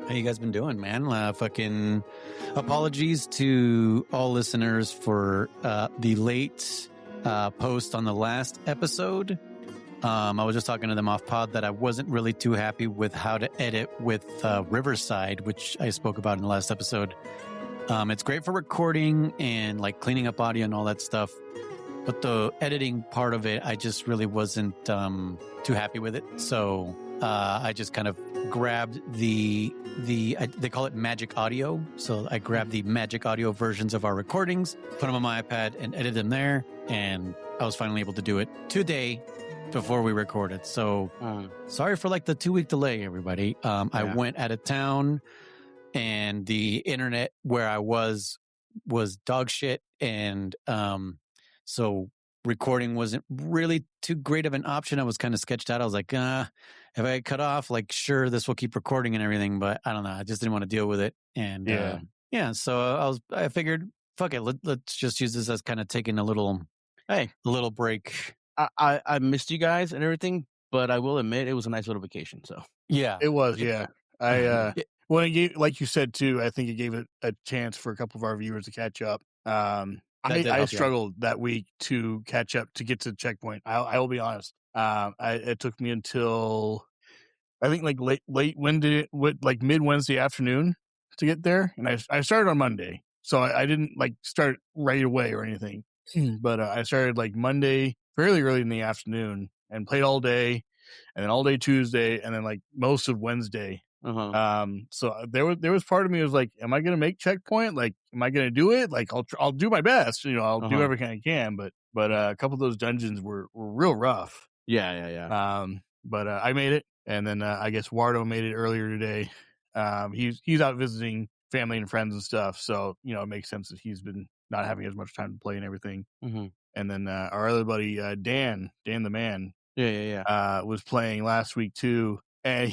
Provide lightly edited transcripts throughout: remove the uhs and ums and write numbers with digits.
How you guys been doing, man? Fucking apologies to all listeners for the late post on the last episode. I was just talking to them off pod that I wasn't really too happy with how to edit with Riverside, which I spoke about in the last episode. It's great for recording and like cleaning up audio and all that stuff. But the editing part of it, I just really wasn't too happy with it. So I just kind of grabbed they call it Magic Audio. So I grabbed the Magic Audio versions of our recordings, put them on my iPad and edited them there. And I was finally able to do it today before we recorded. So sorry for like the 2-week delay, everybody. I went out of town and the internet where I was dog shit. And so recording wasn't really too great of an option. I was kind of sketched out. I was like, if I cut off, like, sure, this will keep recording and everything, but I don't know. I just didn't want to deal with it. And so I figured, fuck it, let's just use this as kind of taking a little break. I missed you guys and everything, but I will admit it was a nice little vacation. So it was. Yeah, well, it gave, like you said too, I think it gave it a chance for a couple of our viewers to catch up. I struggled that week to catch up to get to the checkpoint. I will be honest. It took me until I think like late like mid Wednesday afternoon to get there, and I started on Monday, so I didn't like start right away or anything. But I started like Monday fairly early in the afternoon and played all day, and then all day Tuesday, and then like most of Wednesday. So there was part of me was like, am I going to make checkpoint? Like, am I going to do it? Like, I'll do my best. I'll do everything I can. But a couple of those dungeons were real rough. Yeah. But I made it, and then I guess Wardo made it earlier today. He's out visiting family and friends and stuff, so it makes sense that he's been not having as much time to play and everything. And then our other buddy Dan the man, was playing last week too. And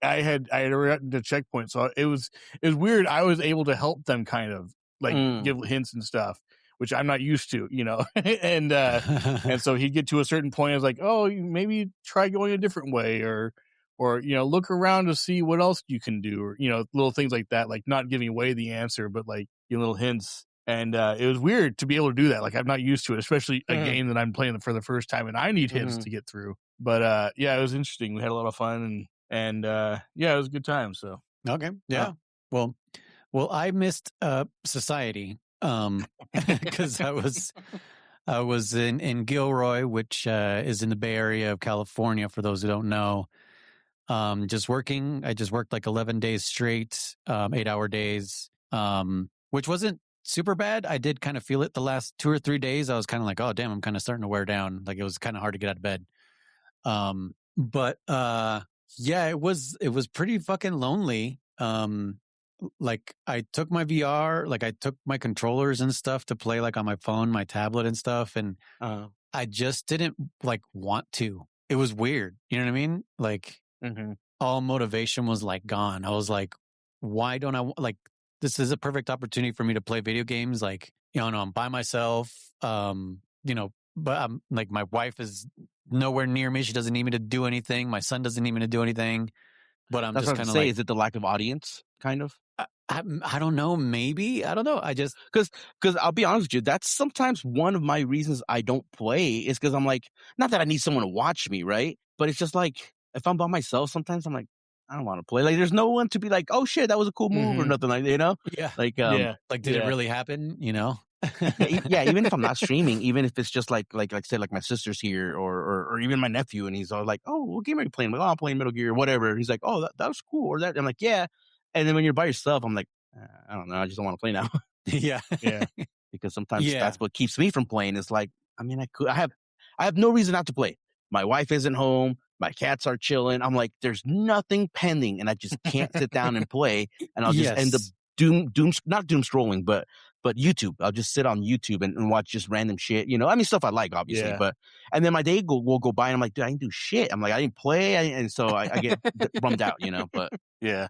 I had gotten to checkpoint, so it was weird. I was able to help them kind of like give hints and stuff, which I'm not used to, and so he'd get to a certain point. I was like, oh, maybe try going a different way, or look around to see what else you can do, or little things like that, like not giving away the answer, but like little hints. And it was weird to be able to do that. Like, I'm not used to it, especially a game that I'm playing for the first time, and I need hints to get through. But it was interesting. We had a lot of fun, and it was a good time. So okay, well, I missed Society because I was in Gilroy, which is in the Bay Area of California. For those who don't know, just working. I just worked like 11 days straight, 8-hour days, which wasn't super bad. I did kind of feel it the last 2 or 3 days. I was kind of like, oh damn, I'm kind of starting to wear down. Like, it was kind of hard to get out of bed. But it was pretty fucking lonely. Like, I took my VR, like I took my controllers and stuff to play like on my phone, my tablet and stuff. And I just didn't like want to. It was weird. You know what I mean? Like all motivation was like gone. I was like, why don't I like, this is a perfect opportunity for me to play video games. Like, I'm by myself, but I'm like, my wife is nowhere near me. She doesn't need me to do anything. My son doesn't need me to do anything. But I'm just kind of like, is it the lack of audience? Kind of. I don't know. Maybe I don't know. I just because I'll be honest with you. That's sometimes one of my reasons I don't play is because I'm like, not that I need someone to watch me, right? But it's just like if I'm by myself, sometimes I'm like, I don't want to play. Like, there's no one to be like, oh shit, that was a cool move or nothing like, Yeah. Like, like, did it really happen? Even if I'm not streaming, even if it's just like say like my sister's here or even my nephew and he's all like, oh, what game are you playing? I'm like, oh, I'm playing Metal Gear or whatever. He's like, oh, that was cool or that. I'm like, yeah. And then when you're by yourself, I'm like, I don't know. I just don't want to play now. Yeah. Because sometimes that's what keeps me from playing. It's like, I mean, I have no reason not to play. My wife isn't home. My cats are chilling. I'm like, there's nothing pending, and I just can't sit down and play. And I'll just end up not doom scrolling, but YouTube. I'll just sit on YouTube and watch just random shit. I mean, stuff I like, obviously. Yeah. And then my day will go by, and I'm like, dude, I didn't do shit. I'm like, I didn't play, and so I get bummed out. But yeah,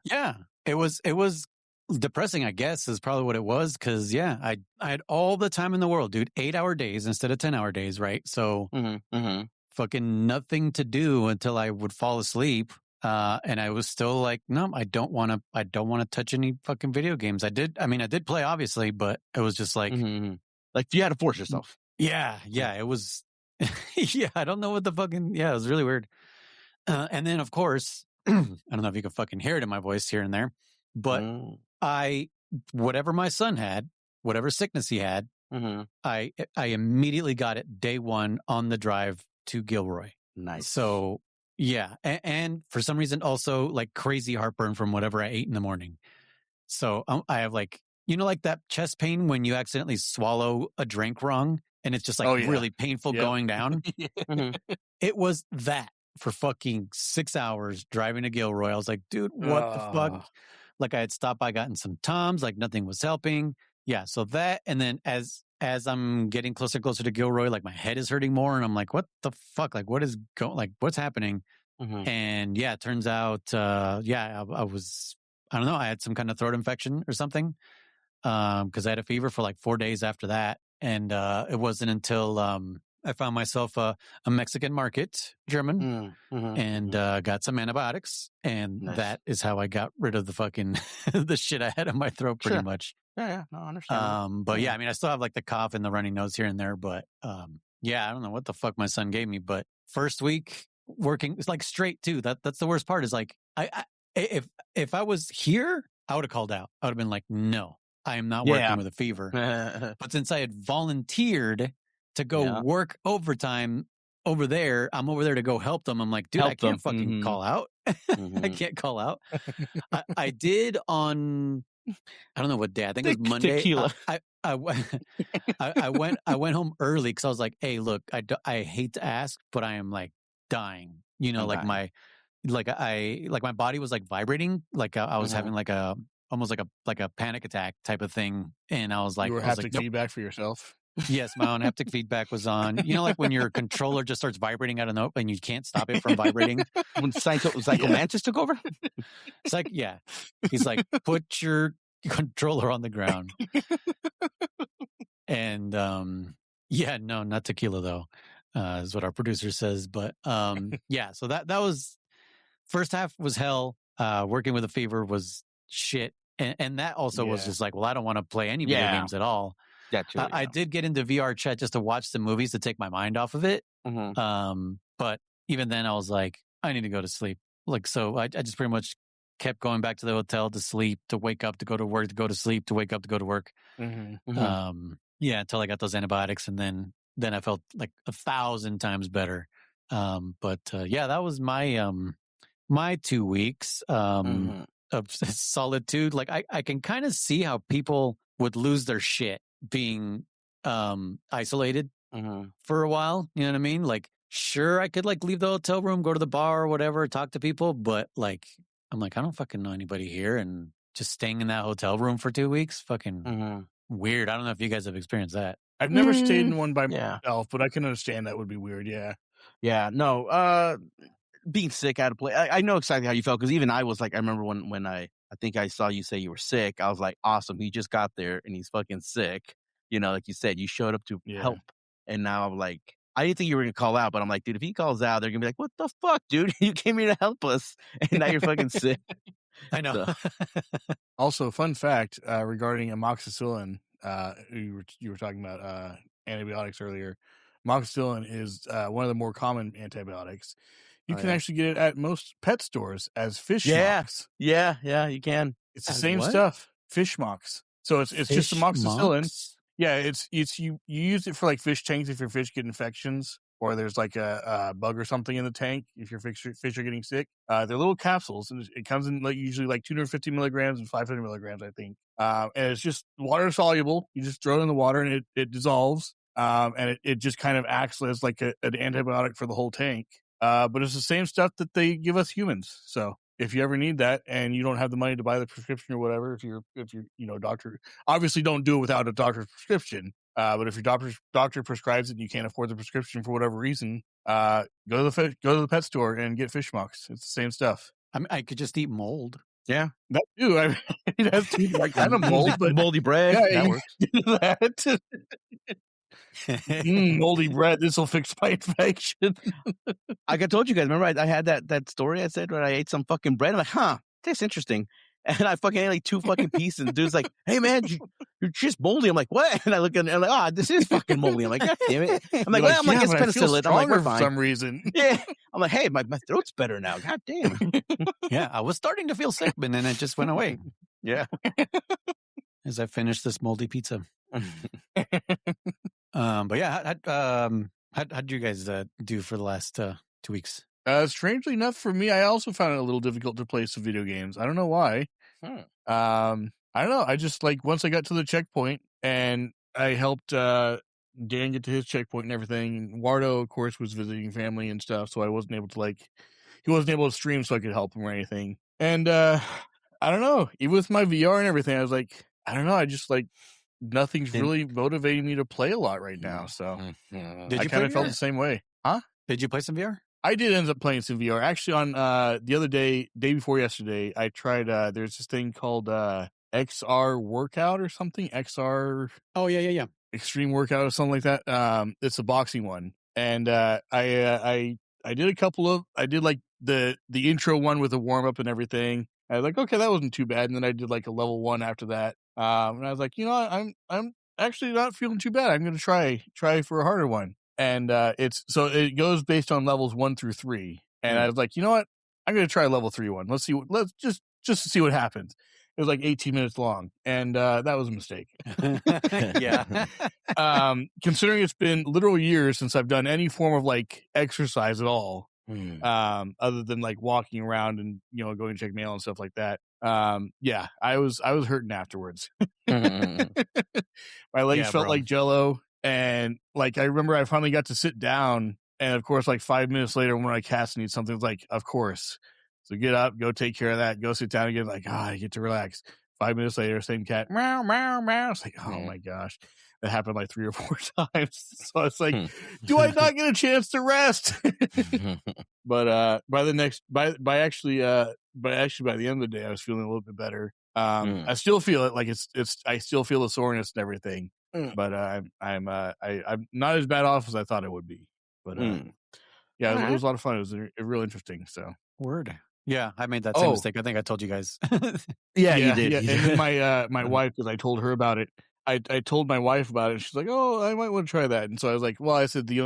it was depressing, I guess, is probably what it was. Because I had all the time in the world, dude. 8-hour days instead of 10-hour days, right? So. Fucking nothing to do until I would fall asleep And I was still like, no, I don't want to touch any fucking video games. I did play obviously, but it was just like, like you had to force yourself. Yeah. It was, yeah, I don't know what the fucking, it was really weird. And then of course, I don't know if you can fucking hear it in my voice here and there, but whatever my son had, whatever sickness he had, I immediately got it day one on the drive to Gilroy. Nice. So yeah. And for some reason also like crazy heartburn from whatever I ate in the morning. So I have like, like that chest pain when you accidentally swallow a drink wrong and it's just like really painful going down. It was that for fucking 6 hours driving to Gilroy. I was like, dude, what the fuck? Like I had stopped by, gotten some Tums, like nothing was helping. Yeah. So that, and then as I'm getting closer and closer to Gilroy, like my head is hurting more and I'm like, what the fuck? Like what is what's happening? And yeah, it turns out, I don't know. I had some kind of throat infection or something. Cause I had a fever for like 4 days after that. And, it wasn't until, I found myself a Mexican market, German, and got some antibiotics. And that is how I got rid of the fucking, the shit I had in my throat pretty much. Yeah. No, I understand. But yeah, I mean, I still have like the cough and the runny nose here and there, but, yeah, I don't know what the fuck my son gave me, but first week working, it's like straight too. That's the worst part is like, if I was here, I would have called out. I would have been like, no, I am not working with a fever. But since I had volunteered to go work overtime over there, I'm over there to go help them. I'm like, dude, I can't fucking call out. I can't call out. I did on, I don't know what day. I think it was Monday. Tequila. I went home early because I was like, hey, look, I hate to ask, but I am like dying. Like my body was like vibrating. Like I was having like almost like a panic attack type of thing. And I was like, you were haptic feedback for yourself. Yes, my own haptic feedback was on. Like when your controller just starts vibrating out of nowhere and you can't stop it from vibrating. When Psycho Mantis took over? It's like, yeah. He's like, put your controller on the ground. And no, not tequila though, is what our producer says. But yeah, so that was, first half was hell. Working with a fever was shit. And that also was just like, well, I don't want to play any video games at all. I did get into VR chat just to watch some movies to take my mind off of it. But even then I was like, I need to go to sleep. Like, so I just pretty much kept going back to the hotel to sleep, to wake up, to go to work, to go to sleep, to wake up, to go to work. Until I got those antibiotics. And then I felt like 1,000 times better. But that was my 2 weeks of solitude. Like I can kind of see how people would lose their shit being isolated for a while. You know what I mean? Like, sure, I could like leave the hotel room, go to the bar or whatever, talk to people, but like I'm like, I don't fucking know anybody here, and just staying in that hotel room for 2 weeks, fucking weird. I don't know if you guys have experienced that. I've never stayed in one by myself, but I can understand that would be weird. Yeah. No. Being sick out of play. I know exactly how you felt, because even I was like, I remember when I think I saw you say you were sick. I was like, awesome. He just got there and he's fucking sick. Like you said, you showed up to help. And now I'm like, I didn't think you were going to call out, but I'm like, dude, if he calls out, they're going to be like, what the fuck, dude? You came here to help us. And now you're fucking sick. I know. So. Also, fun fact regarding amoxicillin, you were talking about antibiotics earlier. Amoxicillin is one of the more common antibiotics. You can actually get it at most pet stores as fish mox. Yeah, you can. It's the same stuff, fish mox. So it's just amoxicillin. Mox? Yeah, it's you use it for like fish tanks if your fish get infections, or there's like a bug or something in the tank if your fish are getting sick. They're little capsules, and it comes in like usually like 250 milligrams and 500 milligrams, I think. And it's just water soluble. You just throw it in the water and it dissolves. And it just kind of acts as like an antibiotic for the whole tank. But it's the same stuff that they give us humans. So if you ever need that and you don't have the money to buy the prescription or whatever, if you're doctor, obviously don't do it without a doctor's prescription. But if your doctor prescribes it and you can't afford the prescription for whatever reason, go to the pet store and get fish mox. It's the same stuff. I mean, I could just eat mold. Yeah, that too. I mean, it has to be like kind of mold, but moldy bread. Yeah, that works. Do that. Moldy bread. This will fix my infection. I told you guys. Remember, I had that story I said when I ate some fucking bread. I'm like, tastes interesting. And I fucking ate like 2 fucking pieces. And the dude's like, hey man, you're just moldy. I'm like, what? And I look at it, I'm like, this is fucking moldy. I'm like, God damn it. I'm like, well, it's penicillin. I'm like, we're fine. For some reason. Yeah. I'm like, hey, my throat's better now. God damn. Yeah, I was starting to feel sick, but then it just went away. Yeah. As I finished this moldy pizza. But yeah, how'd you guys do for the last 2 weeks? Strangely enough, for me, I also found it a little difficult to play some video games. I don't know why. I don't know. I just once I got to the checkpoint and I helped Dan get to his checkpoint and everything. Wardo, of course, was visiting family and stuff, so I wasn't able to he wasn't able to stream, so I could help him or anything. And I don't know. Even with my VR and everything, I was like, I don't know. I just nothing's really motivating me to play a lot right now. So I kind of felt the same way. Huh? Did you play some VR? I did end up playing some VR. Actually, on the other day before yesterday, I tried. There's this thing called XR Workout or something. XR. Oh yeah. Extreme Workout or something like that. It's a boxing one, and I did a couple of. I did the intro one with a warm up and everything. I was like, okay, that wasn't too bad. And then I did a level 1 after that. And I was like, I'm actually not feeling too bad. I'm going to try for a harder one. And it goes based on levels 1 through 3. And I was like, you know what? I'm going to try level 3 one. Let's just to see what happens. It was 18 minutes long, and that was a mistake. Yeah. Considering it's been literal years since I've done any form of exercise at all, other than walking around and going to check mail and stuff like that. Yeah, I was hurting afterwards. My legs felt like Jello. And I remember I finally got to sit down, and of course, 5 minutes later, when I cast need something, it's like, of course. So get up, go take care of that, go sit down again. I get to relax. 5 minutes later, same cat, meow, meow, meow. It's oh my gosh, that happened 3 or 4 times. So it's do I not get a chance to rest? But by the end of the day, I was feeling a little bit better. I still feel it, I still feel the soreness and everything. But I'm not as bad off as I thought it would be. But yeah, it was a lot of fun. It was real interesting. So word. Yeah, I made that same mistake. I think I told you guys. Yeah, you did. Yeah. And then my wife, because I told her about it. I told my wife about it. And she's like, "Oh, I might want to try that." And so I was like, "Well," I said the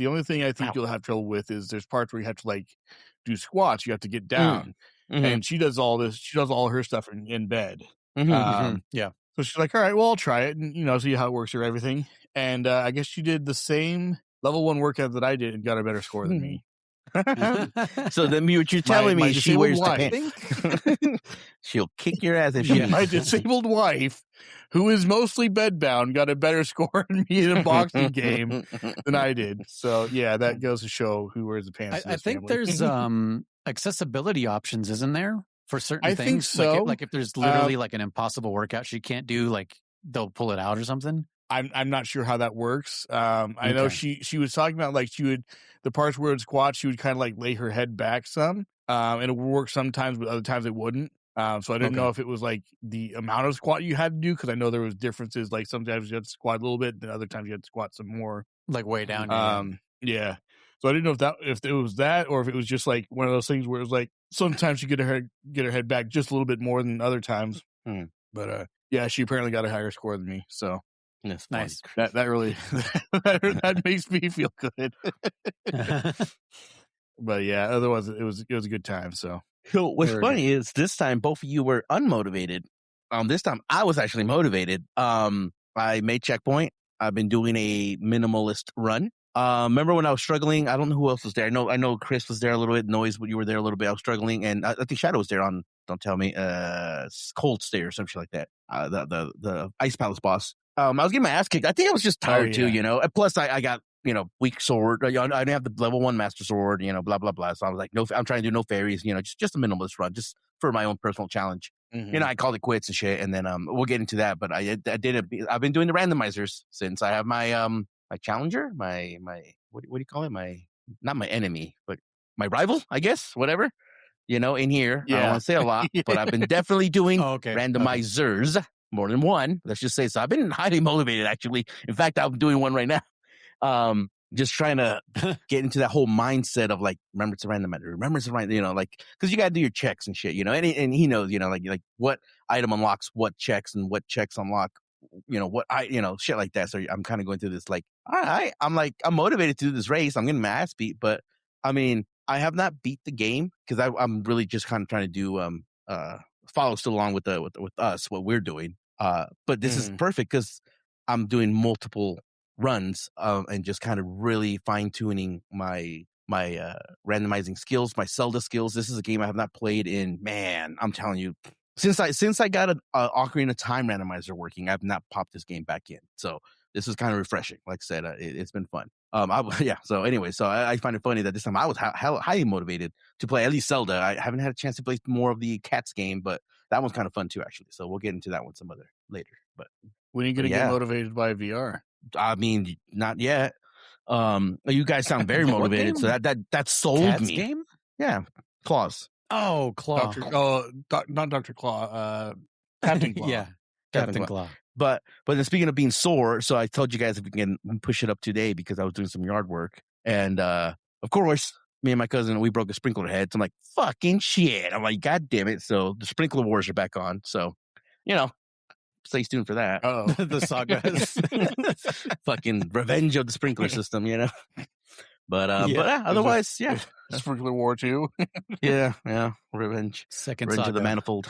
only thing I think you'll have trouble with is there's parts where you have to do squats. You have to get down, and she does all this. She does all her stuff in bed. Yeah. So she's like, all right, well, I'll try it and, see how it works or everything. And I guess she did the same level 1 workout that I did and got a better score than me. So then what you're telling me is she wears the pants. She'll kick your ass if she My disabled wife, who is mostly bedbound, got a better score than me in a boxing game than I did. So, yeah, that goes to show who wears the pants. I think there's accessibility options, isn't there? For certain things. I think so. If there's literally an impossible workout she can't do, they'll pull it out or something. I'm not sure how that works. I know she was talking about she would, the parts where it squat, she would kind of lay her head back some, and it would work sometimes, but other times it wouldn't. So I didn't know if it was the amount of squat you had to do, because I know there was differences. Sometimes you had to squat a little bit, and other times you had to squat some more, way down. Yeah. So I didn't know if it was that, or if it was just one of those things where it was sometimes she get her head back just a little bit more than other times. But yeah, she apparently got a higher score than me. So that's nice. That really that makes me feel good. But yeah, otherwise it was a good time. So what's funny is this time both of you were unmotivated. This time I was actually motivated. I made checkpoint. I've been doing a minimalist run. Remember when I was struggling? I don't know who else was there. I know Chris was there a little bit. Noise, you were there a little bit. I was struggling, and I think Shadow was there on. Don't tell me. Cold Stay or something like that. The Ice Palace boss. I was getting my ass kicked. I think I was just tired too. Plus I got weak sword. I didn't have the level 1 master sword. Blah blah blah. So I was like, no, I'm trying to do no fairies. Just a minimalist run, just for my own personal challenge. I called it quits and shit. And then we'll get into that. But I've been doing the randomizers since I have my my challenger, my what do you call it? Not my enemy, but my rival, I guess, whatever. In here. I don't want to say a lot, but I've been definitely doing randomizers. more than one. Let's just say so. I've been highly motivated, actually. In fact, I'm doing one right now. Just trying to get into that whole mindset of like, remember to randomize, like, because you got to do your checks and shit, and he knows, like what item unlocks what checks and what checks unlock, shit like that. So I'm kind of going through this like, all right, I'm motivated to do this race. I'm getting my ass beat, but I mean, I have not beat the game because I'm really just kind of trying to do follow still along with us what we're doing. But this is perfect because I'm doing multiple runs and just kind of really fine tuning my randomizing skills, my Zelda skills. This is a game I have not played in, man, I'm telling you, since I got an Ocarina of Time randomizer working, I've not popped this game back in. So this is kind of refreshing. Like I said, it's been fun. So anyway, so I find it funny that this time I was highly motivated to play at least Zelda. I haven't had a chance to play more of the Cats game, but that one's kind of fun too, actually. So we'll get into that one some other later. But when are you going to get motivated by VR? I mean, not yet. You guys sound very motivated, so that sold Cats me. Game? Yeah, Claws. Oh, Claw. Not Dr. Claw. Captain Claw. Yeah, Captain Claw. But then speaking of being sore, so I told you guys if we can push it up today because I was doing some yard work, and of course, me and my cousin, we broke a sprinkler head. So I'm like, fucking shit. I'm like, God damn it. So the sprinkler wars are back on. So, stay tuned for that. Oh, the sagas. Fucking revenge of the sprinkler system, But otherwise, yeah. Sprinkler War 2. Yeah. Revenge. Second Revenge saga. of the Manifold.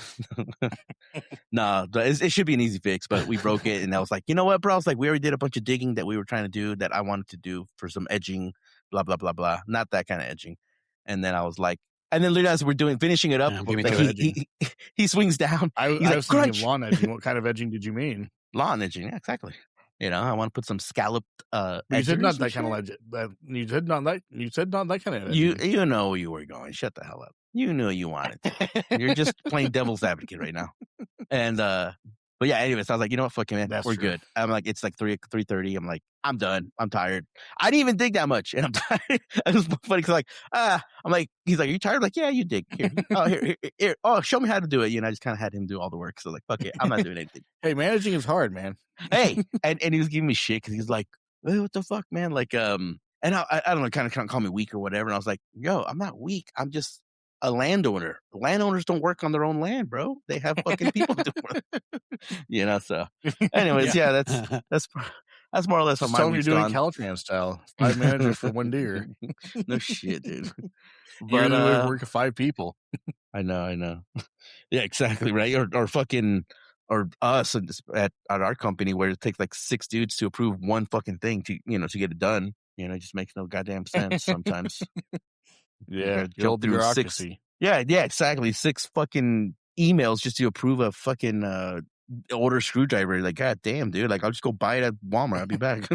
No, it should be an easy fix, but we broke it, and I was like, you know what, bro? I was like, we already did a bunch of digging that we were trying to do that I wanted to do for some edging, blah, blah, blah, blah. Not that kind of edging. And then I was like, and then literally as we're finishing it up, he swings down. I was thinking of lawn edging. What kind of edging did you mean? Lawn edging, yeah, exactly. I want to put some scalloped. You said not that kind of edging. You said not that kind of edging. You know where you were going. Shut the hell up. You knew you wanted to. You're just playing devil's advocate right now. And but yeah, anyways, I was like, you know what, fuck it, man. We're good. I'm like, it's like 3:30. I'm like, I'm done. I'm tired. I didn't even dig that much, and I'm tired. It was funny because I'm like, he's like, are you tired? I'm like, yeah, you dig. Here. Oh, here. Oh, show me how to do it. I just kind of had him do all the work. So like, fuck it, I'm not doing anything. Hey, managing is hard, man. Hey, and he was giving me shit because he's like, hey, what the fuck, man? Like, and I don't know, kind of call me weak or whatever. And I was like, yo, I'm not weak. I'm just a landowner. Landowners don't work on their own land, bro. They have fucking people do work. So anyways, that's more or less how my week's you're doing gone. Caltrans style. 5 managers for 1 deer. No shit, dude. But you're work of 5 people. I know. Yeah, exactly, right? Or fucking or us at our company where it takes like 6 dudes to approve one fucking thing to get it done. It just makes no goddamn sense sometimes. Yeah, the old bureaucracy. Yeah, exactly. 6 fucking emails just to approve a fucking order screwdriver. Like, god damn, dude. Like, I'll just go buy it at Walmart. I'll be back.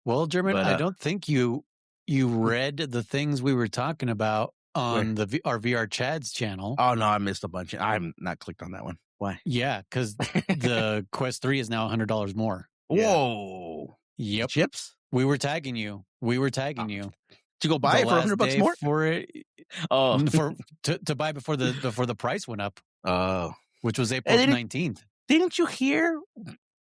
Well, German, I don't think you read the things we were talking about on our VR Chad's channel. Oh no, I missed a bunch. I'm not clicked on that one. Why? Yeah, because the Quest 3 is now $100 more. Whoa. Yep. Chips? We were tagging you. To go buy it for $100 more for it. Oh, to buy before the price went up. Oh, which was April 19th. Didn't you hear?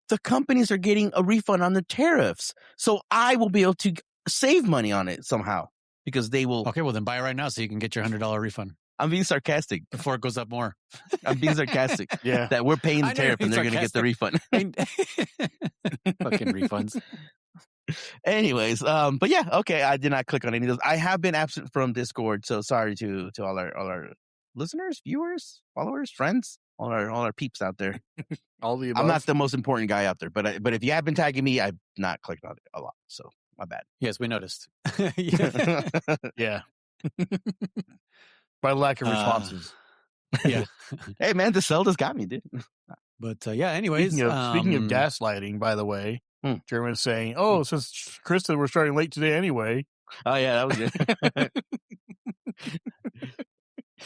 The companies are getting a refund on the tariffs, so I will be able to save money on it somehow because they will. Okay, well then buy it right now so you can get your $100 refund. I'm being sarcastic before it goes up more. I'm being sarcastic. Yeah, that we're paying the tariff and they're going to get the refund. Fucking refunds. Anyways, but yeah, okay. I did not click on any of those. I have been absent from Discord, so sorry to all our listeners, viewers, followers, friends, all our peeps out there. All the above. I'm not the most important guy out there, but if you have been tagging me, I've not clicked on it a lot, so my bad. Yes, we noticed. Yeah. By lack of responses. Yeah. Hey man, the Zelda's got me, dude. But yeah, anyways. Speaking of gaslighting, by the way, German's saying, oh, since Krista, we're starting late today anyway. Oh yeah, that was good.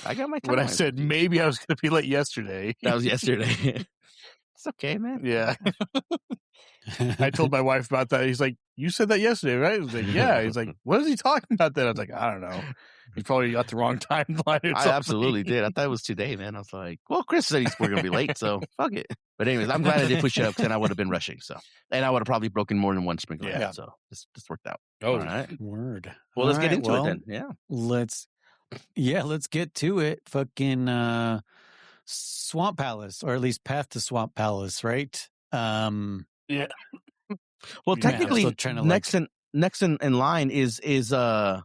I got my time. When I said maybe I was going to be late yesterday. That was yesterday. It's okay, man. Yeah. I told my wife about that. He's like, you said that yesterday, right? I was like, yeah. He's like, what is he talking about then? I was like, I don't know. He probably got the wrong timeline. I absolutely did. I thought it was today, man. I was like, well, Chris said we're going to be late, so fuck it. But anyways, I'm glad I did push it up because then I would have been rushing. So, and I would have probably broken more than one sprinkler. Yeah. So this worked out. Oh, all right. Word. Well, let's get into it then. Yeah. Let's get to it. Fucking Swamp Palace, or at least Path to Swamp Palace, right? Yeah. Well, technically, next in line is the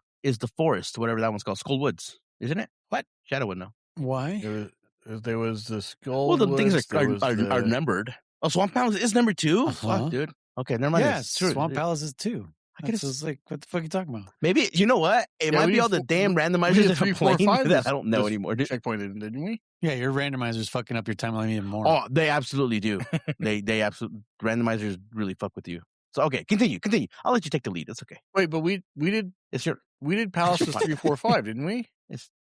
forest, whatever that one's called, Skull Woods, isn't it? What? Shadowwood, no. Why? There was the Skull. Well, the Woods, things are numbered. Oh, Swamp Palace is number 2? Fuck, dude. Okay, never mind. Yeah, Swamp Palace is 2. I was like, what the fuck are you talking about? Maybe, you know what? It might be all the damn randomizers that 3, 4, 5 that I don't know anymore. Checkpointed, didn't we? Yeah, your randomizer's fucking up your timeline even more. Oh, they absolutely do. they absolutely, randomizers really fuck with you. So, okay, continue. I'll let you take the lead. It's okay. Wait, but we did Palaces 3, 4, 5, didn't we?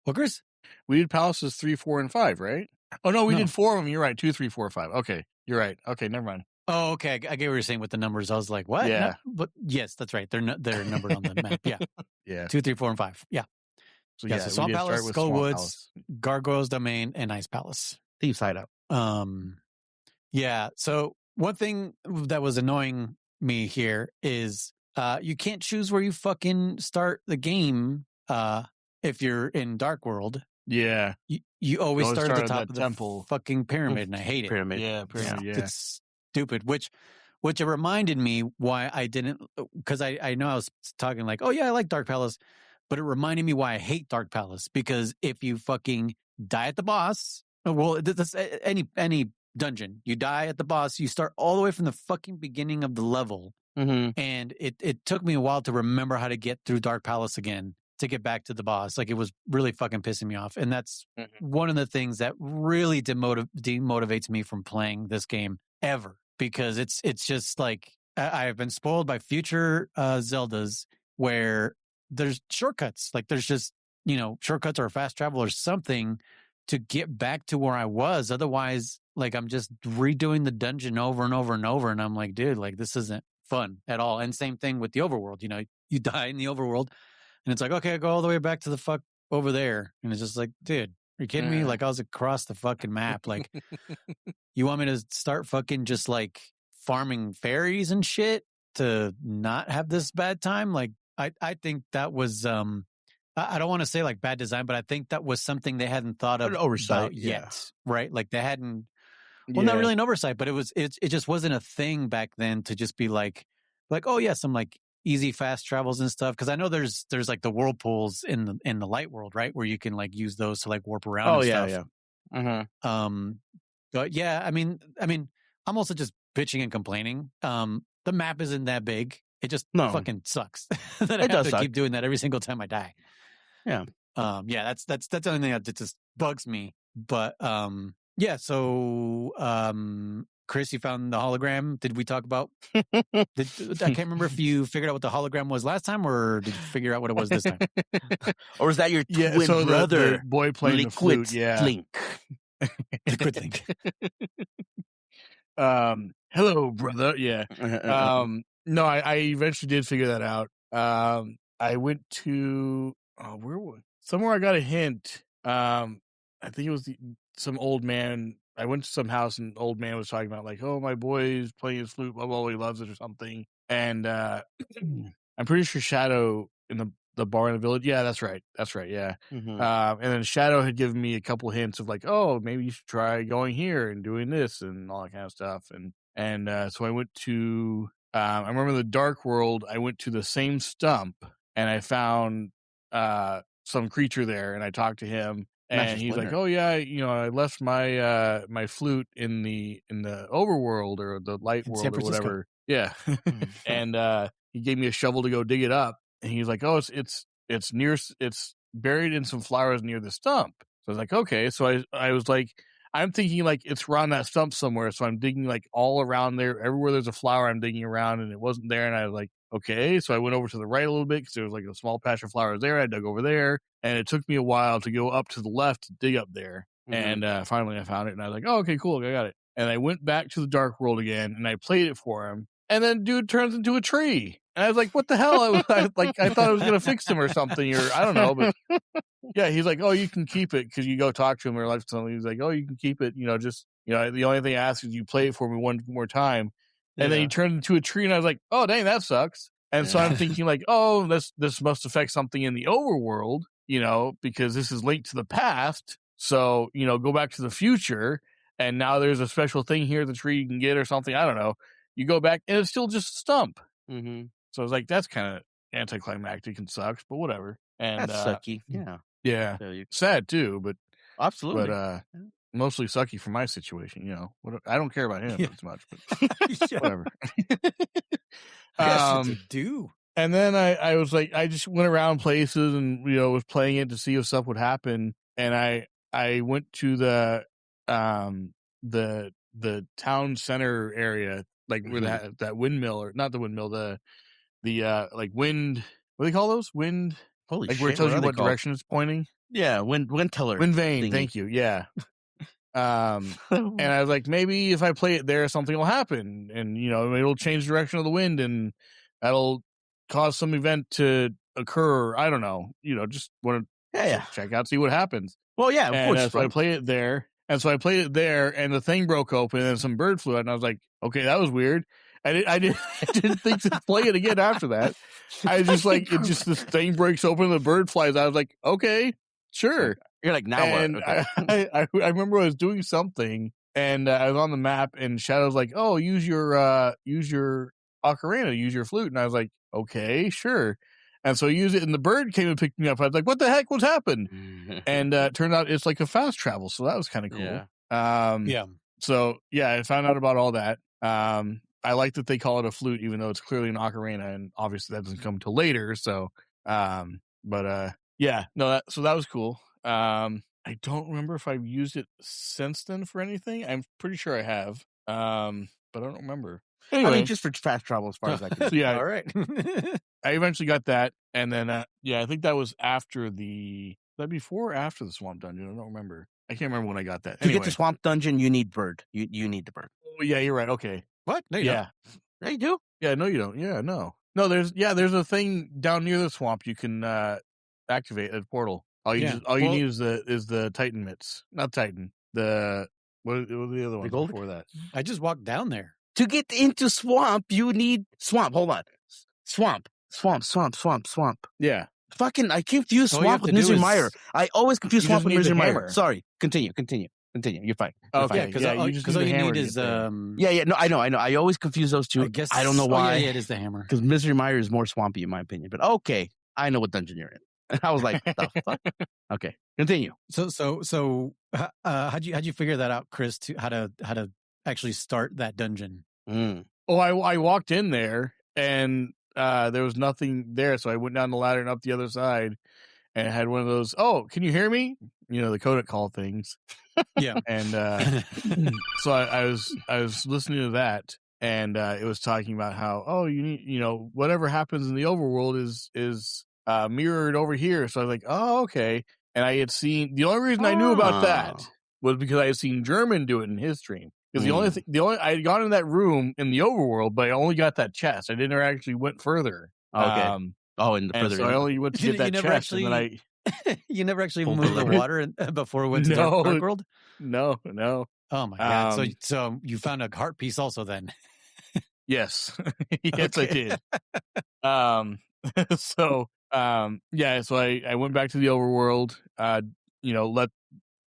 Hookers? We did Palaces 3, 4, and 5, right? Oh no, we did 4 of them. You're right. 2, 3, 4, 5. Okay, you're right. Okay, never mind. Oh, okay. I get what you're saying with the numbers. I was like, what? Yeah. No, but yes, that's right. They're numbered on the map. Yeah. Yeah. 2, 3, 4, and 5. Yeah. So so Swamp Palace, Skull Woods, Gargoyle's Domain, and Ice Palace. Thieves Hideout. Yeah. So one thing that was annoying me here is you can't choose where you fucking start the game if you're in Dark World. Yeah. You always start at the top of the temple. Fucking pyramid, and I hate it. Pyramid. Yeah, pyramid. Yeah. It's stupid. Which it reminded me why I didn't, because I know I was talking like, oh yeah, I like Dark Palace, but it reminded me why I hate Dark Palace, because if you fucking die at the boss, well, that's any dungeon, you die at the boss, you start all the way from the fucking beginning of the level, and it took me a while to remember how to get through Dark Palace again to get back to the boss. Like, it was really fucking pissing me off, and that's one of the things that really demotivates me from playing this game ever. Because it's just like I've been spoiled by future Zeldas where there's shortcuts. Like, there's just, shortcuts or fast travel or something to get back to where I was. Otherwise, like, I'm just redoing the dungeon over and over and over. And I'm like, dude, like, this isn't fun at all. And same thing with the overworld. You die in the overworld and it's like, okay, I go all the way back to the fuck over there. And it's just like, dude, are you kidding me? Like, I was across the fucking map. Like, you want me to start fucking just like farming fairies and shit to not have this bad time? Like, I think that was, I don't want to say like bad design, but I think that was something they hadn't thought of oversight yet, right? Like, they hadn't, not really an oversight, but it just wasn't a thing back then to just be like, oh yeah, some like easy fast travels and stuff. Cause I know there's like the whirlpools in the light world, right? Where you can like use those to like warp around. Oh, and yeah. stuff. Yeah. But yeah, I mean, I'm also just bitching and complaining. The map isn't that big. It just fucking sucks that I have to keep doing that every single time I die. Yeah. Yeah, that's the only thing that just bugs me. But yeah, so Chris, you found the hologram. Did we talk about I can't remember if you figured out what the hologram was last time, or did you figure out what it was this time? Or is that your twin brother? The boy playing the flute, yeah. Link. Liquid Link. Hello, brother. Yeah. No, I eventually did figure that out. I went to somewhere I got a hint. I think it was some old man. I went to some house and an old man was talking about like, oh, my boy's playing his flute, blah, blah, blah, he loves it or something. And I'm pretty sure Shadow in the bar in the village. Yeah, that's right. Yeah. And then Shadow had given me a couple hints of like, oh, maybe you should try going here and doing this and all that kind of stuff. And so I went to, I remember the Dark World. I went to the same stump and I found some creature there and I talked to him. And he's like, oh yeah, I left my my flute in the overworld or the light world or whatever. Yeah. And he gave me a shovel to go dig it up. And he's like, oh, it's buried in some flowers near the stump. So I was like, okay. So I was like, I'm thinking like it's around that stump somewhere. So I'm digging like all around there. Everywhere there's a flower, I'm digging around and it wasn't there. And I was like, okay. So I went over to the right a little bit because there was like a small patch of flowers there. I dug over there and it took me a while to go up to the left to dig up there. And finally I found it and I was like, oh, okay, cool. I got it. And I went back to the Dark World again and I played it for him. And then dude turns into a tree. And I was like, what the hell? I thought I was going to fix him or something, or I don't know. But yeah, he's like, oh, you can keep it because you go talk to him or like something. He's like, oh, you can keep it. The only thing I ask is you play it for me one more time. And then he turned into a tree and I was like, oh, dang, that sucks. And so I'm thinking like, oh, this must affect something in the overworld, because this is linked to the past. So, go back to the future. And now there's a special thing here, the tree you can get or something. I don't know. You go back and it's still just a stump. Mm-hmm. So I was like, that's kind of anticlimactic and sucks, but whatever. And that's sucky. Yeah. Yeah. Sad too, but absolutely. But mostly sucky for my situation, I don't care about him as much, but whatever. To do. And then I was like, I just went around places and was playing it to see if stuff would happen. And I went to the town center area, like where that windmill, or not the windmill, the like wind. What do they call those? Wind. Holy like shit, where it tells you what direction it's pointing. Yeah, wind teller. Wind vane. Thingy. Thank you. Yeah. And I was like, maybe if I play it there, something will happen, and it'll change the direction of the wind, and that'll cause some event to occur. I don't know. Just want to check out, see what happens. Well, yeah, of course. So I played it there, and the thing broke open, and some bird flew out, and I was like, okay, that was weird. I didn't think to play it again after that. I was just like, this thing breaks open, and the bird flies out. I was like, okay, sure. You're like, now and what? Okay. I remember I was doing something, and I was on the map, and Shadow's like, oh, use your ocarina, use your flute. And I was like, okay, sure. And so I used it, and the bird came and picked me up. I was like, what the heck? What's happened? And it turned out it's like a fast travel, so that was kind of cool. Yeah. So, yeah, I found out about all that. I like that they call it a flute, even though it's clearly an ocarina, and obviously that doesn't come till later. So, yeah, no, so that was cool. I don't remember if I've used it since then for anything. I'm pretty sure I have, but I don't remember. Anyway, I mean, just for fast travel, as far as I can. So, yeah, all right. I eventually got that, and then I think that was after before or after the swamp dungeon. I don't remember. I can't remember when I got that. To get the swamp dungeon, you need bird. You need the bird. Oh, yeah, you're right. Okay. What? No, you don't. Yeah, you do. Yeah, no, you don't. Yeah, no. There's a thing down near the swamp you can activate a portal. All you need is the Titan mitts, not Titan. What are the other ones before that? I just walked down there. To get into swamp, you need swamp. Hold on, swamp. Yeah, fucking. I confuse swamp with Misery Mire. I always confuse swamp with Misery Mire. Sorry, continue. You're fine. Okay, because all you need is Yeah. No, I know. I always confuse those two. I don't know why. Yeah, it is the hammer. Because Misery Mire is more swampy in my opinion. But okay, I know what dungeon you're in. And I was like, the fuck? Okay, continue. So how'd you figure that out, Chris? To how to actually start that dungeon? Oh, I walked in there and there was nothing there, so I went down the ladder and up the other side, and it had one of those. Oh, can you hear me? The Kodak call things. Yeah, and so I was listening to that, and it was talking about how you need whatever happens in the overworld is mirrored over here. So I was like, oh, okay. And I had seen the only reason I knew about that was because I had seen German do it in his stream. Because I had gone in that room in the overworld, but I only got that chest. I didn't actually went further. Okay. In the further. So I only went to get that chest, and then you never actually moved the water before it went to Dark World? No. Oh my god! So you found a heart piece also then? Yes, yes, I did. So I went back to the overworld.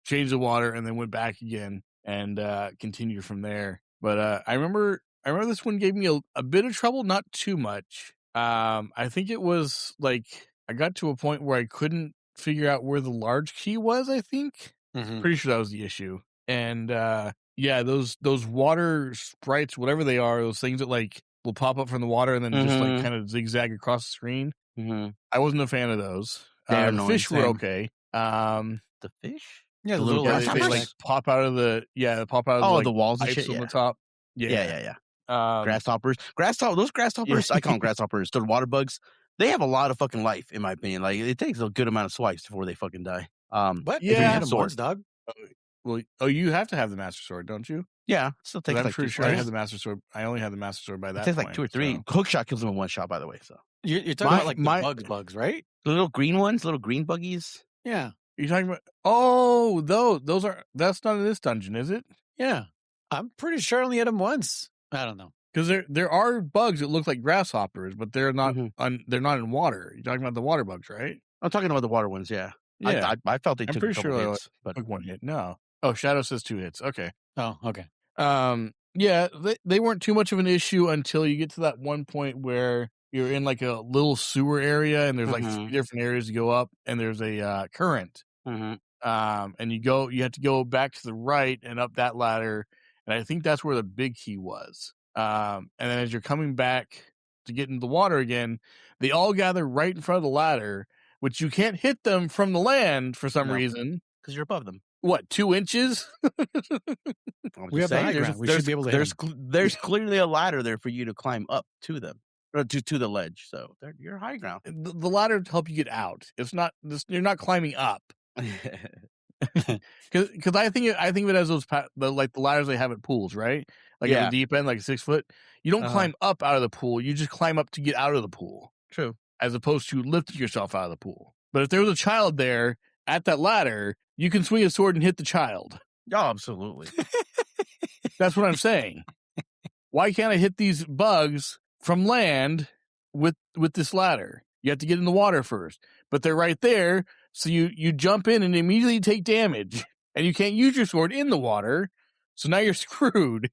Change the water, and then went back again and continued from there. But I remember this one gave me a bit of trouble, not too much. I think it was like I got to a point where I couldn't figure out where the large key was. I think pretty sure that was the issue. And those water sprites, whatever they are, those things that like will pop up from the water and then just like kind of zigzag across the screen. I wasn't a fan of those. The fish were okay. The fish? Yeah, the little they like pop out of the the walls and pipes shit on the top. Yeah. Grasshoppers. Those grasshoppers, I call them grasshoppers. They're water bugs. They have a lot of fucking life, in my opinion. Like it takes a good amount of swipes before they fucking die. But yeah, once, dog. Well, you have to have the Master Sword, don't you? Yeah, still takes I'm pretty sure I had the Master Sword. I only had the Master Sword by that. It takes point, like 2 or 3. So. Hookshot kills him in one shot, by the way. So you're talking about like the bugs, right? The little green ones, little green buggies. Yeah. You're talking about? Oh, those are. That's not in this dungeon, is it? Yeah, I'm pretty sure I only hit them once. I don't know. Because there are bugs that look like grasshoppers, but they're not they're not in water. You're talking about the water bugs, right? I'm talking about the water ones. Yeah. I felt they took a couple hits, but took 1 hit. No. Oh, Shadow says 2 hits. Okay. Oh, okay. Yeah, they weren't too much of an issue until you get to that one point where you're in like a little sewer area, and there's like 3 different areas to go up, and there's a current. And you have to go back to the right and up that ladder, and I think that's where the big key was. And then as you're coming back to get into the water again, they all gather right in front of the ladder, which you can't hit them from the land for some reason because you're above them. What, 2 inches? We have the high ground. We should be able to. There's clearly a ladder there for you to climb up to them, or to the ledge. So you're high ground. The ladder to help you get out. It's not. You're not climbing up. Because I think of it as those like the ladders they have at pools, right? Like at the deep end, like 6 foot. You don't climb up out of the pool. You just climb up to get out of the pool. True. As opposed to lifting yourself out of the pool. But if there was a child there at that ladder, you can swing a sword and hit the child. Oh, absolutely. That's what I'm saying. Why can't I hit these bugs from land with this ladder? You have to get in the water first. But they're right there, so you jump in and immediately take damage. And you can't use your sword in the water, so now you're screwed.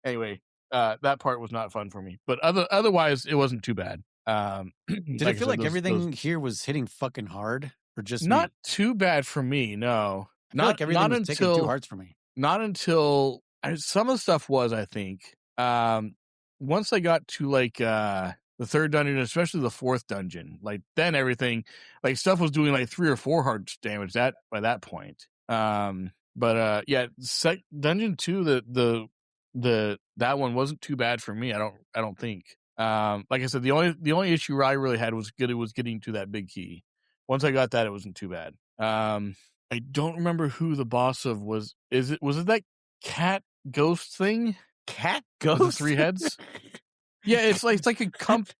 Anyway, that part was not fun for me. But otherwise, it wasn't too bad. Did I feel like everything here was hitting fucking hard? Or just not too bad for me, no. Not like everything was taking 2 hearts for me. Not until some of the stuff was, I think. Once I got to like the 3rd dungeon, especially the 4th dungeon, like then everything, like stuff was doing like 3 or 4 hearts damage by that point. But yeah, dungeon 2, that one wasn't too bad for me. I don't think. Like I said, the only issue I really had was getting to that big key. Once I got that, it wasn't too bad. I don't remember who the boss of was. Was it that cat ghost thing? Cat ghost? With the 3 heads? Yeah, it's like a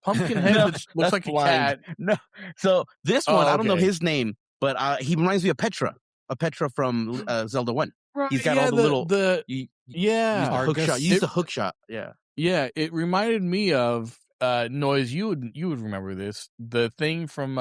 pumpkin head that looks like a cat. No. So this one, I don't know his name, but he reminds me of Petra. Petra from Zelda 1. Right, he's got all the little... hookshot. You used the hookshot. Yeah. Yeah, it reminded me of Noise. You would remember this. The thing from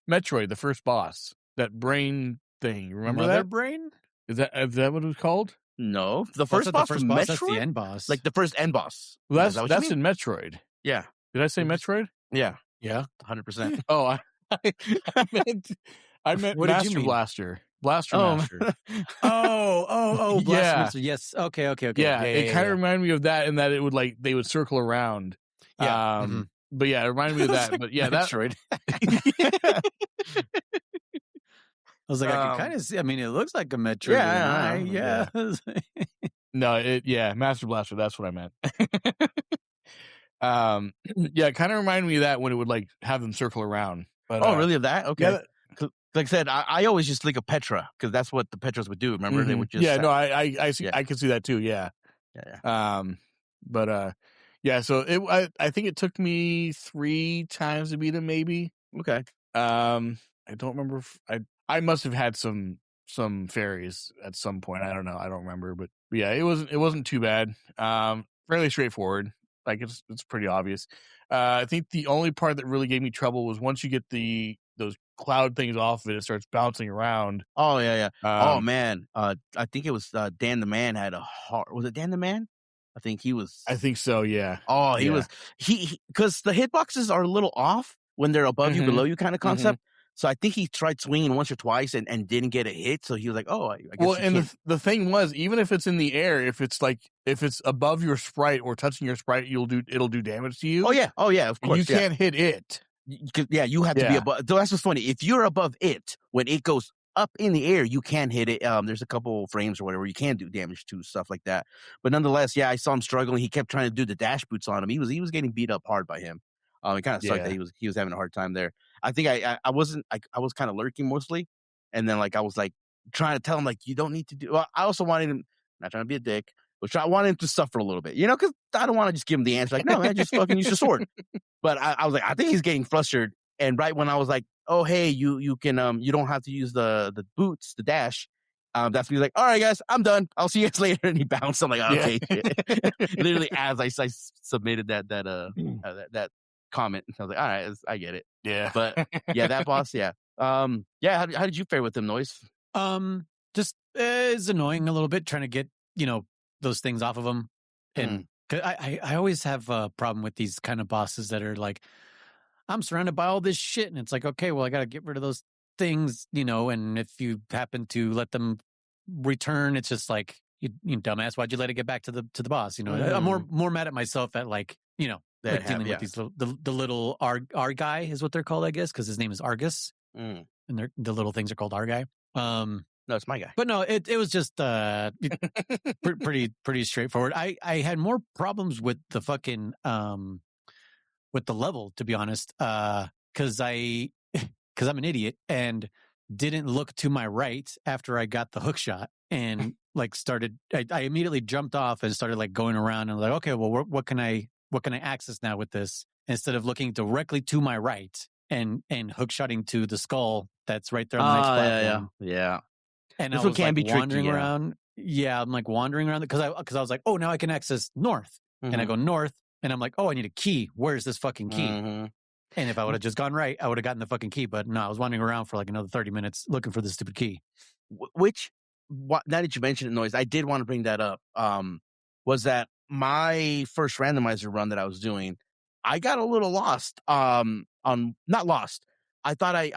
Metroid, the first boss. That brain thing. Remember Mother that? Brain? Is that what it was called? No. The first boss from Metroid? That's the end boss. Like the first end boss. Well, that's in Metroid. Yeah. Did I say Metroid? Yeah. Yeah. 100%. Oh, I meant what Master Blaster. Blaster Master. Blaster yeah. Master. Yes. Okay. Yeah, it kind of reminded me of that, in that it would they would circle around. Yeah. But yeah, it reminded me of that. But yeah, Metroid. I was like, I can kind of see. I mean, it looks like a Metroid. Yeah. No, Master Blaster. That's what I meant. Yeah, it kind of reminded me of that when it would have them circle around. But, really? Of that? Okay. Yeah, like I said, I always just think of Petra because that's what the Petras would do. Remember, they would just I see. Yeah. I can see that too. Yeah. But yeah. So I think it took me 3 times to beat him. Maybe. Okay. I don't remember. I must have had some fairies at some point. I don't know. I don't remember. But yeah, it wasn't too bad. Fairly straightforward. Like it's pretty obvious. I think the only part that really gave me trouble was once you get those cloud things off of it, it starts bouncing around. Oh yeah. Oh man. I think it was Dan the Man had a heart. Was it Dan the Man? I think he was. I think so. Yeah. Oh, he was. He because the hitboxes are a little off when they're above you, below you kind of concept. So I think he tried swinging once or twice and didn't get a hit. So he was like, "Oh, I guess." Well, and the thing was, even if it's in the air, if it's above your sprite or touching your sprite, it'll do damage to you. Oh yeah, of course. You can't hit it. Yeah, you have to be above. So that's what's funny. If you're above it, when it goes up in the air, you can hit it. There's a couple frames or whatever you can do damage to, stuff like that. But nonetheless, yeah, I saw him struggling. He kept trying to do the dash boots on him. He was getting beat up hard by him. It kind of sucked that he was having a hard time there. I think I was kind of lurking mostly, and then I was trying to tell him like, you don't need to do. Well, I also wanted him, not trying to be a dick, but I wanted him to suffer a little bit, because I don't want to just give him the answer like, no, man, just fucking use your sword. But I was like, I think he's getting flustered. And right when I was like, oh, hey, you can, you don't have to use the boots, the dash. That's when he's like, all right, guys, I'm done. I'll see you guys later. And he bounced. I'm like, okay. Literally, as I submitted that comment, I was like, all right, I get it. Yeah. But yeah, that boss, yeah. How did you fare with them, Noise? Just it's annoying a little bit trying to get those things off of them, and cause I always have a problem with these kind of bosses that are like, I'm surrounded by all this shit, and it's like, okay, well, I got to get rid of those things, and if you happen to let them return, it's just like, you dumbass, why'd you let it get back to the boss? I'm more mad at myself at like dealing with these the little R guy is what they're called, I guess, because his name is Argus, and the little things are called R guy. No, it's my guy. But no, it was just pretty straightforward. I had more problems with the fucking with the level, to be honest, because I'm an idiot and didn't look to my right after I got the hook shot and like I immediately jumped off and started like going around and like, okay, well, what can I access now with this, instead of looking directly to my right and hook shotting to the skull that's right there on the next platform. Yeah. And this I was like wandering around. Yeah, I'm like wandering around because I was like, oh, now I can access north, and I go north, and I'm like, oh, I need a key. Where's this fucking key? And if I would have just gone right, I would have gotten the fucking key. But no, I was wandering around for like another 30 minutes looking for this stupid key. Now that you mentioned it, Noise, I did want to bring that up. Was that my first randomizer run that I was doing? I got a little lost. Not lost. I thought I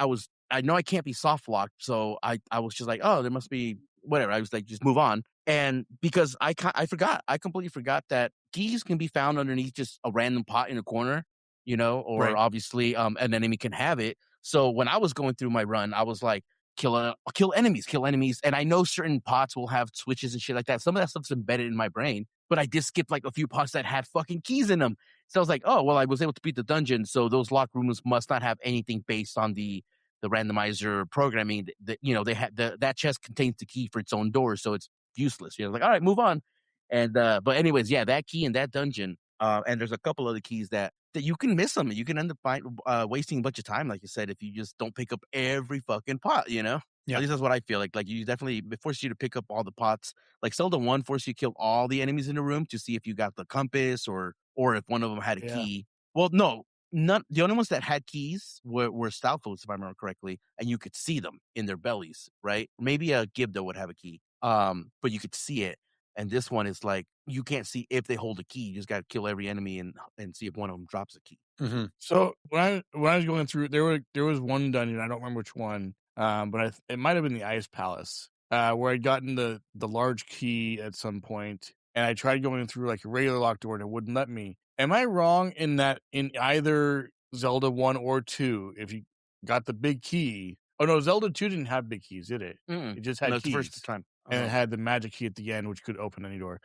know I can't be soft locked, so I was just like, oh, there must be whatever. I was like, just move on. And because I completely forgot that keys can be found underneath just a random pot in a corner, or right. Obviously an enemy can have it. So when I was going through my run, I was like, kill enemies. And I know certain pots will have switches and shit like that. Some of that stuff's embedded in my brain, but I did skip like a few pots that had fucking keys in them. So I was like, oh, well, I was able to beat the dungeon, so those locked rooms must not have anything based on the randomizer programming that they had. That chest contains the key for its own door, so it's useless. Like, all right, move on. And but anyways, yeah, that key in that dungeon, and there's a couple other keys that you can miss them. You can end up wasting a bunch of time, like you said, if you just don't pick up every fucking pot. Yeah. At least that's what I feel like. Like, you definitely, it forces you to pick up all the pots. Like Zelda 1 forced you to kill all the enemies in the room to see if you got the compass or if one of them had a key. Well, no. None. The only ones that had keys were Stalfos, if I remember correctly, and you could see them in their bellies, right? Maybe a Gibdo would have a key, but you could see it. And this one is like, you can't see if they hold a key. You just got to kill every enemy and see if one of them drops a key. Mm-hmm. So when I was going through, there was one dungeon, I don't remember which one, but it might have been the Ice Palace, where I'd gotten the large key at some point, and I tried going through like a regular locked door and it wouldn't let me. Am I wrong in that in either Zelda 1 or 2, if you got the big key? Oh, no, Zelda 2 didn't have big keys, did it? It just had keys. The first time. And it had the magic key at the end, which could open any door.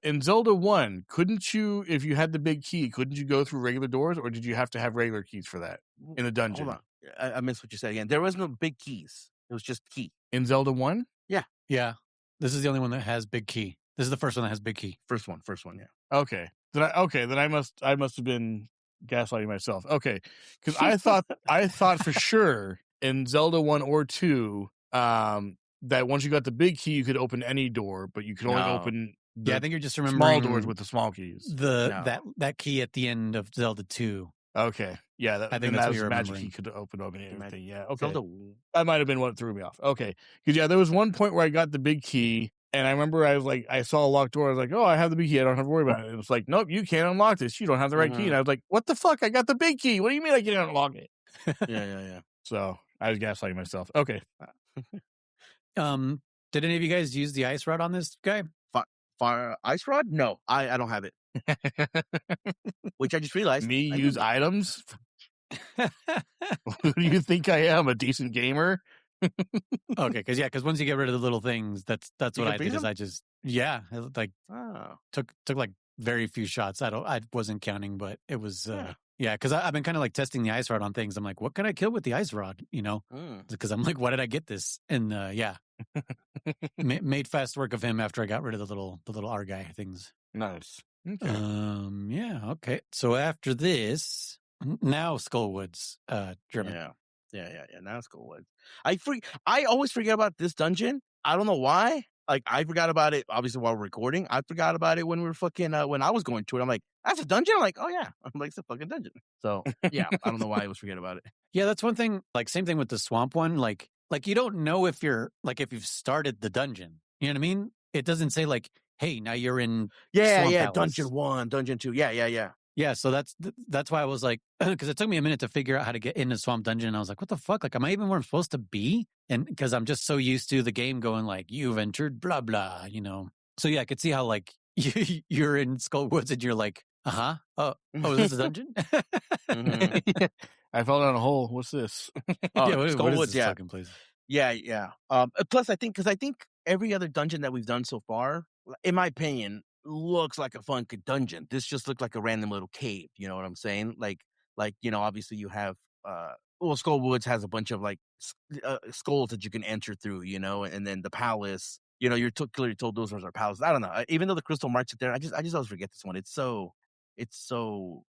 In Zelda 1, couldn't you, if you had the big key, couldn't you go through regular doors, or did you have to have regular keys for that in the dungeon? Hold on. I missed what you said again. There was no big keys. It was just key. In Zelda 1? Yeah. Yeah. This is the only one that has big key. This is the first one that has big key. First one, yeah. Okay. Then I must have been gaslighting myself. Okay. Because I thought for sure in Zelda 1 or 2, that once you got the big key, you could open any door, but you could only open I think you're just remembering small doors with the small keys. That key at the end of Zelda 2. Okay. Yeah, I think that's what you're magic key could open anything. Yeah. Okay. Zelda. That might have been what threw me off. Okay. Because there was one point where I got the big key, and I remember I was like, I saw a locked door. I was like, oh, I have the big key. I don't have to worry about it. It was like, nope, you can't unlock this. You don't have the right key. And I was like, what the fuck? I got the big key. What do you mean I can't unlock it? Yeah. So I was gaslighting myself. Okay. Did any of you guys use the ice rod on this guy? Fire ice rod? No, I don't have it. Which I just realized. Me use items? Who do you think I am? A decent gamer? Okay, because once you get rid of the little things, that's what I did. Is I just took like very few shots. I wasn't counting, but it was Yeah, because I've been kind of like testing the ice rod on things. I'm like, what can I kill with the ice rod? Because I'm like, why did I get this? And made fast work of him after I got rid of the little R guy things. Nice. Okay. Okay. So after this, now Skullwoods, German. Yeah. Now Skullwoods. I always forget about this dungeon. I don't know why. Like, I forgot about it, obviously, while we're recording. I forgot about it when we were when I was going to it. I'm like, that's a dungeon? I'm like, oh, yeah. I'm like, it's a fucking dungeon. So, yeah, I don't know why I always forget about it. Yeah, that's one thing. Like, same thing with the swamp one. Like you don't know if you've started the dungeon. You know what I mean? It doesn't say, like, hey, now you're in Swamp Palace. Dungeon 1, Dungeon 2. Yeah. Yeah, so that's why I was like, because it took me a minute to figure out how to get into Swamp Dungeon. And I was like, what the fuck? Like, am I even where I'm supposed to be? And because I'm just so used to the game going like, you've entered blah, blah, So yeah, I could see how like you're in Skullwoods and you're like, oh, is this a dungeon? I fell down a hole. What's this? Skullwoods, yeah. Fucking place? Yeah. Plus, I think every other dungeon that we've done so far, in my opinion, looks like a fun dungeon. This just looked like a random little cave. You know what I'm saying? Like obviously you have Skullwoods has a bunch of like skulls that you can enter through, and then the palace. You're clearly told those are our palace. I don't know. Even though the crystal marks it there, I just always forget this one. It's so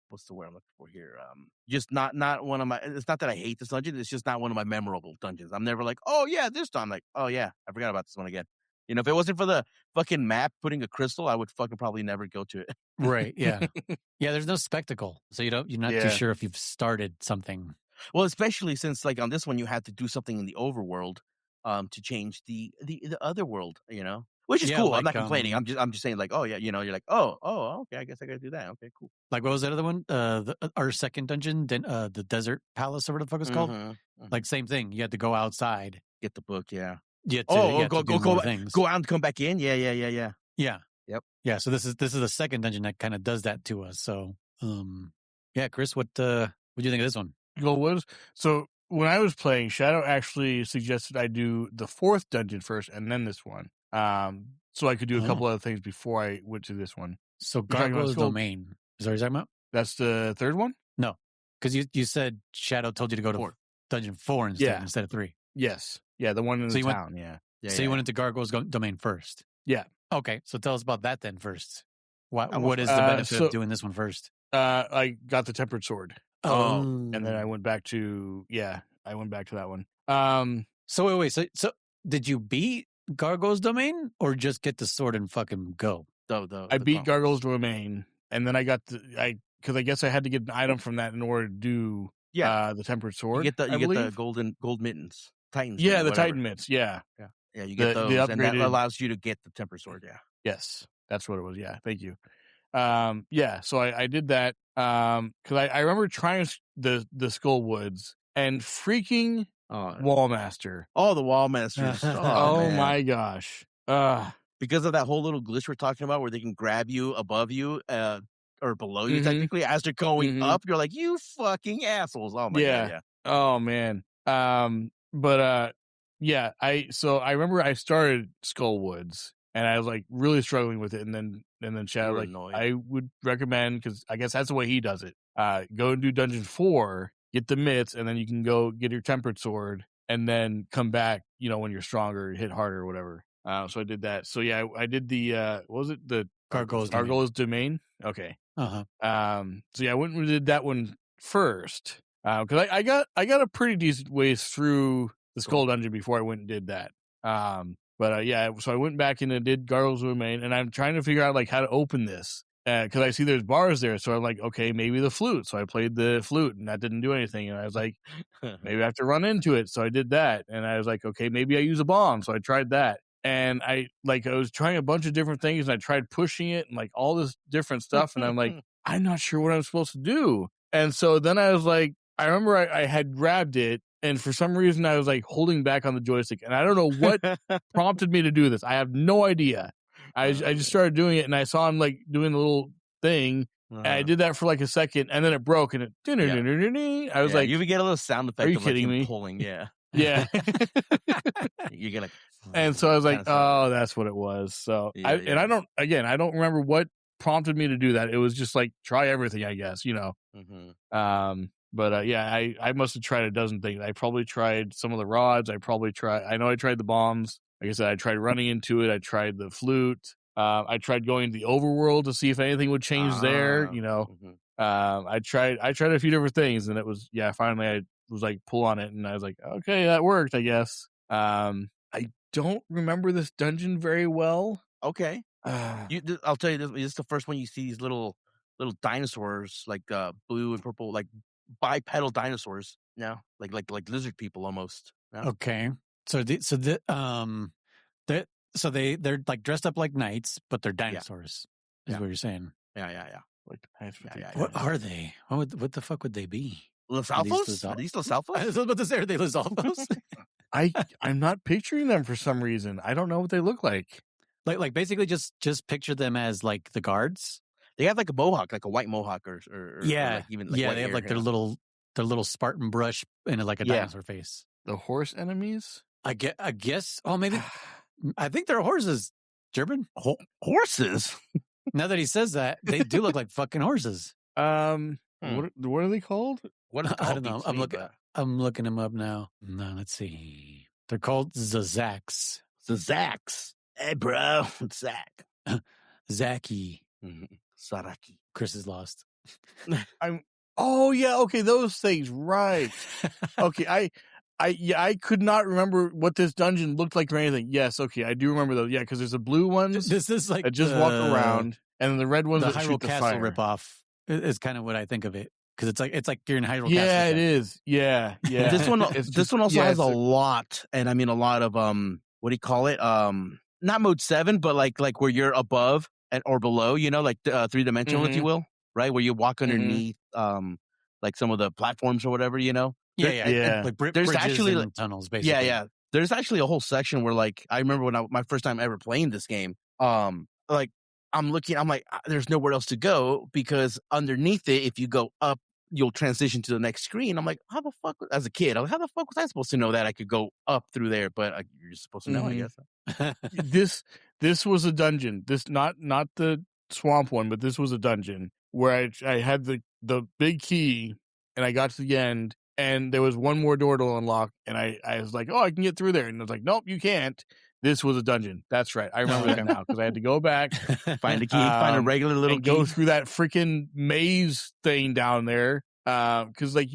what's the word I'm looking for here? Just not one of my. It's not that I hate this dungeon. It's just not one of my memorable dungeons. I'm never like, oh yeah, this time. Like, oh yeah, I forgot about this one again. If it wasn't for the fucking map putting a crystal, I would fucking probably never go to it. Right? Yeah. Yeah. There's no spectacle, so you're not too sure if you've started something. Well, especially since like on this one you had to do something in the overworld, to change the other world. Which is cool. Like, I'm not complaining. I'm just saying like, oh yeah, you're like, oh okay, I guess I gotta do that. Okay, cool. Like, what was that other one? Our second dungeon, the desert palace or whatever the fuck it's called. Like, same thing. You had to go outside, get the book. Yeah. Go out and come back in. Yeah. Yeah. Yep. Yeah. So this is the second dungeon that kind of does that to us. So, yeah, Chris, what do you think of this one? So when I was playing, Shadow actually suggested I do the fourth dungeon first and then this one. So I could do a couple other things before I went to this one. So Gargoyle's Domain. Is that what you're talking about? That's the third one? No. Because you said Shadow told you to go to dungeon 4 instead of 3. Yes. Yeah, the one in the town, So you went into Gargoyle's Domain first? Yeah. Okay, so tell us about that then first. What is the benefit of doing this one first? I got the Tempered Sword. Oh. And then I went back to that one. So wait, so did you beat Gargoyle's Domain or just get the sword and fucking go? I beat Gargoyle's Domain, and then I got because I guess I had to get an item from that in order to do the Tempered Sword. You get the gold mittens. Titans. Yeah, the Titan mitts. Yeah. You get those, and that allows you to get the Tempered Sword. Yeah. Yes, that's what it was. Yeah, thank you. So I did that because I remember trying the Skullwoods and freaking Wallmaster. Oh, the Wallmasters. Oh my gosh. Because of that whole little glitch we're talking about where they can grab you above you or below you technically as they're going up. You're like, you fucking assholes. Oh my God. Yeah. Oh man. But I remember I started Skullwoods and I was like really struggling with it, and then Shadow like annoyed. I would recommend, because I guess that's the way he does it. Go and do Dungeon 4, get the mitts, and then you can go get your Tempered Sword, and then come back, when you're stronger, hit harder or whatever. So I did that. So yeah, I did the what was it, the Gargoyle's Domain? Okay. So yeah, I went and did that one first. Because I got a pretty decent ways through the Skull Dungeon before I went and did that. So I went back in and did Gargoyle's Domain, and I'm trying to figure out like how to open this because I see there's bars there. So I'm like, okay, maybe the flute. So I played the flute, and that didn't do anything. And I was like, maybe I have to run into it. So I did that, and I was like, okay, maybe I use a bomb. So I tried that, and I was trying a bunch of different things, and I tried pushing it and like all this different stuff, and I'm like, I'm not sure what I'm supposed to do. And so then I was like, I remember I had grabbed it, and for some reason I was like holding back on the joystick, and I don't know what prompted me to do this. I have no idea. I just started doing it, and I saw him like doing the little thing, and I did that for like a second, and then it broke, and it. I was like, you would get a little sound effect. Are you kidding me? Pulling, yeah. You're gonna. And so I was like, oh, that's what it was. So I don't remember what prompted me to do that. It was just like try everything, I guess, Mm-hmm. I must have tried a dozen things. I probably tried some of the rods. I know I tried the bombs. Like I said, I tried running into it. I tried the flute. I tried going to the overworld to see if anything would change there. I tried a few different things, and it was finally I was like pull on it, and I was like, okay, that worked, I guess. I don't remember this dungeon very well. Okay, I'll tell you this is the first one you see these little dinosaurs, like blue and purple, like bipedal dinosaurs. No, like lizard people almost. No? Okay, they're like dressed up like knights, but they're dinosaurs. Is what you're saying? Yeah. Like what are they? What the fuck would they be? Lizalfos? Are these Lizalfos? I was about to say, are they Lizalfos? I'm not picturing them for some reason. I don't know what they look like. Like basically just picture them as like the guards. They have like a mohawk, like a white mohawk, or like even like they have like their little Spartan brush and like a dinosaur face. The horse enemies? I guess. Oh, maybe. I think they're horses. German horses. Now that he says that, they do look like fucking horses. What are they called? I don't know. I'm looking them up now. No, let's see. They're called Zazaks. Hey, bro, it's Zach. Zaki. Saraki. Chris is lost. Oh yeah, okay, those things, right? Okay, I could not remember what this dungeon looked like or anything. Yes, okay, I do remember those. Yeah, because there's the blue ones. This is like that just walk around, and then the red ones the that Hyrule shoot the Castle fire. ripoff is kind of what I think of it, because it's like you're in Hyrule Castle. Yeah, it is. Yeah. This one also has a lot, and I mean a lot of what do you call it? Not mode 7, but like where you're above or below, like 3-dimensional, if you will, right? Where you walk underneath, like some of the platforms or whatever, Yeah. Like there's actually and tunnels, basically. Yeah. There's actually a whole section where, like, I remember when my first time ever playing this game, like I'm like, there's nowhere else to go, because underneath it, if you go up, you'll transition to the next screen. I'm like, how the fuck, as a kid, how the fuck was I supposed to know that I could go up through there? But you're supposed to know, I guess. This was a dungeon. This not the swamp one, but this was a dungeon where I had the big key, and I got to the end, and there was one more door to unlock, and I was like, oh, I can get through there, and I was like, nope, you can't. This was a dungeon. That's right. I remember that now, because I had to go back, find a key, find a regular little and key, go through that freaking maze thing down there. Because like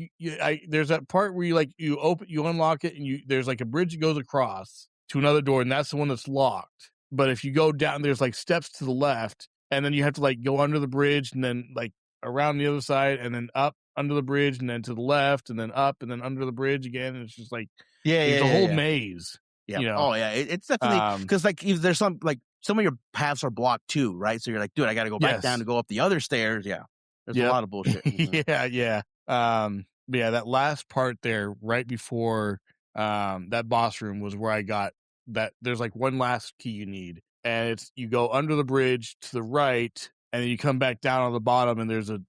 there's that part where you unlock it, and there's like a bridge that goes across to another door, and that's the one that's locked. But if you go down, there's like steps to the left, and then you have to like go under the bridge, and then like around the other side, and then up under the bridge, and then to the left, and then up, and then under the bridge again. And it's just like it's a whole maze. Yeah. Oh yeah, it's definitely, because like if there's some of your paths are blocked too, right? So you're like, dude, I got to go back down to go up the other stairs. Yeah, there's a lot of bullshit. Yeah. That last part there, right before that boss room, was where I got that. There's like one last key you need, and it's you go under the bridge to the right, and then you come back down on the bottom, and there's a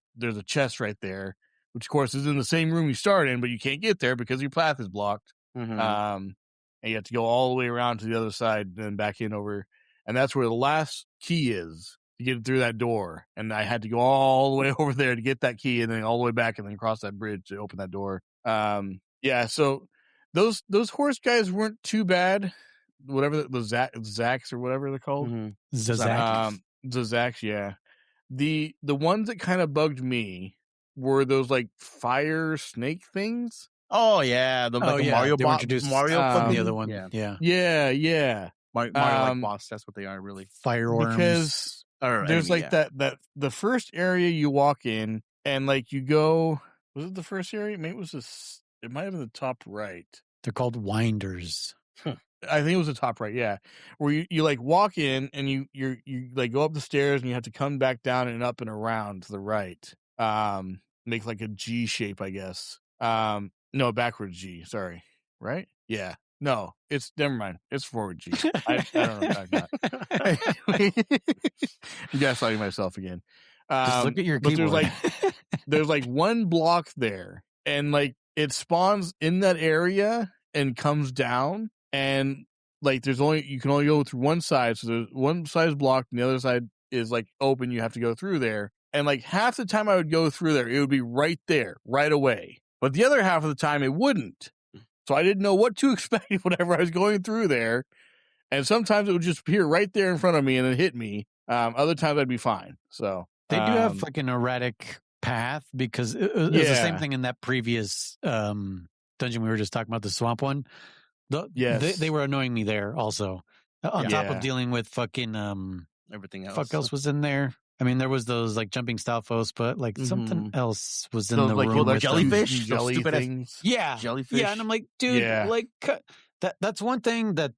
chest right there, which of course is in the same room you start in, but you can't get there because your path is blocked. And you have to go all the way around to the other side and then back in over. And that's where the last key is to get through that door. And I had to go all the way over there to get that key, and then all the way back and then cross that bridge to open that door. So those horse guys weren't too bad. Whatever the Zaks or whatever they're called. Zazaks, yeah. The ones that kind of bugged me were those like fire snake things. Oh yeah, Mario boss. Mario the other one. Yeah. Mario like boss. That's what they are, really. Fire worms. Because there's that the first area you walk in, and like you go. Was it the first area? Maybe it might have been the top right. They're called winders. I think it was the top right. Yeah, where you like walk in, and you like go up the stairs, and you have to come back down and up and around to the right. Make like a G shape, I guess. No, backwards G. Sorry. Right? Yeah. No, it's never mind. It's forward G. I don't know what I'm talking about. I'm gaslighting myself again. Just look at your keyboard. But there's like one block there, and like it spawns in that area and comes down, and like you can only go through one side. So there's one side is blocked, and the other side is like open. You have to go through there. And like half the time I would go through there, it would be right there, right away. But the other half of the time, it wouldn't. So I didn't know what to expect whenever I was going through there. And sometimes it would just appear right there in front of me and it hit me. Other times I'd be fine. So they do have like an erratic path because it was the same thing in that previous dungeon we were just talking about, the swamp one. They were annoying me there also. On top of dealing with fucking everything else. Fuck else was in there. I mean, there was those like jumping Stalfos, but like something else was in the room with jellyfish, jelly things. Yeah, jellyfish. Yeah, and I'm like, dude, like that's one thing that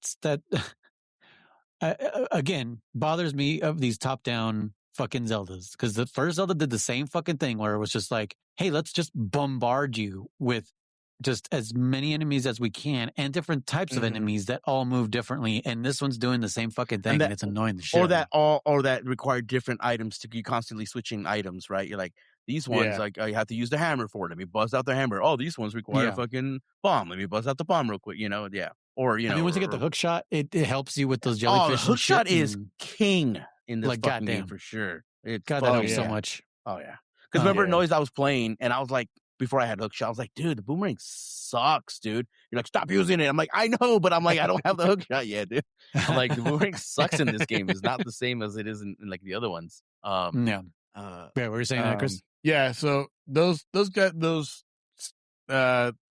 again bothers me of these top-down fucking Zeldas, because the first Zelda did the same fucking thing where it was just like, hey, let's just bombard you with just as many enemies as we can and different types of enemies that all move differently, and this one's doing the same fucking thing, and it's annoying the shit. Or that require different items to be constantly switching items, right? You're like, these ones like you have to use the hammer for it. Let me buzz out the hammer. Oh, these ones require a fucking bomb. Let me buzz out the bomb real quick. Or I mean, once you get the hook shot, it helps you with those jellyfish. The hook shot is king in this fucking game for sure. God, that helps so much. Oh yeah, because remember Noise, I was playing and I was like, before I had hook shot, I was like, dude, the boomerang sucks, dude. You're like, stop using it. I'm like, I know, but I'm like, I don't have the hook shot yet, dude. I'm like, the boomerang sucks in this game. It's not the same as it is in like the other ones. What were you saying that, Chris? Yeah, so those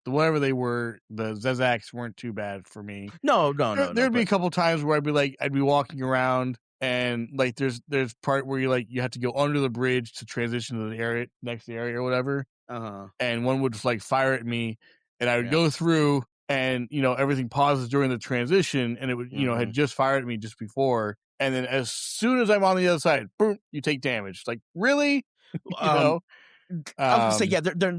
whatever they were, the Zezaks weren't too bad for me. No. There'd be a couple times where I'd be walking around and like there's part where you have to go under the bridge to transition to the area next area or whatever. And one would just like fire at me, and I would go through, and everything pauses during the transition, and it would had just fired at me just before, and then as soon as I'm on the other side, boom, you take damage. Like, really? I was gonna say,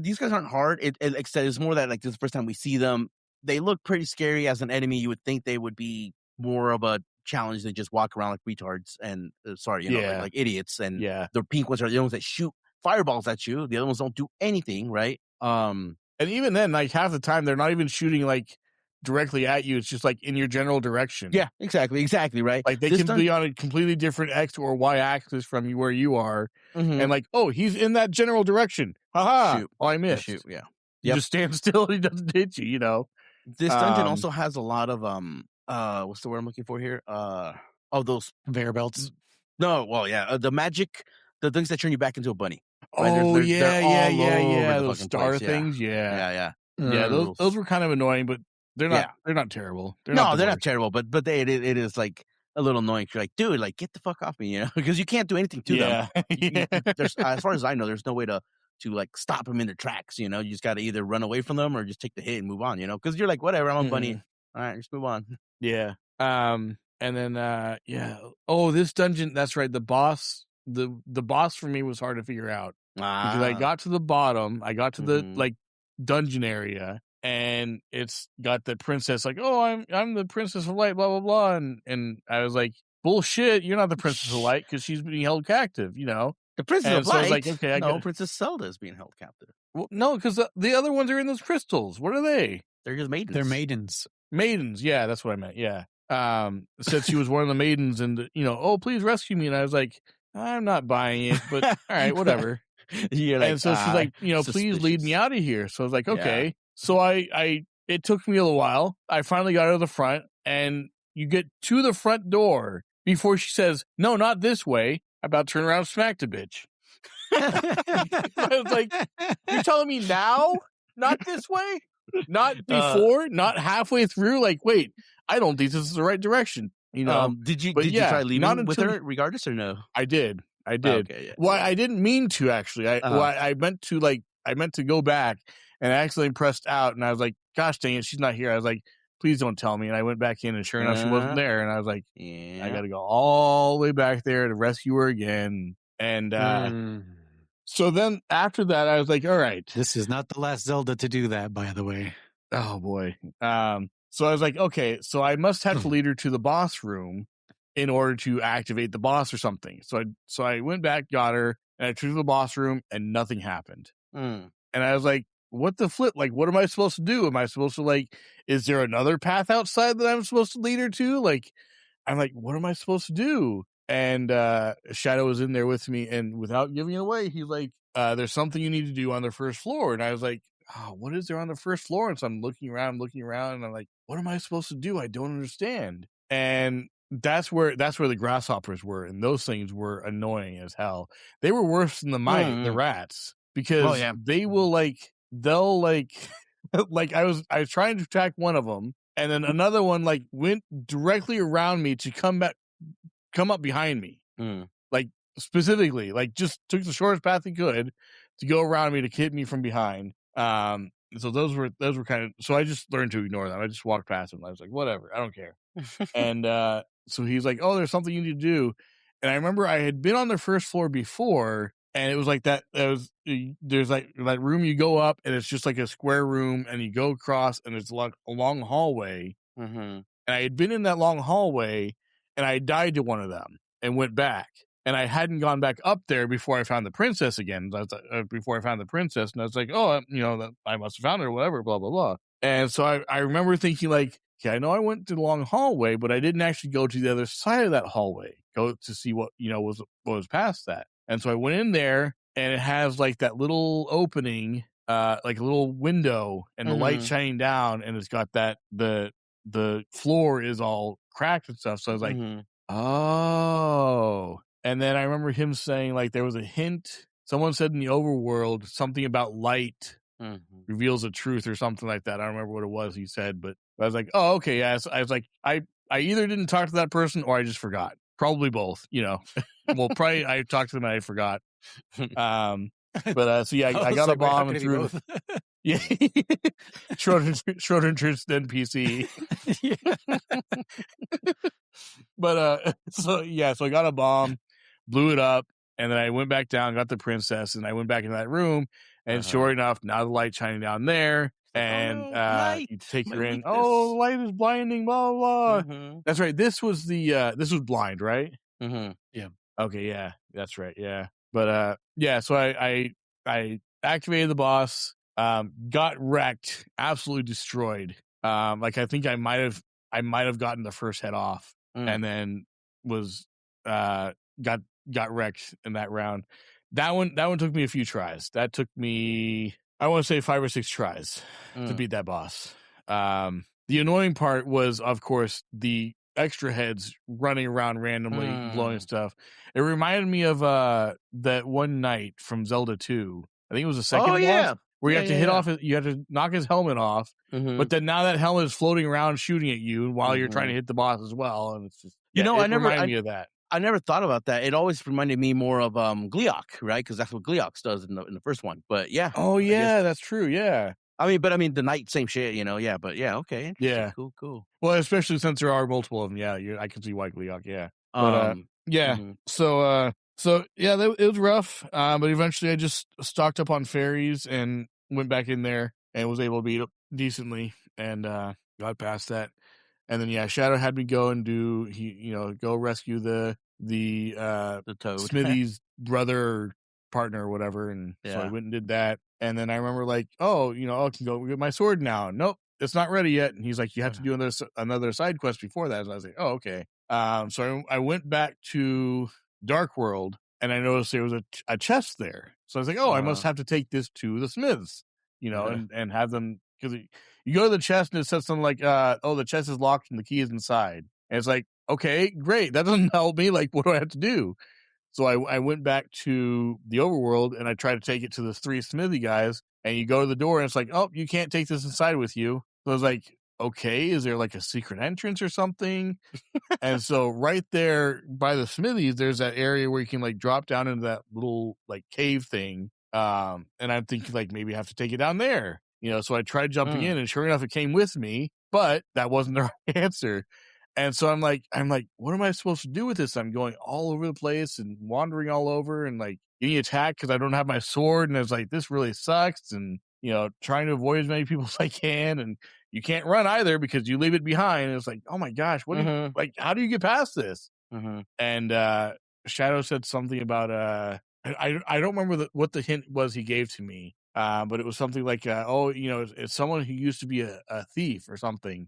these guys aren't hard. It's more that like this is the first time we see them. They look pretty scary as an enemy. You would think they would be more of a challenge than just walk around like retards and like idiots. And the pink ones are the ones that shoot fireballs at you. The other ones don't do anything, right? And even then, like half the time, they're not even shooting like directly at you. It's just like in your general direction. Yeah, exactly, right. Like they can be on a completely different X or Y axis from you where you are, and like, oh, he's in that general direction. Haha! Shoot. Oh, I missed. Shoot, yeah. You just stand still and he doesn't hit you. This dungeon also has a lot of what's the word I'm looking for here? Those conveyor belts. No, well, yeah, the magic, the things that turn you back into a bunny. Right? Oh, yeah. Those star things. Yeah. Those were kind of annoying, but they're not terrible. They're not terrible, but it is like a little annoying. You're like, dude, like get the fuck off me, because you can't do anything to them. There's, as far as I know, there's no way to like stop them in their tracks. You just got to either run away from them or just take the hit and move on. Because you're like, whatever, I'm a bunny. All right, just move on. Yeah. And then this dungeon. That's right. The boss. The boss for me was hard to figure out because I got to the bottom. I got to the like dungeon area, and it's got the princess like, oh, I'm the princess of light, blah blah blah, and I was like, bullshit, you're not the princess of light because she's being held captive, The princess of light. I was like, okay, Princess Zelda is being held captive. Well, no, because the other ones are in those crystals. What are they? They're just maidens. They're maidens. Maidens, yeah, that's what I meant. Yeah. Said she was one of the maidens, and oh, please rescue me, and I was like, I'm not buying it, but all right, whatever. And so she's like, please lead me out of here. So I was like, okay. Yeah. So it took me a little while. I finally got her to the front, and you get to the front door before she says, no, not this way. I'm about to turn around and smack the bitch. I was like, you're telling me now? Not this way? Not before? Not halfway through? Like, wait, I don't think this is the right direction. Did you try leaving with her regardless or no? I did. Okay, yeah. Well, I didn't mean to actually. I meant to go back, and I accidentally pressed out, and I was like, gosh dang it, she's not here. I was like, please don't tell me. And I went back in, and sure enough, she wasn't there. And I was like, I got to go all the way back there to rescue her again. And so then after that, I was like, all right. This is not the last Zelda to do that, by the way. Oh, boy. So I was like, okay, so I must have to lead her to the boss room in order to activate the boss or something. So I went back, got her, and I took her to the boss room, and nothing happened. And I was like, what the flip? Like, what am I supposed to do? Am I supposed to, like, is there another path outside that I'm supposed to lead her to? Like, I'm like, what am I supposed to do? And Shadow was in there with me, and without giving it away, he's like, there's something you need to do on the first floor. And I was like, oh, what is there on the first floor? And so I'm looking around, and I'm like, what am I supposed to do? I don't understand. And that's where the grasshoppers were, and those things were annoying as hell. They were worse than the rats, because they will they'll like I was trying to attack one of them, and then another one like went directly around me to come up behind me. Like specifically, like just took the shortest path he could to go around me to hit me from behind. So those were kind of, so I just learned to ignore them. I just walked past them. I was like, whatever, I don't care. And so he's like, oh, there's something you need to do. And I remember I had been on the first floor before, and it was like that. There's like that room you go up, and it's just like a square room, and you go across, and it's like a long hallway. And I had been in that long hallway, and I died to one of them and went back. And I hadn't gone back up there before I found the princess again. Before I found the princess, and I was like, oh, I must have found her or whatever, blah, blah, blah. And so I remember thinking like, okay, I know I went to the long hallway, but I didn't actually go to the other side of that hallway, go to see what was past that. And so I went in there, and it has like that little opening, like a little window, and the light shining down, and it's got that the floor is all cracked and stuff. So I was like, oh. And then I remember him saying like there was a hint. Someone said in the overworld something about light reveals the truth or something like that. I don't remember what it was he said, but I was like, oh, okay. Yeah. So I was like, I either didn't talk to that person or I just forgot. Probably both, Well, probably I talked to them and I forgot. But so yeah, I got a bomb and threw. Yeah, Schrodinger's NPC. But so I got a bomb, blew it up, and then I went back down, got the princess, and I went back into that room, and sure enough, now the light shining down there, and you take her in. Oh, the light is blinding, blah blah blah. That's right. This was blind, right? Yeah. Okay, yeah, that's right. Yeah, but so I activated the boss. Got wrecked, absolutely destroyed. Like I think I might have gotten the first head off, and then was got wrecked in that round. That one took me a few tries. That took me, I want to say 5 or 6 tries to beat that boss. The annoying part was, of course, the extra heads running around randomly, blowing stuff. It reminded me of that one knight from Zelda 2. I think it was the second boss. Where you have to hit off, you have to knock his helmet off, but then now that helmet is floating around shooting at you while you're trying to hit the boss as well, and it's just reminded me of that. I never thought about that. It always reminded me more of Gleeok, right? Because that's what Gleeok does in the first one. But yeah, that's true. Yeah, I mean the knight, same shit, Yeah, but yeah, okay, yeah, cool. Well, especially since there are multiple of them. Yeah, I can see why Gleeok. Yeah, but So yeah, it was rough, but eventually I just stocked up on fairies and went back in there and was able to beat it decently and got past that. And then Shadow had me go and go rescue the Toad, Smithy's brother, partner, or whatever. And so I went and did that. And then I remember like, I can go get my sword now. Nope, it's not ready yet. And he's like, you have to do another side quest before that. And I was like, oh, okay. So I went back to Dark World, and I noticed there was a chest there. So I was like, I must have to take this to the smiths, and have them, because you go to the chest and it says something like, the chest is locked and the key is inside. And it's like, okay, great. That doesn't help me. Like, what do I have to do? So I went back to the overworld and I tried to take it to the 3 smithy guys, and you go to the door and it's like, oh, you can't take this inside with you. So I was like, okay, is there like a secret entrance or something? And so right there by the smithies, there's that area where you can like drop down into that little like cave thing. And I'm thinking like maybe I have to take it down there, so I tried jumping in, and sure enough, it came with me, but that wasn't the right answer. And so I'm like, what am I supposed to do with this? I'm going all over the place and wandering all over and like getting attacked because I don't have my sword. And I was like, this really sucks. And, trying to avoid as many people as I can. And you can't run either because you leave it behind. And it's like, oh my gosh, what do you, like, how do you get past this? And Shadow said something about, I don't remember what the hint was he gave to me. But it was something like, it's someone who used to be a thief or something.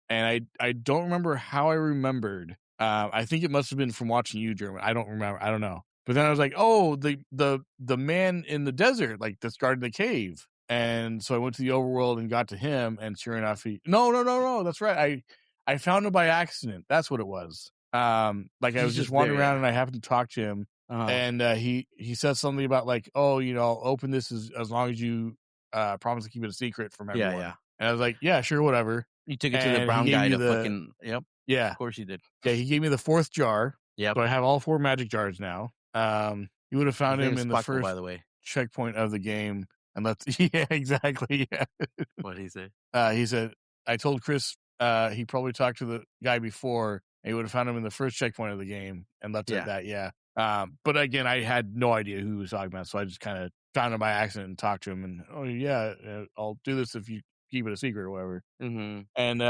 And I don't remember how I remembered, I think it must have been from watching you, German. I don't remember. I don't know. But then I was like, oh, the man in the desert, like that's guarding the cave. And so I went to the overworld and got to him, and sure enough, no, that's right. I found him by accident. That's what it was. Like I was just wandering around and I happened to talk to him, and he said something about like, oh, I'll open this as long as you promise to keep it a secret from everyone. Yeah. And I was like, yeah, sure, whatever. You took it to the brown guy to fucking yep. Yeah, of course you did. Yeah, he gave me the 4th jar. Yeah, so I have all 4 magic jars now. You would have found him in the first, by the way, checkpoint of the game, and yeah, exactly. Yeah. What did he say? He said, I told Chris he probably talked to the guy before, and he would have found him in the first checkpoint of the game, and left it at that. Yeah. But again, I had no idea who he was talking about, so I just kind of found him by accident and talked to him, and oh yeah, I'll do this if you keep it a secret or whatever. Mm-hmm. And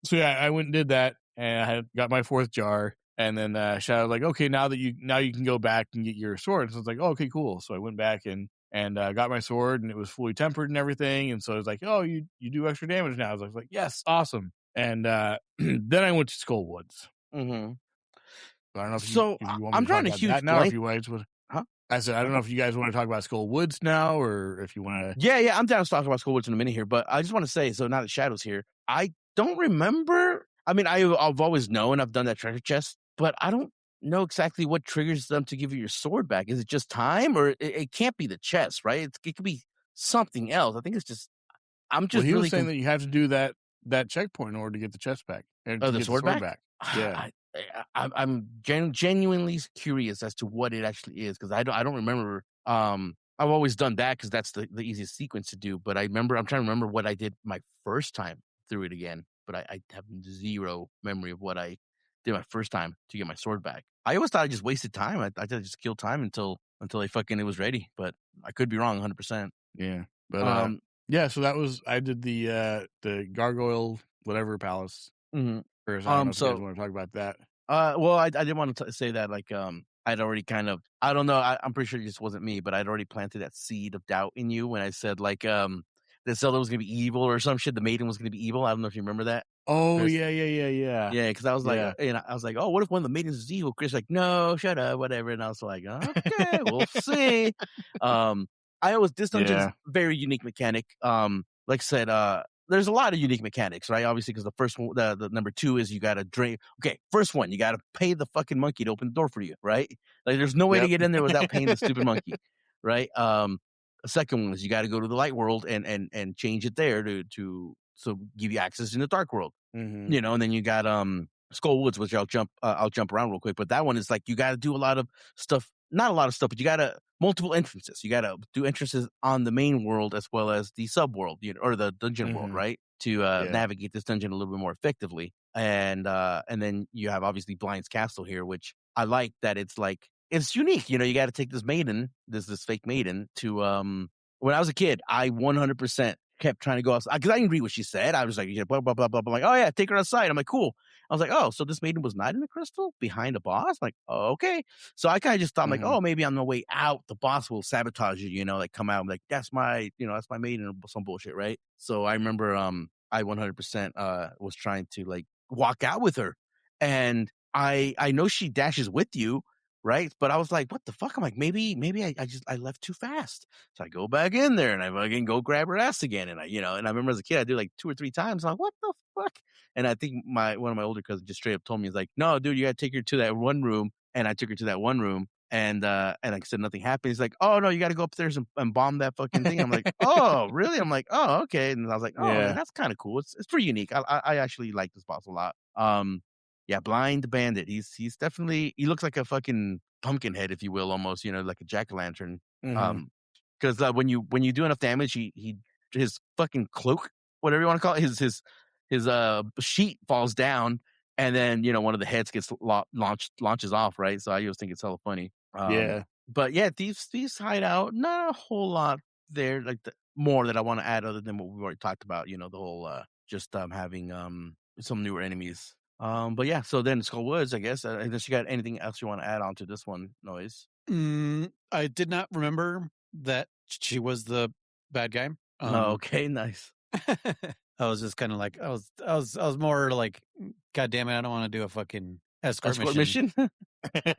so yeah, I went and did that, and I got my 4th jar. And then Shadow was like, okay, now you can go back and get your sword. So I was like, oh, okay, cool. So I went back and got my sword, and it was fully tempered and everything. And so I was like, oh, you do extra damage now. I was like, yes, awesome. And then I went to Skull Woods. Mm-hmm. So I don't know if you want me to talk about that now. If you guys would, I said, I don't know if you guys want to talk about Skull Woods now, or if you want to. Yeah, I'm down to talk about Skull Woods in a minute here. But I just want to say, so now that Shadow's here, I don't remember. I mean, I've always known I've done that treasure chest, but I don't know exactly what triggers them to give you your sword back. Is it just time, or it can't be the chest, right? It could be something else. I think it's just he was saying that you have to do that checkpoint in order to get the chest back. Oh, the sword back? Yeah, I'm genuinely curious as to what it actually is, because I don't remember. I've always done that because that's the easiest sequence to do. But I'm trying to remember what I did my first time through it again. But I have zero memory of what I did my first time to get my sword back. I always thought I just wasted time. I thought I just killed time until it was ready. But I could be wrong 100%. Yeah. But yeah, so that was, I did the Gargoyle whatever palace. Mm-hmm. First. I don't know if you guys want to talk about that. Well, I didn't want to say that, like, I'd already kind of, I don't know, I'm pretty sure it just wasn't me, but I'd already planted that seed of doubt in you when I said, like, that Zelda was going to be evil or some shit. The maiden was going to be evil. I don't know if you remember that. Oh, Chris. Yeah. Yeah, because I was like, I was like, oh, what if one of the maidens is evil? Chris like, no, shut up, whatever. And I was like, okay, we'll see. This dungeon's very unique mechanic. Like I said, there's a lot of unique mechanics, right? Obviously, because the first one, the number 2 is you got to drain. Okay, first one, you got to pay the fucking monkey to open the door for you, right? Like, there's no way to get in there without paying the stupid monkey, right? The second one is you got to go to the light world and change it there to give you access in the dark world, mm-hmm. And then you got Skull Woods, which I'll jump around real quick, but that one is like you got to do a lot of stuff. Not a lot of stuff, but you got to multiple entrances. You got to do entrances on the main world as well as the sub world, or the dungeon world, right? To navigate this dungeon a little bit more effectively. And then you have obviously Blind's Castle here, which I like that it's unique. You got to take this maiden, this fake maiden to when I was a kid, I 100% kept trying to go outside because I didn't agree what she said. I was like, blah, blah, blah, blah, blah. I'm like, oh yeah, take her outside. I'm like, cool. I was like, oh, so this maiden was not in the crystal behind a boss? I'm like, oh, okay. So I kind of just thought, like, oh, maybe on the way out, the boss will sabotage you, like come out and like, that's my maiden or some bullshit, right? So I remember I 100% was trying to like walk out with her. And I know she dashes with you, right? But I was like, what the fuck? I'm like, maybe I left too fast. So I go back in there and I fucking go grab her ass again. And and I remember as a kid, I did like 2 or 3 times. I'm like, what the fuck? And I think one of my older cousins just straight up told me, he's like, no, dude, you got to take her to that one room. And I took her to that one room. And like I said, nothing happened. He's like, oh, no, you got to go upstairs and bomb that fucking thing. I'm like, oh, really? I'm like, oh, okay. And I was like, oh, that's kind of cool. It's pretty unique. I actually like this boss a lot. Yeah, Blind Bandit. He's definitely, he looks like a fucking pumpkin head, if you will, almost, like a jack-o'-lantern. Because when you do enough damage, his fucking cloak, whatever you want to call it, his sheet falls down, and then one of the heads gets launches off, right? So I always think it's hella funny. But yeah, thieves hideout, not a whole lot there, like more that I want to add other than what we've already talked about. The whole just having some newer enemies. But yeah, so then Skull Woods, I guess. Unless you got anything else you want to add on to this one, Noise? I did not remember that she was the bad guy. Okay, nice. I was just kind of like, I was more like, God damn it, I don't want to do a fucking escort mission.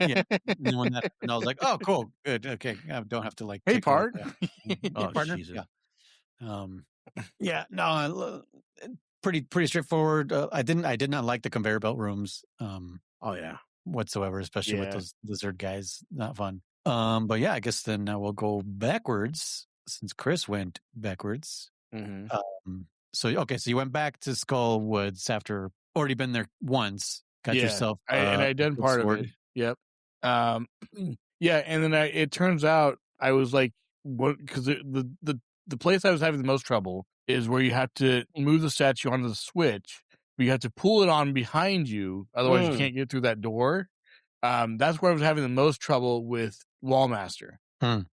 Yeah. And when that happened, I was like, oh, cool, good, okay. I don't have to like. Hey, take care of part. that. Hey, Oh, partner. Jesus. Yeah. Yeah. No. Pretty straightforward. I did not like the conveyor belt rooms. Oh yeah. Whatsoever, especially with those lizard guys. Not fun. But yeah, I guess then we'll go backwards since Chris went backwards. Mm-hmm. So you went back to Skull Woods after already been there once. Got yourself and I done part sword. of it. Yep. Yeah, and then it turns out I was like, what? Because the place I was having the most trouble is where you have to move the statue onto the switch, but you have to pull it on behind you, otherwise you can't get through that door. That's where I was having the most trouble with Wallmaster. And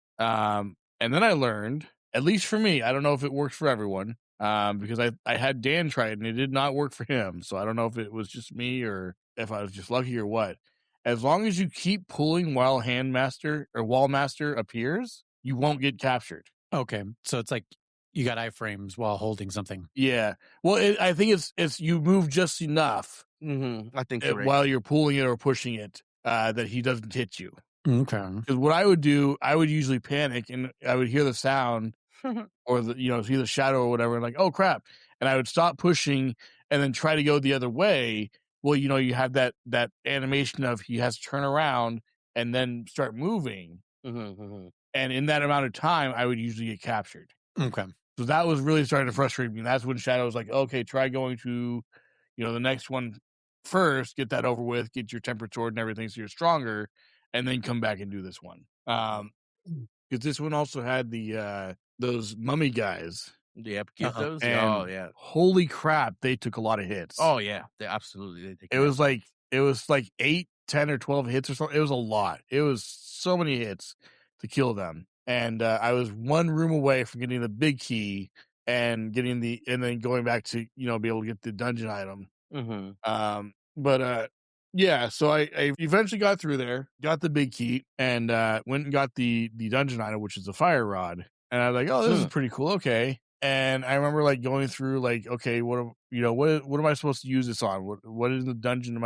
then I learned, at least for me, I don't know if it works for everyone, because I had Dan try it and it did not work for him. So I don't know if it was just me or if I was just lucky or what. As long as you keep pulling while Wallmaster appears, you won't get captured. Okay, so it's like you got iframes while holding something. Yeah. Well, I think it's you move just enough. I think so, right. While you're pulling it or pushing it, that he doesn't hit you. Okay. Because what I would do, I would usually panic and I would hear the sound or see the shadow or whatever, and like, oh crap, and I would stop pushing and then try to go the other way. Well, you have that animation of he has to turn around and then start moving, and in that amount of time, I would usually get captured. Okay. So that was really starting to frustrate me. And that's when Shadow was like, okay, try going to, the next one first, get that over with, get your tempered sword and everything so you're stronger, and then come back and do this one. Because this one also had those mummy guys. Yep, get those. Oh yeah! Holy crap, they took a lot of hits. Oh yeah, they absolutely. It was like 8, 10, or 12 hits or something. It was a lot. It was so many hits to kill them, and I was one room away from getting the big key and then going back to be able to get the dungeon item. Yeah, so I eventually got through there, got the big key, and went and got the dungeon item, which is the fire rod. And I was like, oh, this is pretty cool. Okay. And I remember like going through like, okay, what am I supposed to use this on? What is the dungeon?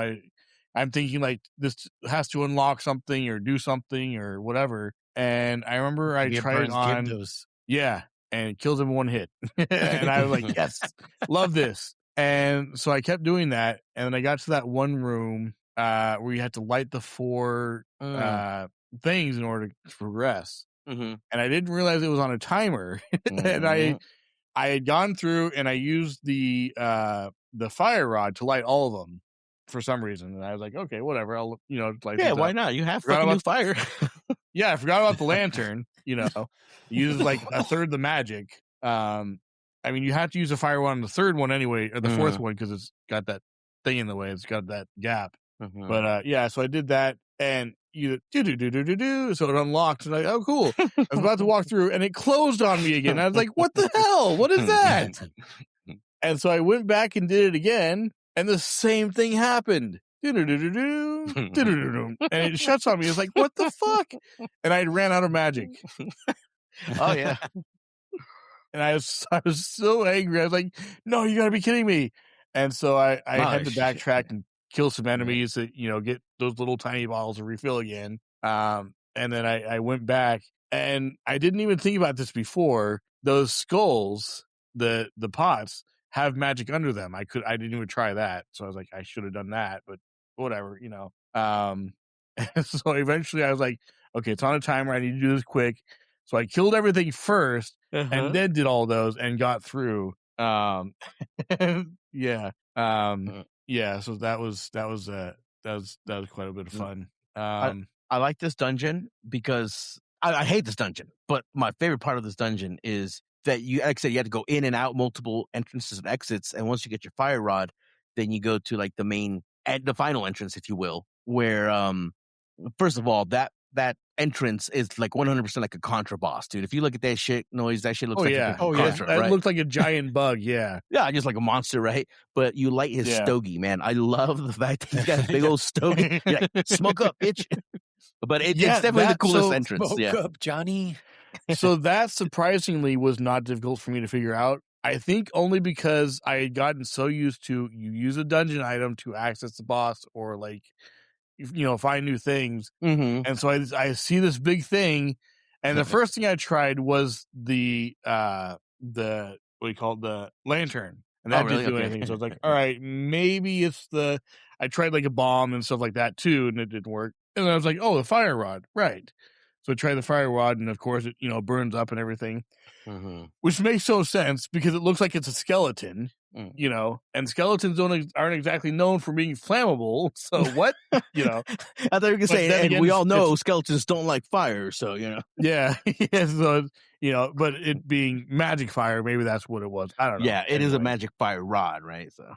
I'm thinking like this has to unlock something or do something or whatever. And I remember I tried it on. Yeah. And it kills him in one hit. And I was like, yes, love this. And so I kept doing that. And then I got to that one room where you had to light the 4 things in order to progress. And I didn't realize it was on a timer. And I had gone through and I used the fire rod to light all of them for some reason. And I was like, okay, whatever. I'll, light yeah, why not? You have fucking new fire. Yeah, I forgot about the lantern, Use like a third the magic. I mean, you have to use a fire one on the third one anyway, or the fourth one, because it's got that thing in the way. It's got that gap. But yeah, so I did that, and so it unlocked, and oh, cool. I was about to walk through, and it closed on me again. I was like, what the hell? What is that? And so I went back and did it again, and the same thing happened. And it shuts on me. It's like, what the fuck? And I ran out of magic. Oh yeah. And I was so angry. I was like, no, you gotta be kidding me. And so I had to backtrack and kill some enemies that, get those little tiny bottles to refill again. And then I went back, and I didn't even think about this before. Those skulls, the pots, have magic under them. I didn't even try that. So I was like, I should have done that, but whatever, And so eventually I was like, okay, it's on a timer. I need to do this quick. So I killed everything first, and then did all those and got through. Yeah. Yeah. So that was quite a bit of fun. I like this dungeon because I hate this dungeon, but my favorite part of this dungeon is that like I said, you have to go in and out multiple entrances and exits. And once you get your fire rod, then you go to like the final entrance, if you will, where, first of all, that entrance is like 100% like a Contra boss, dude. If you look at that shit noise, that shit looks Contra, right? It looks like a giant bug, yeah. Yeah, just like a monster, right? But you light his stogie, man. I love the fact that he's got a big old stogie. You're like, smoke up, bitch. But it's definitely the coolest entrance. Smoke up, Johnny. So that surprisingly was not difficult for me to figure out. I think only because I had gotten so used to you use a dungeon item to access the boss or like find new things. And so I see this big thing, and the first thing I tried was the what do you call it, the lantern, and that didn't do anything. So I was like, all right, maybe it's I tried like a bomb and stuff like that too, and it didn't work. And then I was like, oh, the fire rod, right? So I tried the fire rod, and of course it burns up and everything, which makes no sense because it looks like it's a skeleton. And skeletons aren't exactly known for being flammable. So what, I thought you were going to say, and we all know skeletons don't like fire. So, Yeah. So, but it being magic fire, maybe that's what it was. I don't know. Yeah. It is a magic fire rod, right? So,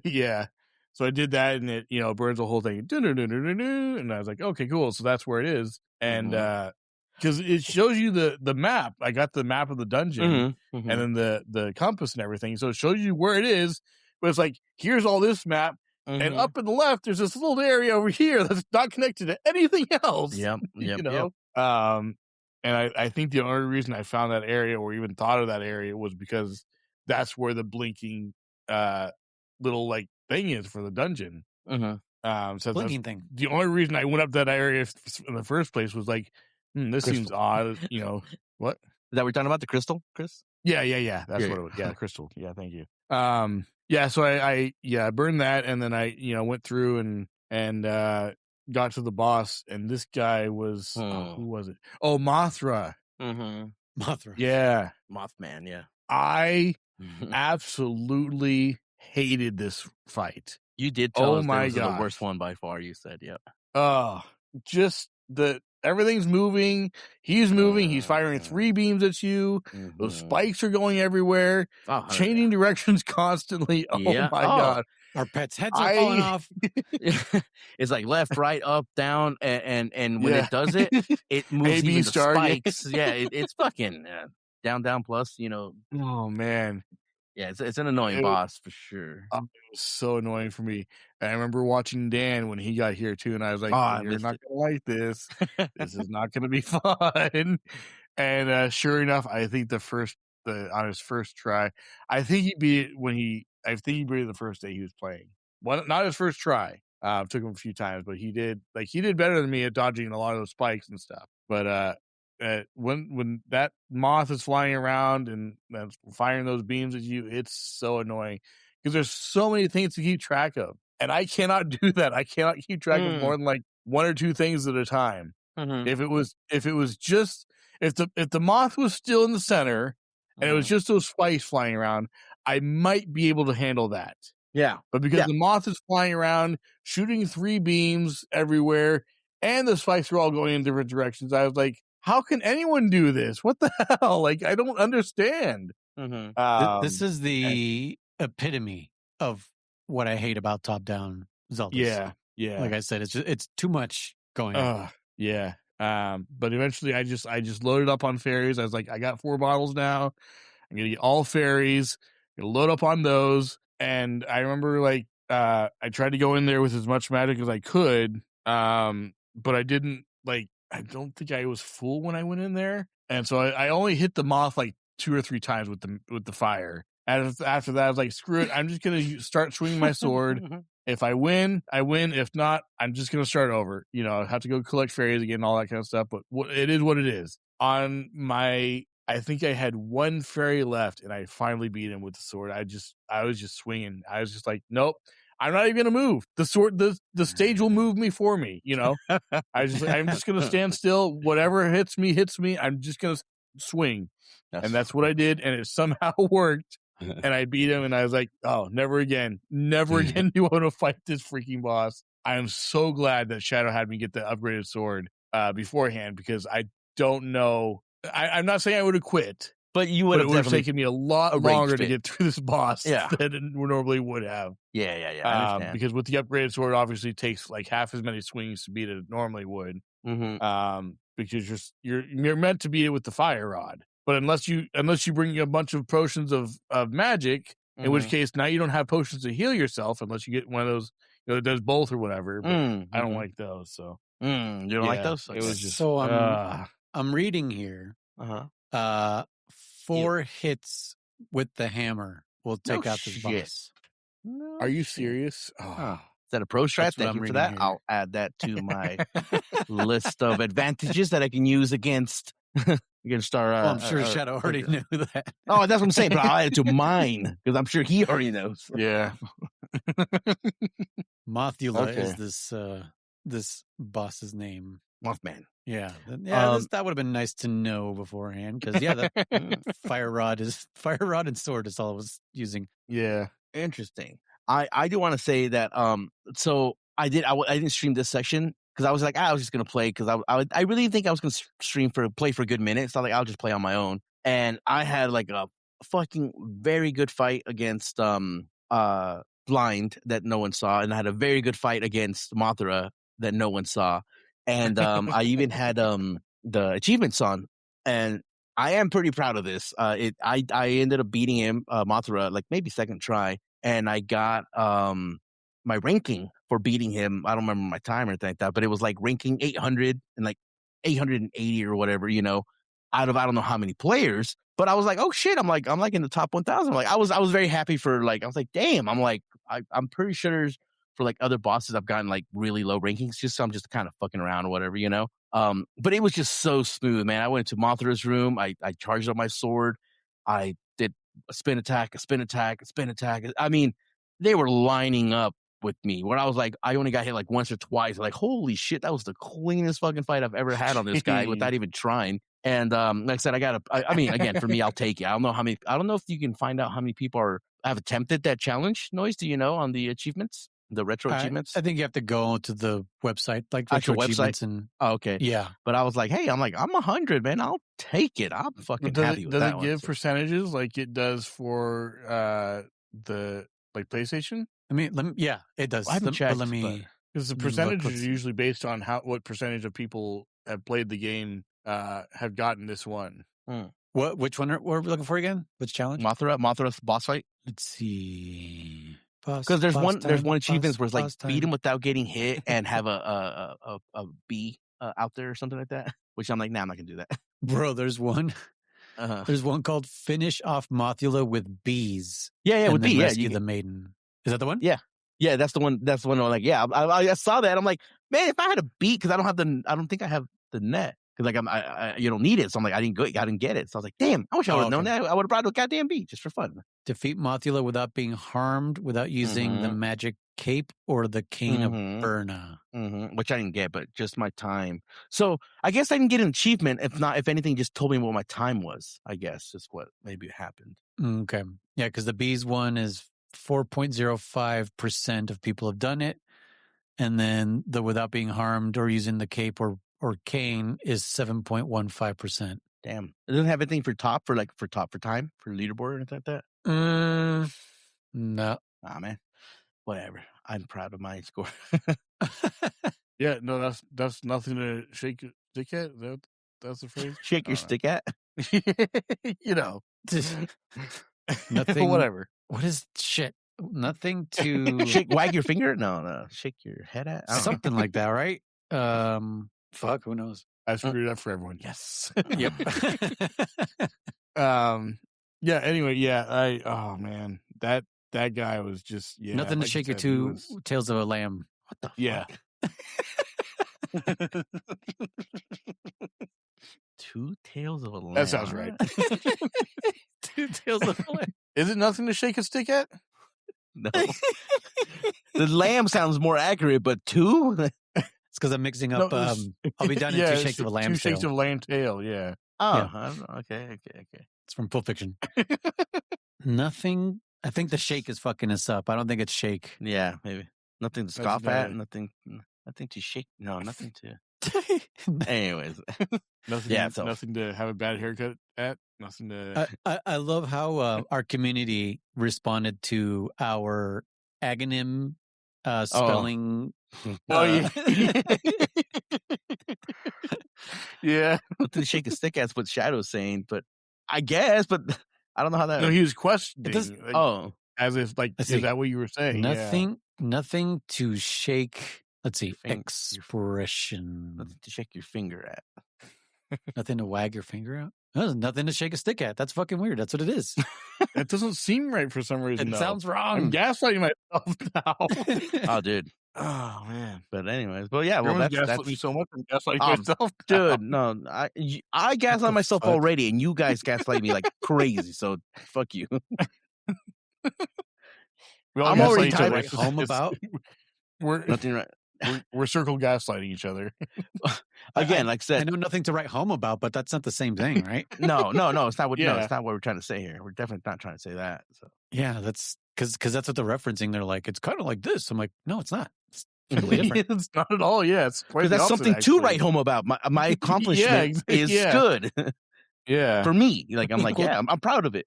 yeah. So I did that, and it, burns the whole thing. And I was like, okay, cool. So that's where it is. And, because it shows you the map. I got the map of the dungeon and then the compass and everything. So it shows you where it is, but it's like, here's all this map. And up in the left, there's this little area over here that's not connected to anything else. Yep. And I think the only reason I found that area or even thought of that area was because that's where the blinking little like thing is for the dungeon. So blinking thing. The only reason I went up that area in the first place was like, this crystal. seems odd. What? Is that what we're talking about? The crystal, Chris? Yeah. That's what it was. Yeah, crystal. Yeah, thank you. Yeah, so I burned that, and then I went through and got to the boss, and this guy was who was it? Oh, Mothra. Mothra. Yeah, Mothman. Yeah. I absolutely hated this fight. You did tell us my this was God. the worst one by far. You said, "Yep." Just everything's moving. He's moving. He's firing 3 beams at you. Those spikes are going everywhere, changing directions constantly. Oh my God. Our pets' heads are falling off. It's like left, right, up, down, and when it does it, it moves even the spikes. Yeah, it's fucking down, plus. Oh man. Yeah, it's an annoying boss for sure. It was so annoying for me. And I remember watching Dan when he got here too, and I was like, "You're not gonna like this. This is not gonna be fun." And sure enough, I think on his first try, I think he beat it it the first day he was playing. Not his first try. Took him a few times, but he did better than me at dodging a lot of those spikes and stuff. But when that moth is flying around and firing those beams at you, it's so annoying because there's so many things to keep track of, and I cannot do that. I cannot keep track of more than like 1 or 2 things at a time. If the moth was still in the center and it was just those spikes flying around, I might be able to handle that. Yeah, but because the moth is flying around, shooting 3 beams everywhere, and the spikes are all going in different directions, I was like, how can anyone do this? What the hell? Like, I don't understand. This is the epitome of what I hate about top-down Zeldas. Yeah. Like I said, it's too much going on. Yeah. But eventually, I just loaded up on fairies. I was like, I got 4 bottles now. I'm gonna get all fairies. I'm gonna load up on those. And I remember, like, I tried to go in there with as much magic as I could. But I didn't like. I don't think I was full when I went in there, and so I only hit the moth like 2 or 3 times with the fire. And after that, I was like, screw it, I'm just gonna start swinging my sword. If I win, I win. If not, I'm just gonna start over. I have to go collect fairies again, all that kind of stuff. But it is what it is. I think I had 1 fairy left, and I finally beat him with the sword. I was just swinging. I was just like, nope. I'm not even gonna move. The sword, the stage will move me for me. I'm just gonna stand still. Whatever hits me. I'm just gonna swing, and that's what I did, and it somehow worked. And I beat him, and I was like, oh, never again do I want to fight this freaking boss. I am so glad that Shadow had me get the upgraded sword beforehand, because I don't know. I'm not saying I would have quit. But you would have taken me a lot longer to get through this boss than it normally would have. Yeah. I understand. Because with the upgraded sword, obviously it takes like half as many swings to beat it normally would. Because you're meant to beat it with the fire rod. But unless you bring a bunch of potions of magic, in which case now you don't have potions to heal yourself unless you get one of those that does both or whatever. But I don't like those. So you don't like those? It was just so. I'm reading here. 4 hits with the hammer will take out this boss. Are you serious? Is Is that a pro strat? Thank you for that. Here. I'll add that to my list of advantages that I can use against our. Well, I'm sure Shadow already knew that. Oh, that's what I'm saying. But I'll add it to mine because I'm sure he already knows. Yeah. Mothula is this boss's name. Mothman. Yeah, that would have been nice to know beforehand because fire rod and sword is all I was using. Yeah, interesting. I do want to say that so I didn't stream this section because I was like I was just gonna play because I really think I was gonna play for a good minute. So I'll just play on my own, and I had like a fucking very good fight against Blind that no one saw, and I had a very good fight against Mothra that no one saw. And I even had the achievements on, and I am pretty proud of this. I ended up beating him, Mothra, like maybe second try, and I got my ranking for beating him. I don't remember my time or anything like that, but it was like ranking 800 and like 880 or whatever, out of I don't know how many players. But I was like, oh shit, I'm like in the top 1,000. Like I was very happy for I was like, damn, I'm pretty sure there's. For like other bosses, I've gotten like really low rankings. So I'm just kind of fucking around or whatever, But it was just so smooth, man. I went to Mothra's room. I charged up my sword. I did a spin attack, a spin attack, a spin attack. I mean, they were lining up with me. Where I was like, I only got hit like once or twice. Like, holy shit, that was the cleanest fucking fight I've ever had on this guy without even trying. And like I said, I mean, again, for me, I'll take it. I don't know if you can find out how many people have attempted that challenge. Noise, do you know on the achievements? The retro achievements? I think you have to go to the website, like retro achievements. And okay. Yeah. But I was like, hey, I'm 100, man. I'll take it. I'm fucking happy with that. Does it give percentages like it does for the PlayStation? I mean, it does. Well, I haven't checked. Because the percentage is usually based on what percentage of people have played the game have gotten this one. Which one were we looking for again? Which challenge? Mothra's boss fight. Let's see. Because there's one achievement where it's like beat him without getting hit and have a bee out there or something like that. Which I'm like, nah, I'm not gonna do that. Bro, there's one. There's one called finish off Mothula with bees. Yeah, with bees. Rescue the maiden. Is that the one? Yeah, that's the one. That's the one. I'm like, yeah, I saw that. I'm like, man, if I had a beat, because I don't think I have the net. Because you don't need it, so I'm like, I didn't get it. So I was like, damn, I wish I would have known that. I would have brought a goddamn beat just for fun. Defeat Mothula without being harmed, without using the magic cape or the cane of Burna. Which I didn't get, but just my time. So I guess I didn't get an achievement. If anything, just told me what my time was. I guess is what maybe happened. Okay, yeah, because the bees one is 4.05% of people have done it, and then the without being harmed or using the cape or cane is 7.15%. Damn. It doesn't have anything for time, for leaderboard or anything like that? No. Ah, man. Whatever. I'm proud of my score. Yeah, no, that's nothing to shake your stick at. That's the phrase? Shake your stick at? Nothing. Whatever. What is shit? Nothing to wag your finger? No. Shake your head at? Something like that, right? Fuck, who knows? I screwed it up for everyone. Yes. Yep. Yeah, anyway, yeah, oh man. That guy was just nothing to shake your two tails of a lamb. What the fuck? Two tails of a lamb. That sounds right. Two tails of a lamb. Is it nothing to shake a stick at? No. The lamb sounds more accurate, but two? It's because I'm mixing up. I'll be done in two shakes of a lamb tail. Two shakes of a lamb tail, yeah. Oh, yeah. Okay. It's from Pulp Fiction. Nothing. I think the shake is fucking us up. I don't think it's shake. Yeah, maybe. Nothing to scoff at. Nothing to shake. No, nothing to. Anyways. Nothing to have a bad haircut at. Nothing to. I love how our community responded to our agonym spelling. Yeah. Yeah. Nothing to shake a stick at's what Shadow's saying, but I guess, but I don't know how that. No, he was questioning. As if is that what you were saying? Nothing to shake. Let's see. Expression. Nothing to shake your finger at. Nothing to wag your finger at. There's nothing to shake a stick at. That's fucking weird. That's what it is. It doesn't seem right for some reason. It sounds wrong. I'm gaslighting myself now. Oh, dude. Oh man. But anyways, well, that's gaslit me so much and gaslight myself. Dude, no, I gaslight myself already, and you guys gaslight me like crazy. So fuck you. I'm already tired home about. We're nothing right. We're circle gaslighting each other. Again, like I said, I know nothing to write home about, but that's not the same thing, right? No, it's not what it's not what we're trying to say here. We're definitely not trying to say that. So yeah, that's because that's what they're referencing. They're like, it's kind of like this. I'm like, no, it's not. It's totally different. It's not at all. Yeah, it's quite that's something actually. to write home about. My accomplishment is good. Yeah, for me, like I'm like, I'm proud of it.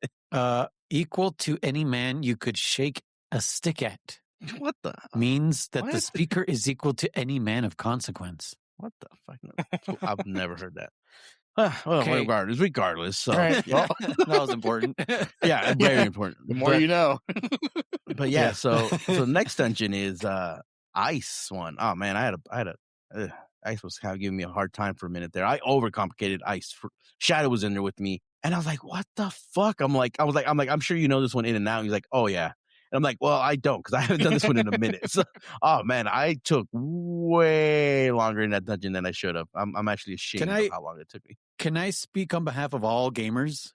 Equal to any man you could shake a stick at. What the means that the speaker is equal to any man of consequence. What the fuck? I've never heard that. Well, regardless. So right. Well, that was important. Yeah, very important. The more you know. But yeah, so the next dungeon is Ice one. Oh man, I had a Ice was kind of giving me a hard time for a minute there. I overcomplicated Ice. Shadow was in there with me, and I was like, "What the fuck?" I'm sure you know this one in and out. He's like, "Oh yeah." And I'm like, well, I don't, because I haven't done this one in a minute. So, oh man, I took way longer in that dungeon than I should have. I'm actually ashamed of how long it took me. Can I speak on behalf of all gamers?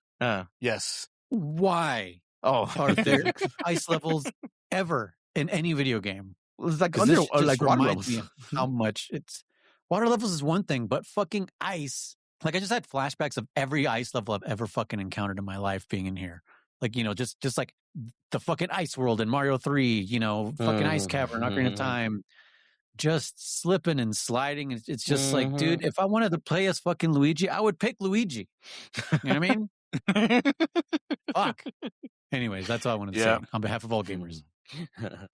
Yes. Why are there ice levels ever in any video game? It's like water levels. Me how much it's water levels is one thing, but fucking ice. Like I just had flashbacks of every ice level I've ever fucking encountered in my life being in here. Like, just like the fucking ice world in Mario 3, fucking ice cavern, Ocarina of Time, just slipping and sliding. It's just like, dude, if I wanted to play as fucking Luigi, I would pick Luigi. You know what I mean? Fuck. Anyways, that's all I wanted to say on behalf of all gamers.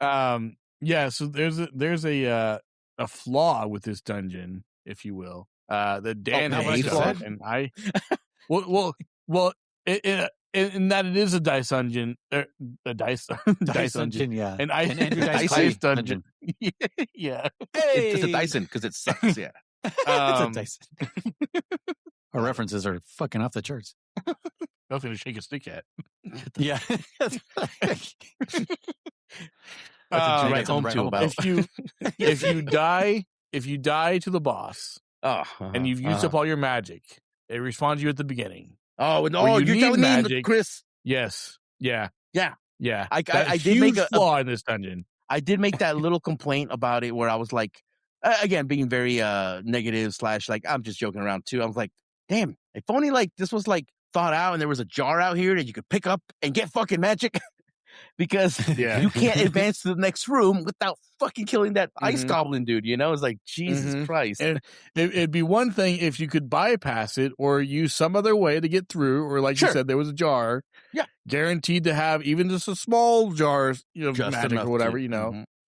So there's a flaw with this dungeon, if you will. That Dan has and I in that it is a dice dungeon, a dice dungeon, yeah, and Andrew dice dungeon. Yeah, it's a Dyson because it sucks. Yeah, it's a Dyson. Our references are fucking off the charts. Nothing to shake a stick at. Yeah, write home to about. If you die to the boss, and you've used up all your magic, it respawns you at the beginning. You're telling me, Chris? Yes. Yeah. I did make a flaw in this dungeon. I did make that little complaint about it where I was like, again, being very negative / like I'm just joking around too. I was like, damn, if only like this was like thought out and there was a jar out here that you could pick up and get fucking magic. Because you can't advance to the next room without fucking killing that ice goblin dude, It's like, Jesus Christ. And it'd be one thing if you could bypass it or use some other way to get through, or like you said, there was a jar. Yeah. Guaranteed to have even just a small jar of magic or whatever,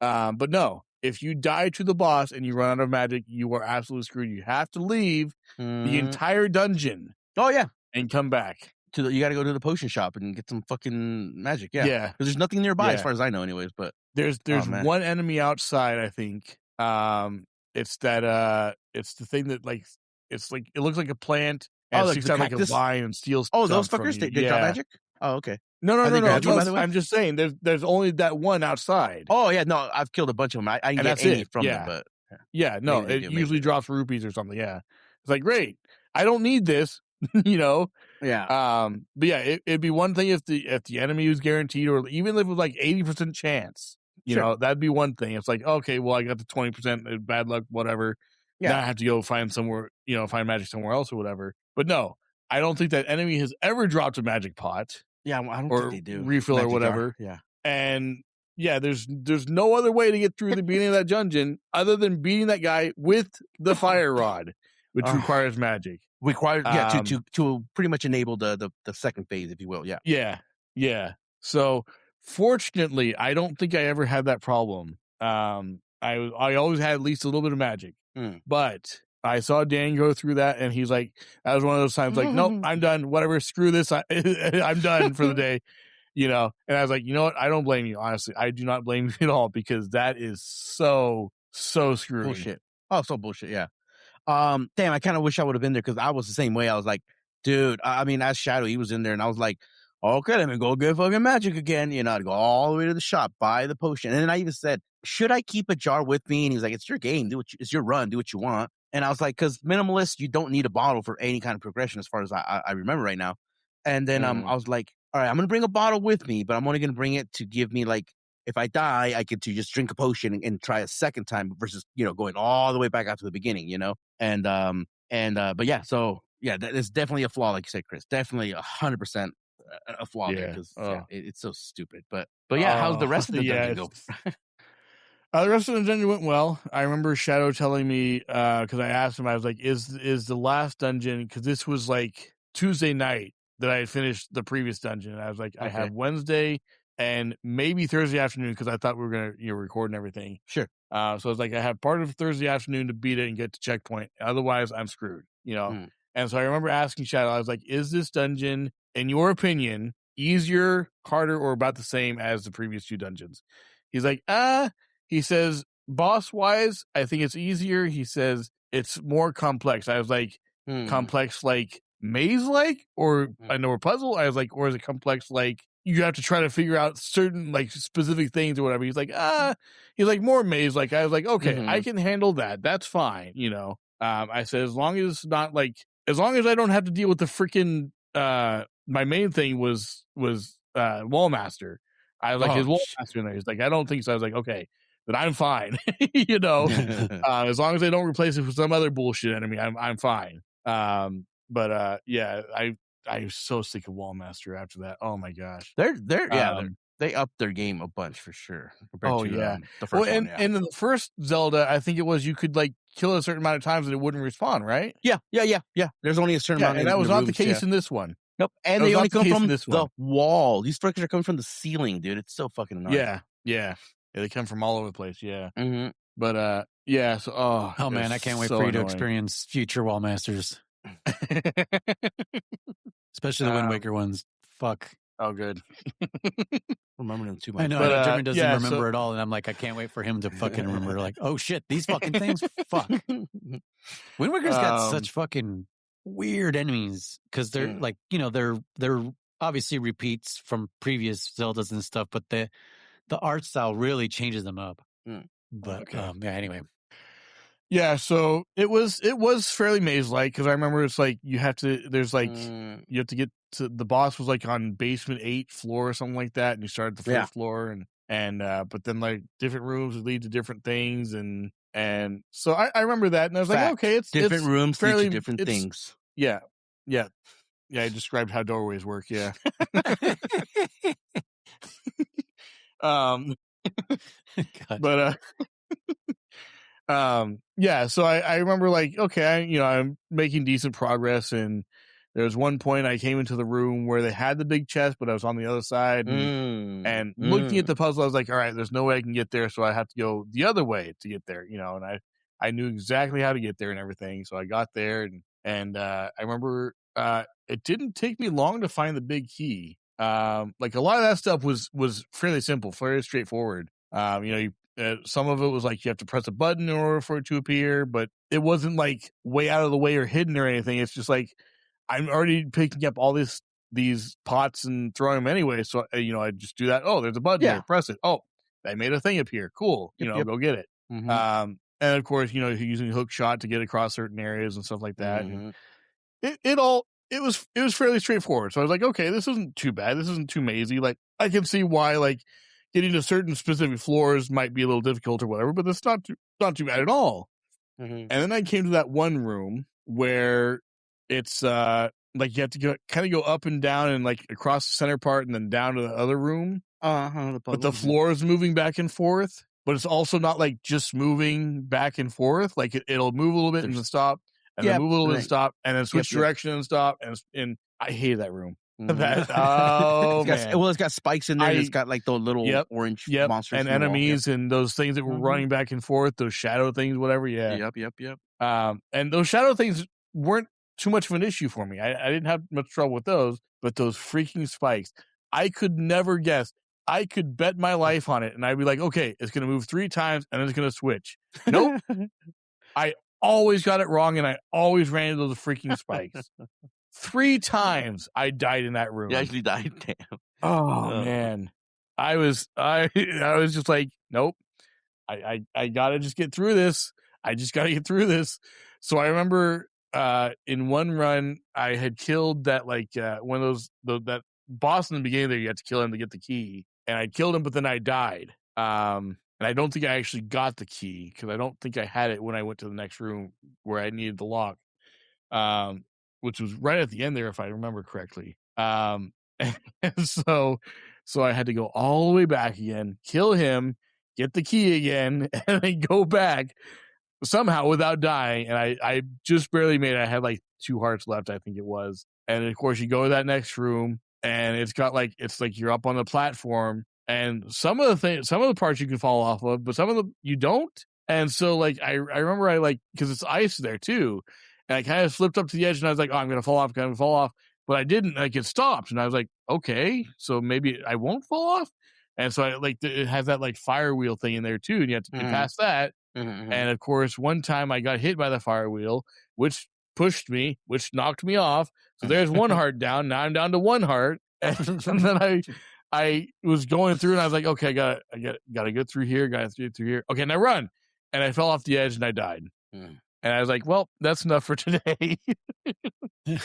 But no, if you die to the boss and you run out of magic, you are absolutely screwed. You have to leave the entire dungeon. Oh, yeah. And come back. You got to go to the potion shop and get some fucking magic. Yeah. Yeah. Because there's nothing nearby as far as I know anyways, but there's one enemy outside, I think. It's that it's the thing that like it's like it looks like a plant and it sticks out like a vine and steals those fuckers they drop magic? Oh, okay. No. I'm just saying there's only that one outside. Oh yeah, no, I've killed a bunch of them. I didn't get any from them, but it usually drops rupees or something. Yeah. It's like, great. I don't need this. Yeah. But yeah, it'd be one thing if the enemy was guaranteed, or even if it was like 80% chance, you know, that'd be one thing. It's like, okay, well, I got the 20% bad luck, whatever. Yeah. Now I have to go find find magic somewhere else or whatever. But no, I don't think that enemy has ever dropped a magic pot. Yeah, I don't think they do. Refill magic or whatever. Jar. Yeah. And yeah, there's no other way to get through the beginning of that dungeon other than beating that guy with the fire rod, which requires magic. To pretty much enable the second phase, if you will. Yeah. So fortunately, I don't think I ever had that problem. I always had at least a little bit of magic, but I saw Dan go through that, and he's like, that was one of those times like, nope, I'm done. Whatever, screw this. I'm done for the day. And I was like, you know what? I don't blame you. Honestly, I do not blame you at all, because that is so screwy. Bullshit. Oh, so bullshit. Yeah. Damn, I kind of wish I would have been there, because I was the same way. I was like, dude, I mean, as Shadow, he was in there, and I was like, okay, let me go get fucking magic again. I'd go all the way to the shop, buy the potion. And then I even said, should I keep a jar with me? And he was like, it's your game. It's your run. Do what you want. And I was like, because minimalist, you don't need a bottle for any kind of progression as far as I remember right now. And then I was like, all right, I'm going to bring a bottle with me, but I'm only going to bring it to give me like, if I die, I get to just drink a potion and try a second time versus, going all the way back out to the beginning, but yeah, so yeah, that is definitely a flaw. Like you said, Chris, definitely 100% a flaw there because it's so stupid. But yeah, how's the rest of the dungeon go? The rest of the dungeon went well. I remember Shadow telling me, because I asked him, I was like, is the last dungeon, because this was like Tuesday night that I had finished the previous dungeon. And I was like, I have Wednesday and maybe Thursday afternoon because I thought we were going to record and everything. Sure. So I was like, I have part of Thursday afternoon to beat it and get to checkpoint. Otherwise, I'm screwed, And so I remember asking Shadow, I was like, is this dungeon, in your opinion, easier, harder, or about the same as the previous 2 dungeons? He's like, he says, boss-wise, I think it's easier. He says, it's more complex. I was like, complex like maze-like? Or I know, or puzzle? I was like, or is it complex like you have to try to figure out certain like specific things or whatever? He's like, more maze-like. I was like, okay, I can handle that. That's fine, I said, as long as it's not like, as long as I don't have to deal with the freaking, my main thing was Wallmaster. I was like, his Wallmaster in there. He's like, I don't think so. I was like, okay, then I'm fine. As long as they don't replace it with some other bullshit enemy, I'm fine. Yeah, I'm so sick of Wallmaster after that. Oh my gosh. They upped their game a bunch for sure. The first one. And in the first Zelda, I think it was you could like kill a certain amount of times and it wouldn't respawn, right? Yeah. There's only a certain amount. And that was not the case in this one. Nope. And they only come from the wall. These fuckers are coming from the ceiling, dude. It's so fucking annoying. Yeah. They come from all over the place. Yeah. Mm-hmm. But yeah. So oh man, I can't wait for you to experience future Wallmasters. Especially the Wind Waker ones. Fuck. Oh, good. Remember them too much. I know. German doesn't remember it all, and I'm like, I can't wait for him to fucking remember. Like, oh shit, these fucking things. Fuck. Wind Waker's got such fucking weird enemies because they're like, they're obviously repeats from previous Zeldas and stuff, but the art style really changes them up. But anyway. Yeah, so it was fairly maze-like because I remember it's like you have to get to the boss was like on basement 8 floor or something like that, and you start at the first floor and but then like different rooms would lead to different things and so I remember that and I was like, okay, it's different rooms fairly lead to different things. Yeah. I described how doorways work. Yeah. But so I remember like, okay, I'm making decent progress and there was one point I came into the room where they had the big chest, but I was on the other side and looking at the puzzle, I was like, all right, there's no way I can get there. So I have to go the other way to get there, and I knew exactly how to get there and everything. So I got there and I remember, it didn't take me long to find the big key. Like a lot of that stuff was fairly simple, fairly straightforward. Some of it was like you have to press a button in order for it to appear, but it wasn't like way out of the way or hidden or anything. It's just like I'm already picking up all these pots and throwing them anyway. So I just do that. Oh, there's a button there. Press it. Oh, I made a thing appear. Cool. Go get it. And of course, using hook shot to get across certain areas and stuff like that. And it was fairly straightforward. So I was like, okay, this isn't too bad. This isn't too mazy. Like I can see why like getting to certain specific floors might be a little difficult or whatever, but it's not too bad at all. And then I came to that one room where it's like you have to go up and down and like across the center part and then down to the other room. But the floor is moving back and forth, but it's also not like just moving back and forth. Like it'll move a little bit and then stop, and then move a little bit and stop, and then switch direction and stop. And I hate that room. Man. It's got spikes in there. It's got like the little orange monsters and enemies and those things that were running back and forth. Those shadow things, whatever. Yeah. Yep. And those shadow things weren't too much of an issue for me. I didn't have much trouble with those, but those freaking spikes, I could never guess. I could bet my life on it, and I'd be like, okay, it's going to move 3 times, and then it's going to switch. Nope. I always got it wrong, and I always ran into those freaking spikes. 3 times I died in that room. You actually died. Damn. Oh man. I was just like, nope. I gotta just get through this. I just gotta get through this. So I remember in one run I had killed that one of those that boss in the beginning there. You had to kill him to get the key, and I killed him, but then I died. And I don't think I actually got the key because I don't think I had it when I went to the next room where I needed the lock, which was right at the end there, if I remember correctly. And so I had to go all the way back again, kill him, get the key again, and then go back somehow without dying. And I just barely made it. I had 2 hearts left, I think it was. And of course, you go to that next room, and it's like you're up on the platform. And some of the parts you can fall off of, but some of them you don't. And so I remember because it's ice there too, and I kind of slipped up to the edge, and I was like, oh, I'm gonna fall off, but I didn't. It stopped, and I was like, okay, so maybe I won't fall off. And so it has that fire wheel thing in there too, and you have to get past that. Mm-hmm. And of course, one time I got hit by the fire wheel, which pushed me, which knocked me off. So there's 1 heart down. Now I'm down to 1 heart, and then I was going through, and I was like, okay, I gotta go through here, through here. Okay, now run. And I fell off the edge and I died. And I was like, well, that's enough for today. You're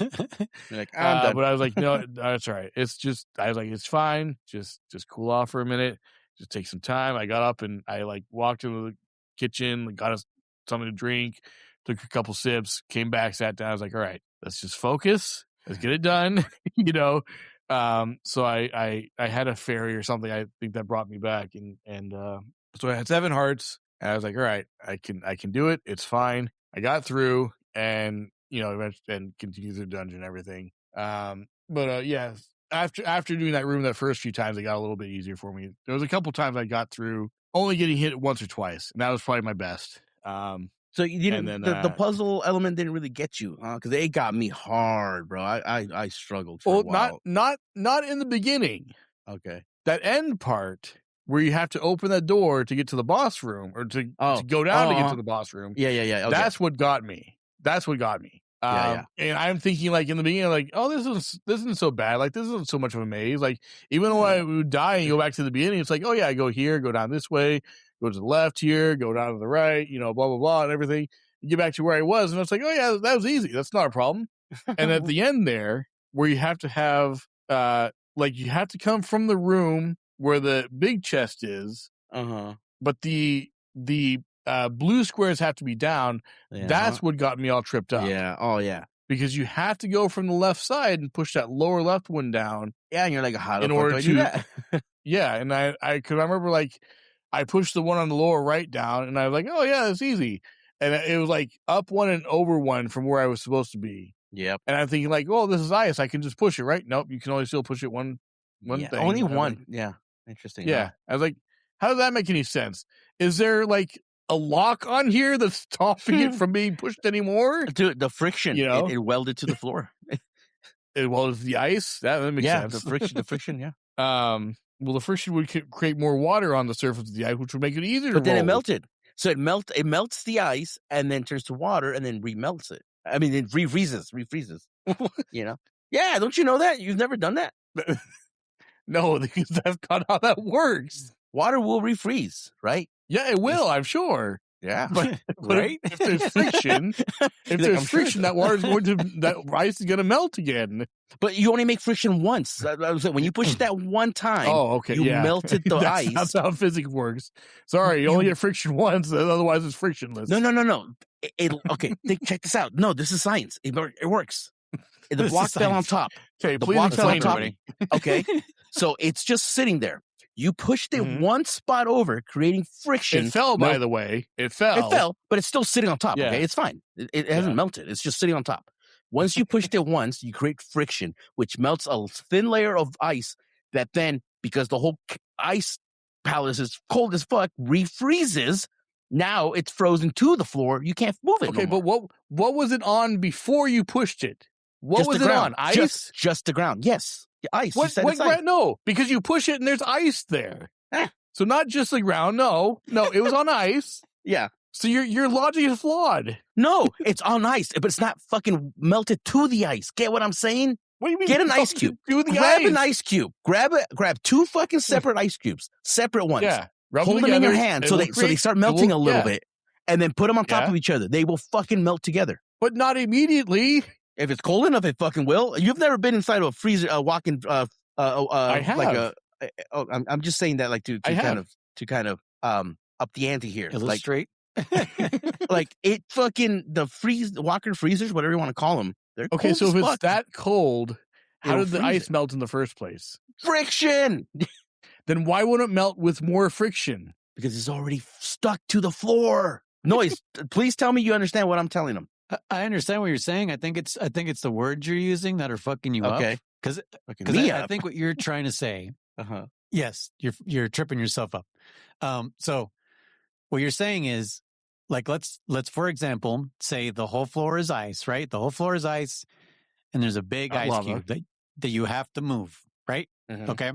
like, I'm done. But I was like, no, that's all right. I was like, it's fine. Just cool off for a minute. Just take some time. I got up and I walked into the kitchen, got us something to drink, took a couple sips, came back, sat down. I was like, all right, let's just focus. Let's get it done. So I had a fairy or something. I think that brought me back, and so I had 7 hearts, and I was like, all right, I can do it. It's fine. I got through, and and continued the dungeon and everything. But yeah, after doing that room that first few times, it got a little bit easier for me. There was a couple times I got through only getting hit once or twice, and that was probably my best. So you didn't. The puzzle element didn't really get you, because it got me hard, bro. I struggled for a while. Not in the beginning. Okay, that end part where you have to open that door to get to the boss room, or to go down to get to the boss room. Yeah. Okay. That's what got me. Yeah. And I'm thinking in the beginning, oh, this isn't so bad. This isn't so much of a maze. Even though I would die and go back to the beginning, it's oh yeah, I go here, go down this way, go to the left here, go down to the right, blah, blah, blah, and everything. You get back to where I was, and it's oh yeah, that was easy. That's not a problem. And at the end there, where you have to have, you have to come from the room where the big chest is, but the blue squares have to be down. Yeah. That's what got me all tripped up. Yeah. Oh, yeah. Because you have to go from the left side and push that lower left one down. Yeah, and you're like, how the fuck do I do that? Yeah, and I remember I pushed the one on the lower right down, and I was like, oh yeah, that's easy. And it was up one and over one from where I was supposed to be. Yep. And I'm thinking oh, this is ice. I can just push it, right? Nope, you can only still push it one thing. Only one. Yeah. Interesting. Yeah. I was like, how does that make any sense? Is there a lock on here that's stopping it from being pushed anymore? Dude, the friction, it welded to the floor. It welded to the ice? That makes sense. The friction, yeah. Well, the friction would create more water on the surface of the ice, which would make it easier to But then it melted. So it melts the ice and then turns to water and then remelts it. I mean, it refreezes. Yeah, don't you know that? You've never done that? No, because that's not how that works. Water will refreeze, right? Yeah, it will, I'm sure. Yeah, but right? If there's friction, that ice is going to melt again. But you only make friction once. When you push it that one time, you melted the ice. That's how physics works. Sorry, you only get friction once, otherwise it's frictionless. No. Okay, check this out. No, this is science. It works. The block fell on top. Okay, please explain to me. Okay, so it's just sitting there. You pushed it one spot over, creating friction. It fell, by the way. It fell. It fell, but it's still sitting on top. Yeah. Okay, it's fine. It hasn't melted. It's just sitting on top. Once you pushed it once, you create friction, which melts a thin layer of ice that then, because the whole ice palace is cold as fuck, refreezes. Now it's frozen to the floor. You can't move it. Okay, but what was it on before you pushed it? What was it on? Ice? Just the ground. Yes. Ice. What ground? No, because you push it and there's ice there. So not just the ground. No, it was on ice. Yeah. So your logic is flawed. No, it's on ice, but it's not fucking melted to the ice. Get what I'm saying? What do you mean? Get an ice cube. Grab an ice cube. Grab two fucking separate ice cubes, separate ones. Yeah. Hold them in your hand so they start melting a little bit, and then put them on top of each other. They will fucking melt together. But not immediately. If it's cold enough, it fucking will. You've never been inside of a freezer, walking. I have. Like I'm just saying that, like to kind of up the ante here. Illustrate. Like it fucking the walker freezers, whatever you want to call them. They're okay. Cold so as if fuck. it's that cold, how did the ice it. melt in the first place? Friction. Then why won't it melt with more friction? Because it's already stuck to the floor. Noise. Please tell me you understand what I'm telling them. I understand what you're saying. I think it's the words you're using that are fucking you up. Okay. Because I think what you're trying to say. Yes, you're tripping yourself up. So what you're saying is, like, let's for example say the whole floor is ice, right? The whole floor is ice, and there's a big ice cube that you have to move, right? Okay.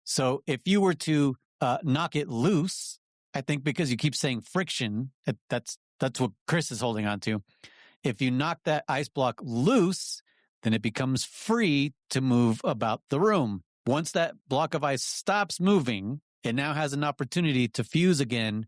So if you were to knock it loose, I think because you keep saying friction, that's what Chris is holding on to. If you knock that ice block loose, then it becomes free to move about the room. Once that block of ice stops moving, it now has an opportunity to fuse again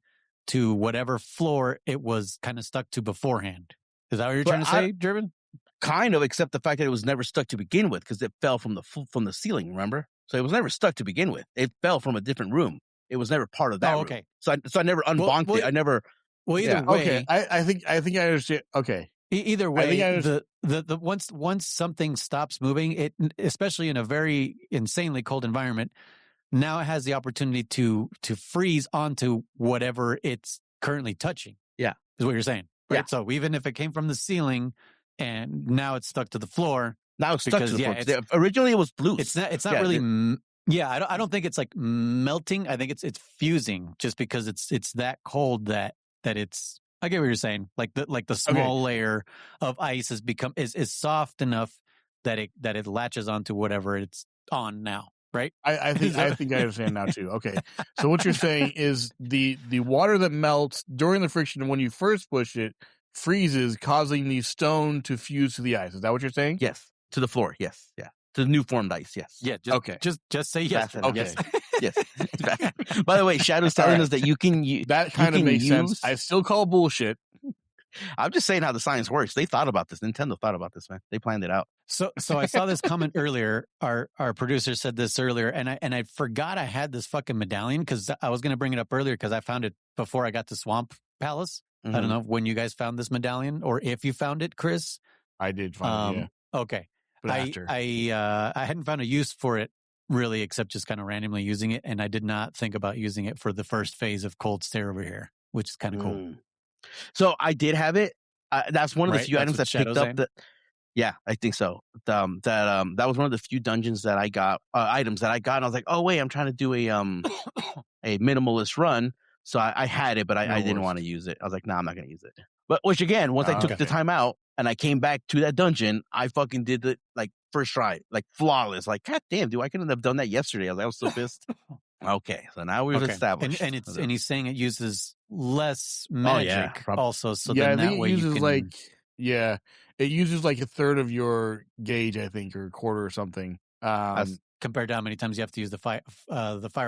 to whatever floor it was kind of stuck to beforehand. Is that what you're trying to say, Durbin? Kind of, except the fact that it was never stuck to begin with because it fell from the ceiling, remember? So it was never stuck to begin with. It fell from a different room. It was never part of that room. So I never unbonked it. I never... Well, either way... Okay, I think I understand. Okay. Either way, the once something stops moving, it, especially in a very insanely cold environment, now it has the opportunity to freeze onto whatever it's currently touching. Yeah, is what you're saying, right? Yeah. So even if it came from the ceiling and now it's stuck to the floor, now it's stuck to the floor. Originally, it was loose. It's not really. Yeah, I don't think it's like melting. I think it's fusing, just because it's that cold that it's. I get what you're saying. Like the small layer of ice has become is soft enough that it latches onto whatever it's on now, right? I think I understand now too. Okay, so what you're saying is the water that melts during the friction when you first push it freezes, causing the stone to fuse to the ice. Is that what you're saying? Yes, to the floor. Yes, yeah, to the new formed ice. Yes. Yeah. Just say yes. Okay. Yes. By the way, Shadow's telling us that you can use... That kind of makes sense. I still call bullshit. I'm just saying how the science works. They thought about this. Nintendo thought about this, man. They planned it out. So I saw this comment earlier. Our producer said this earlier, and I forgot I had this fucking medallion because I was going to bring it up earlier because I found it before I got to Swamp Palace. I don't know when you guys found this medallion or if you found it, Chris. I did find it, yeah. Okay. But after. I hadn't found a use for it, really, except just kind of randomly using it, and I did not think about using it for the first phase of Cold Stare over here, which is kind of cool. So I did have it. That's one of the few items that picked up. Yeah, I think so. That was one of the few dungeons that I got, items that I got. And I was like, oh wait, I'm trying to do a minimalist run, so I had it, but I didn't want to use it. I was like, nah, I'm not going to use it. But which again, once I took the time out and I came back to that dungeon, I fucking did it like first try, like flawless. Like, god damn, dude, I couldn't have done that yesterday. I was so pissed. Okay, so now we've established, and he's saying it uses less magic, also. So then that way uses you can... it uses like a third of your gauge, I think, or a quarter or something. Compared to how many times you have to use the fire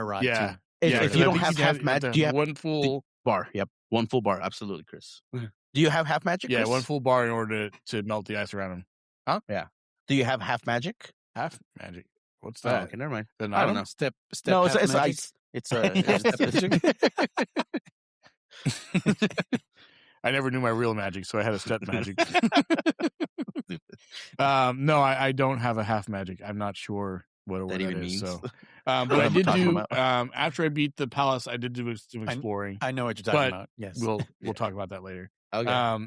rod. Yeah, too. If you don't have half magic, do you have one full bar? Yep, one full bar. Absolutely, Chris. Do you have half magic? Yeah, Chris? one full bar in order to melt the ice around him. Huh? Yeah. Do you have half magic? Half magic. What's that? Oh, okay, never mind. Then I don't know. Step. No, it's ice. It's I never knew my real magic, so I had a step magic. No, I don't have a half magic. I'm not sure what that even means. So, but I did do after I beat the palace. I did do some exploring. I know what you're talking about. Yes, we'll talk about that later. Okay.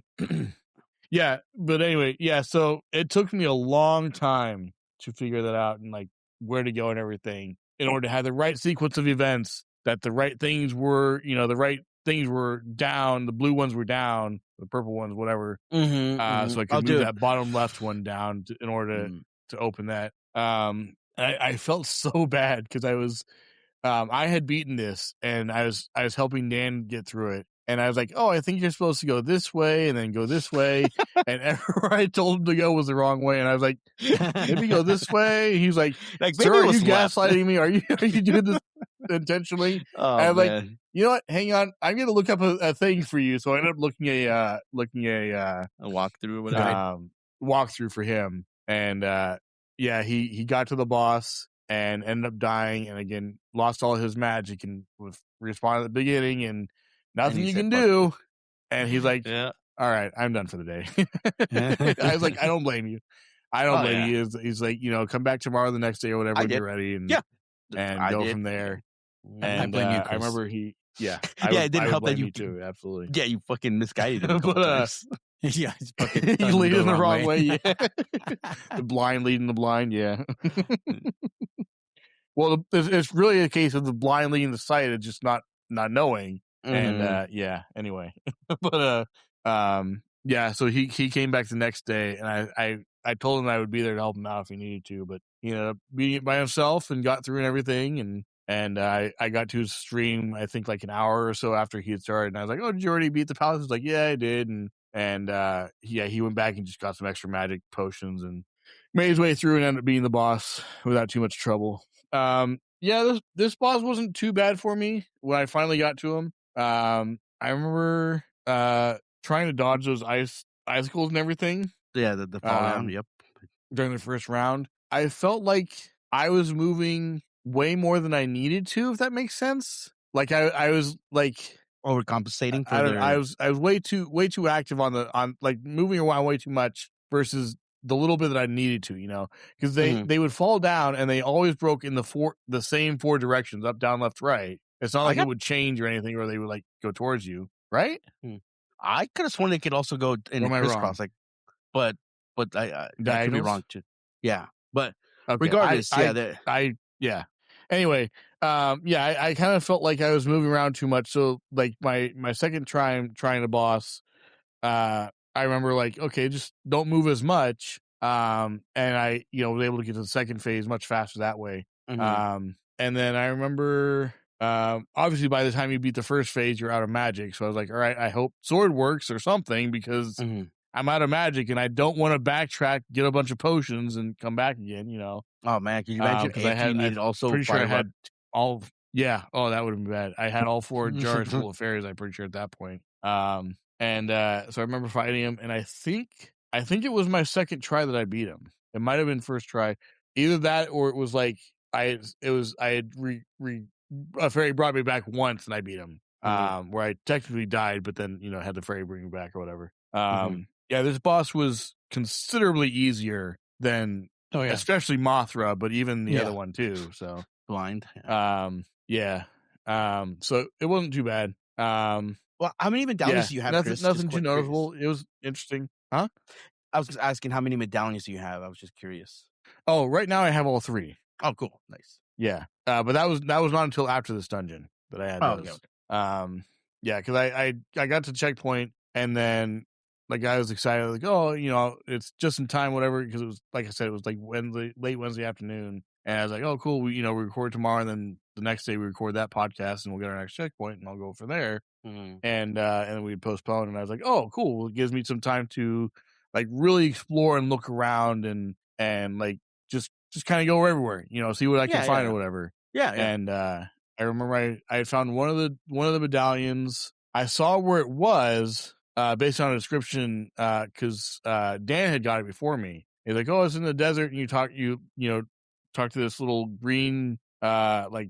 Yeah, but anyway, yeah. So it took me a long time to figure that out and like where to go and everything in order to have the right sequence of events. That the right things were, the right things were down. The blue ones were down. The purple ones, whatever. So I could move that bottom left one down in order to open that. I felt so bad because I had beaten this and I was helping Dan get through it. And I was like, oh, I think you're supposed to go this way and then go this way. And everywhere I told him to go was the wrong way. And I was like, maybe go this way. He's like, sir, are you gaslighting me? Are you doing this intentionally? Oh, and I was man. like, you know what? Hang on. I'm going to look up a thing for you. So I ended up looking a walkthrough or whatever. Walkthrough for him. And he got to the boss and ended up dying. And again, lost all his magic and was respawned at the beginning and nothing you can do. And he's like, all right, I'm done for the day. I was like, I don't blame you. I don't blame you. He's like, come back tomorrow, the next day or whatever when you're ready. And go from there. And I blame you, Chris. I remember it didn't help that you too. Absolutely. Yeah, you fucking misguided him. Yeah, he's leading the wrong way. Yeah. The blind leading the blind. Yeah. Well, it's really a case of the blind leading the sight. It's just not knowing. And anyway, but so he came back the next day, and I told him I would be there to help him out if he needed to, but he ended up being it by himself and got through and everything, and I got to his stream I think like an hour or so after he had started, and I was like, oh, did you already beat the palace? He's like, yeah, I did, and he went back and just got some extra magic potions and made his way through and ended up being the boss without too much trouble. This boss wasn't too bad for me when I finally got to him. I remember trying to dodge those icicles and everything. Yeah, the fall down. Yep. During the first round, I felt like I was moving way more than I needed to, if that makes sense. Like I was like overcompensating. I was way too active on like moving around way too much versus the little bit that I needed to, because they would fall down and they always broke in the same 4 directions, up, down, left, right. It's not like it would change or anything, or they would like go towards you, right? I could have sworn they could also go in a crisscross, like, but I could be wrong too. Yeah, but regardless, Anyway, I kind of felt like I was moving around too much. So like my second trying the boss, I remember like, okay, just don't move as much. And I was able to get to the second phase much faster that way. And then I remember. Obviously by the time you beat the first phase you're out of magic, so I was like, all right, I hope sword works or something, because I'm out of magic and I don't want to backtrack, get a bunch of potions and come back again, Oh man, can you imagine if you needed also pretty sure I had all that would have been bad. I had all 4 jars full of fairies, I'm pretty sure at that point. So I remember fighting him, and I think it was my second try that I beat him. It might have been first try, either that or it was like a fairy brought me back once and I beat him, where I technically died, but then, had the fairy bring me back or whatever. This boss was considerably easier than, especially Mothra, but even the other one too. So blind. So it wasn't too bad. Well, how many medallions do you have, Chris? Nothing too noticeable. It was interesting. Huh? I was just asking how many medallions do you have? I was just curious. Oh, right now I have all 3. Oh, cool. Nice. Yeah. But that was not until after this dungeon that I had those. Okay. Because I got to checkpoint, and then like I was excited, like, oh, it's just in time, whatever, because it was, like I said, it was like late Wednesday afternoon, and I was like, oh, cool, we record tomorrow, and then the next day we record that podcast, and we'll get our next checkpoint, and I'll go from there. And we postponed, and I was like, oh, cool, well, it gives me some time to like really explore and look around and like just kind of go everywhere, see what I can find or whatever. Yeah. And I remember I had found one of the medallions. I saw where it was based on a description, because Dan had got it before me. He's like, oh, it's in the desert, and you talk to this little green tablet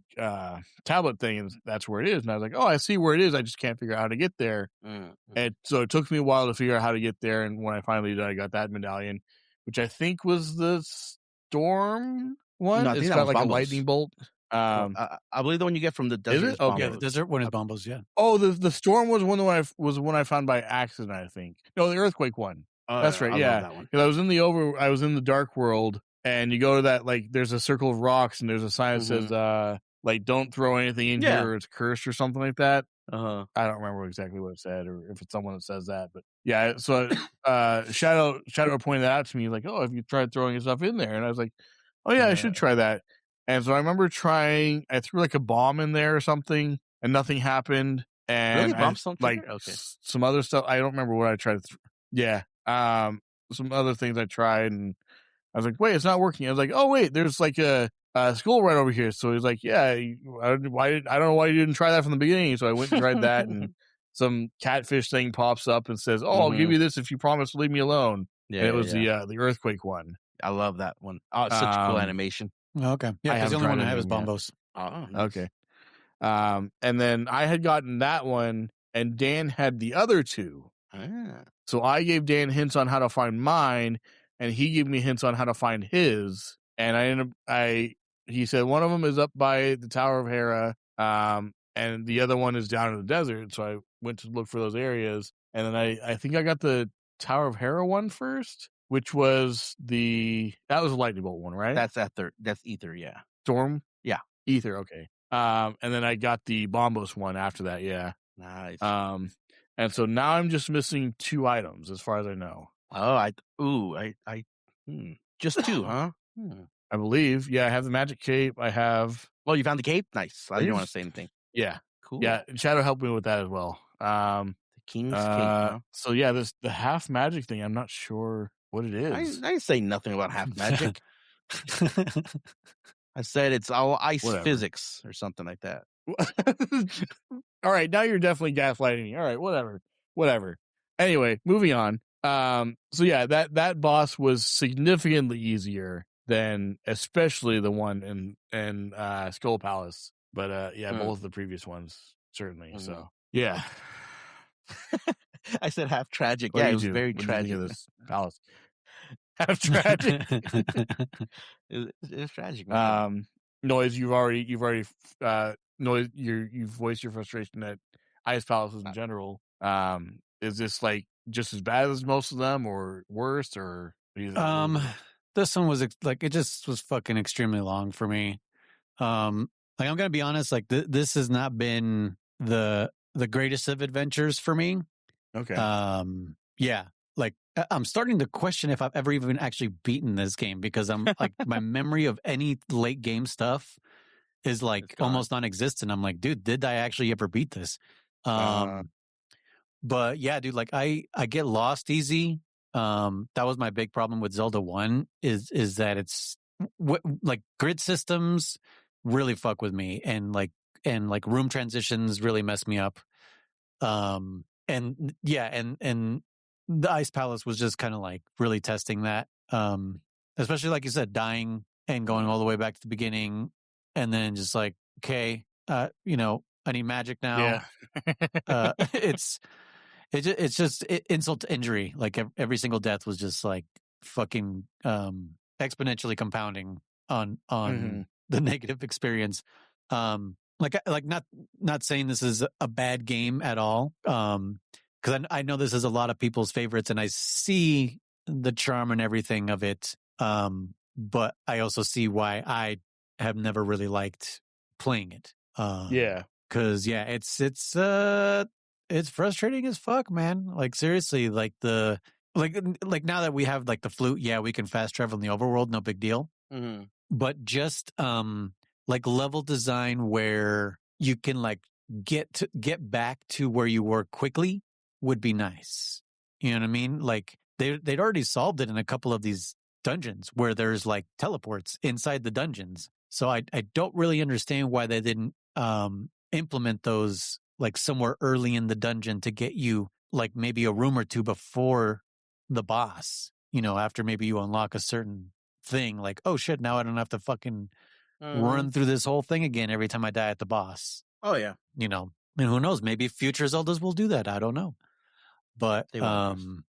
thing, and that's where it is. And I was like, oh, I see where it is, I just can't figure out how to get there. And so it took me a while to figure out how to get there, and when I finally did, I got that medallion, which I think was the storm one. No, it's got like Bumbles. A lightning bolt. I believe the one you get from the desert. Is it? Okay. Yeah, the desert one is Bumbles. Yeah. Oh, the storm was one that I found by accident, I think. No, the earthquake one. That's right. Yeah, because I was in the dark world, and you go to that, like, there's a circle of rocks, and there's a sign that says like, don't throw anything in here, or it's cursed or something like that. I don't remember exactly what it said, or if it's someone that says that, but yeah. So Shadow pointed that out to me, like, oh, have you tried throwing your stuff in there? And I was like, oh yeah, I should try that. And so I remember I threw like a bomb in there or something, and nothing happened. And bombs don't like okay. Some other stuff. I don't remember what I tried. Some other things I tried, and I was like, wait, it's not working. I was like, oh wait, there's like a school right over here. So he's like, yeah, I don't know why you didn't try that from the beginning. So I went and tried that, and some catfish thing pops up and says, oh, I'll give you this if you promise to leave me alone. Yeah, and it was the earthquake one. I love that one. Oh, it's such cool animation. Okay, yeah, because the only one I have is Bombos. Oh, nice. Okay. And then I had gotten that one, and Dan had the other two. So I gave Dan hints on how to find mine, and he gave me hints on how to find his. And he said one of them is up by the Tower of Hera, and the other one is down in the desert. So I went to look for those areas, and then I think I got the Tower of Hera one first, which was that was a lightning bolt one, right? That's Ether, yeah. Storm, yeah, Ether, okay. And then I got the Bombos one after that, yeah. Nice. And so now I'm just missing 2 items, as far as I know. Oh, just 2, huh? I believe. Yeah, I have the magic cape. I have. Oh, you found the cape? Nice. I didn't want to say anything. Yeah, cool. Yeah, Shadow helped me with that as well. The King's Cape. Huh? So yeah, the half magic thing. I'm not sure what it is. I say nothing about half magic. I said it's all ice physics or something like that. All right, now you're definitely gaslighting me. All right, whatever. Anyway, moving on. So yeah, that boss was significantly easier than especially the one in Skull Palace. But both the previous ones certainly. Mm-hmm. So yeah. I said half tragic. It was very tragic. Of this palace. Half tragic. It's tragic. Man. Noise, you've already Noise, you've voiced your frustration at ice palaces in general. Is this like just as bad as most of them, or worse, or this one was like it just was fucking extremely long for me. Like I'm gonna be honest, like this has not been the greatest of adventures for me. Okay. Yeah, like I'm starting to question if I've ever even actually beaten this game, because I'm like my memory of any late game stuff is like almost non-existent. I'm like, dude, did I actually ever beat this? But yeah, dude, like I get lost easy. That was my big problem with Zelda 1 is that it's like grid systems really fuck with me, and room transitions really mess me up. And the Ice Palace was just kind of like really testing that. Especially like you said, dying and going all the way back to the beginning, and then just like, okay, I need magic now. Yeah. It's just insult to injury. Like every single death was just like fucking exponentially compounding on the negative experience. Like not saying this is a bad game at all. Because I know this is a lot of people's favorites, and I see the charm and everything of it. But I also see why I have never really liked playing it. Because it's frustrating as fuck, man. Like seriously, like like now that we have like the flute, yeah, we can fast travel in the overworld, no big deal. Mm-hmm. But just like level design where you can like get back to where you were quickly would be nice. You know what I mean? Like they'd already solved it in a couple of these dungeons where there's like teleports inside the dungeons. So I don't really understand why they didn't implement those like somewhere early in the dungeon to get you like maybe a room or two before the boss, after maybe you unlock a certain thing. Like, oh shit, now I don't have to fucking run through this whole thing again every time I die at the boss. Oh yeah. And who knows, maybe future Zeldas will do that. I don't know. But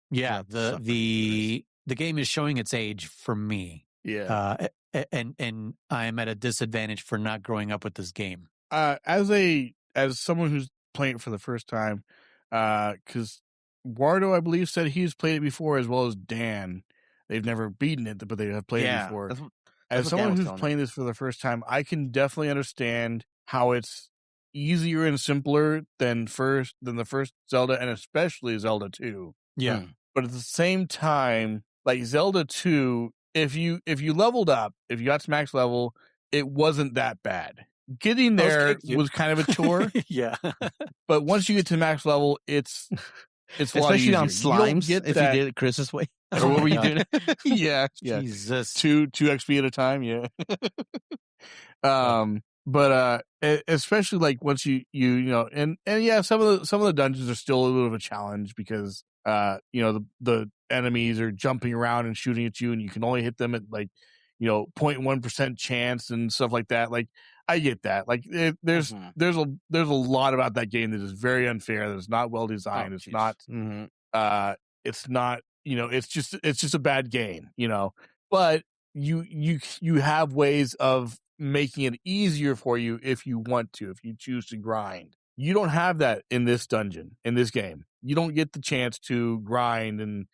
yeah, the game is showing its age for me. Yeah. And I'm at a disadvantage for not growing up with this game. As someone who's playing it for the first time, because Wardo, I believe, said he's played it before, as well as Dan. They've never beaten it, but they have played it before. As someone who's playing this for the first time, I can definitely understand how it's easier and simpler than the first Zelda, and especially Zelda 2. Yeah. But at the same time, like Zelda 2, if you leveled up, if you got to max level, it wasn't that bad. getting there was kind of a chore. Yeah. But once you get to max level, it's a lot easier. Especially on slimes, if you did it Chris's way. Or what were you doing? Yeah. Jesus. 2 XP at a time, yeah. But especially like once you know, and yeah, some of the dungeons are still a little bit of a challenge because you know, the enemies are jumping around and shooting at you, and you can only hit them at like, you know, 0.1% chance and stuff like that. Like, I get that. Like, there's a lot about that game that is very unfair. That is not well designed. It's not. It's not. You know, it's just a bad game. You know, but you have ways of making it easier for you if you want to, if you choose to grind. You don't have that in this dungeon, in this game. You don't get the chance to grind and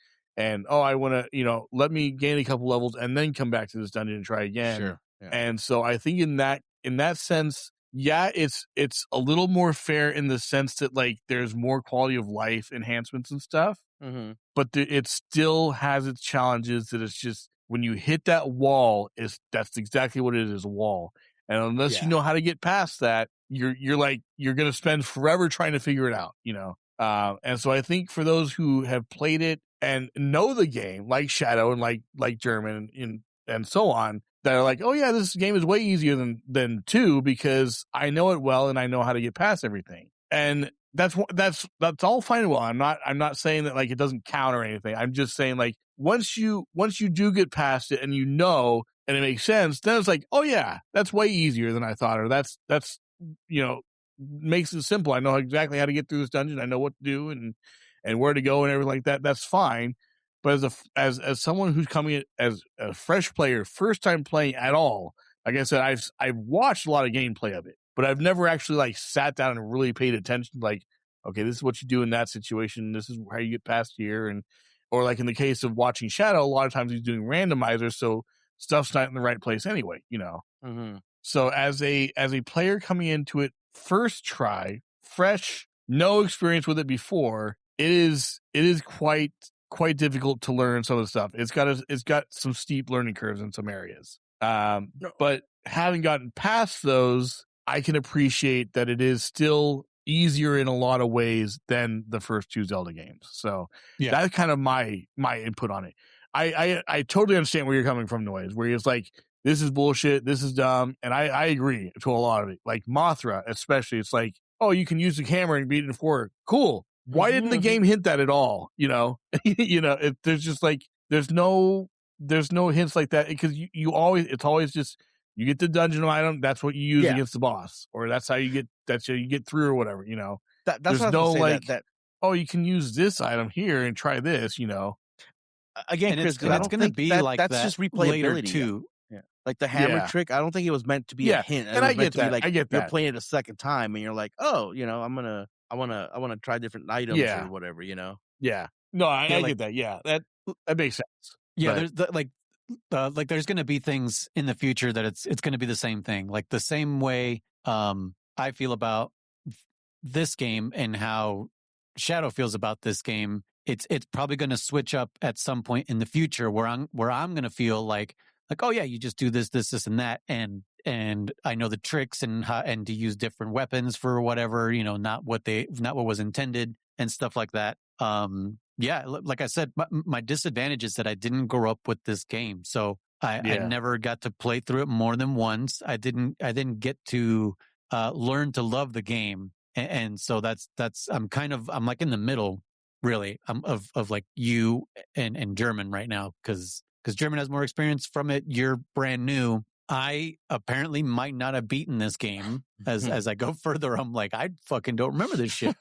I want to, you know, let me gain a couple levels and then come back to this dungeon and try again. Sure. Yeah. And so I think in that sense, yeah, it's a little more fair in the sense that like there's more quality of life enhancements and stuff. But it still has its challenges that it's just when you hit that wall, that's exactly what it is, a wall. And unless you know how to get past that, you're going to spend forever trying to figure it out, you know? And so I think for those who have played it and know the game, like Shadow and like German and so on, that are like, oh yeah, this game is way easier than 2 because I know it well and I know how to get past everything. And that's all fine and well. I'm not saying that like it doesn't count or anything. I'm just saying like once you do get past it and you know and it makes sense, then it's like, oh yeah, that's way easier than I thought, or that's you know, makes it simple. I know exactly how to get through this dungeon. I know what to do and where to go and everything like that. That's fine. But as someone who's coming in as a fresh player, first time playing at all, like I said, I've watched a lot of gameplay of it, but I've never actually like sat down and really paid attention. Like, okay, this is what you do in that situation. This is how you get past here, or like in the case of watching Shadow, a lot of times he's doing randomizers, so stuff's not in the right place anyway, you know. So as a player coming into it first try, fresh, no experience with it before, it is quite difficult to learn some of the stuff. It's got some steep learning curves in some areas. But having gotten past those, I can appreciate that it is still easier in a lot of ways than the first 2 Zelda games. So that's kind of my input on it. I totally understand where you're coming from, Noise, where it's like, this is bullshit, this is dumb, and I agree to a lot of it. Like Mothra, especially, it's like, oh, you can use the camera and beat it in 4. Cool. Why didn't the game hint that at all? You know, you know, there's just like there's no hints like that because it's always just you get the dungeon item, that's what you use against the boss, or that's how you get through or whatever. You know, that's there's what no like that. Oh, you can use this item here and try this. You know, again, Chris, because it's going to be like that's just replayability too. Yeah. Like the hammer trick, I don't think it was meant to be a hint. And I get that. Like, I get that. You're playing it a second time, and you're like, oh, you know, I want to try different items or whatever, you know. Yeah. No, I get that. Yeah, that makes sense. Yeah, there's there's going to be things in the future that it's going to be the same thing. Like the same way I feel about this game and how Shadow feels about this game. It's probably going to switch up at some point in the future where I'm going to feel like, oh yeah, you just do this, and that, and I know the tricks and to use different weapons for whatever, you know, not what was intended and stuff like that. Yeah, like I said, my disadvantage is that I didn't grow up with this game, so I never got to play through it more than once. I didn't get to learn to love the game, and so that's I'm like in the middle, really, of like you and German right now because German has more experience from it. You're brand new. I apparently might not have beaten this game as I go further. I'm like, I fucking don't remember this shit.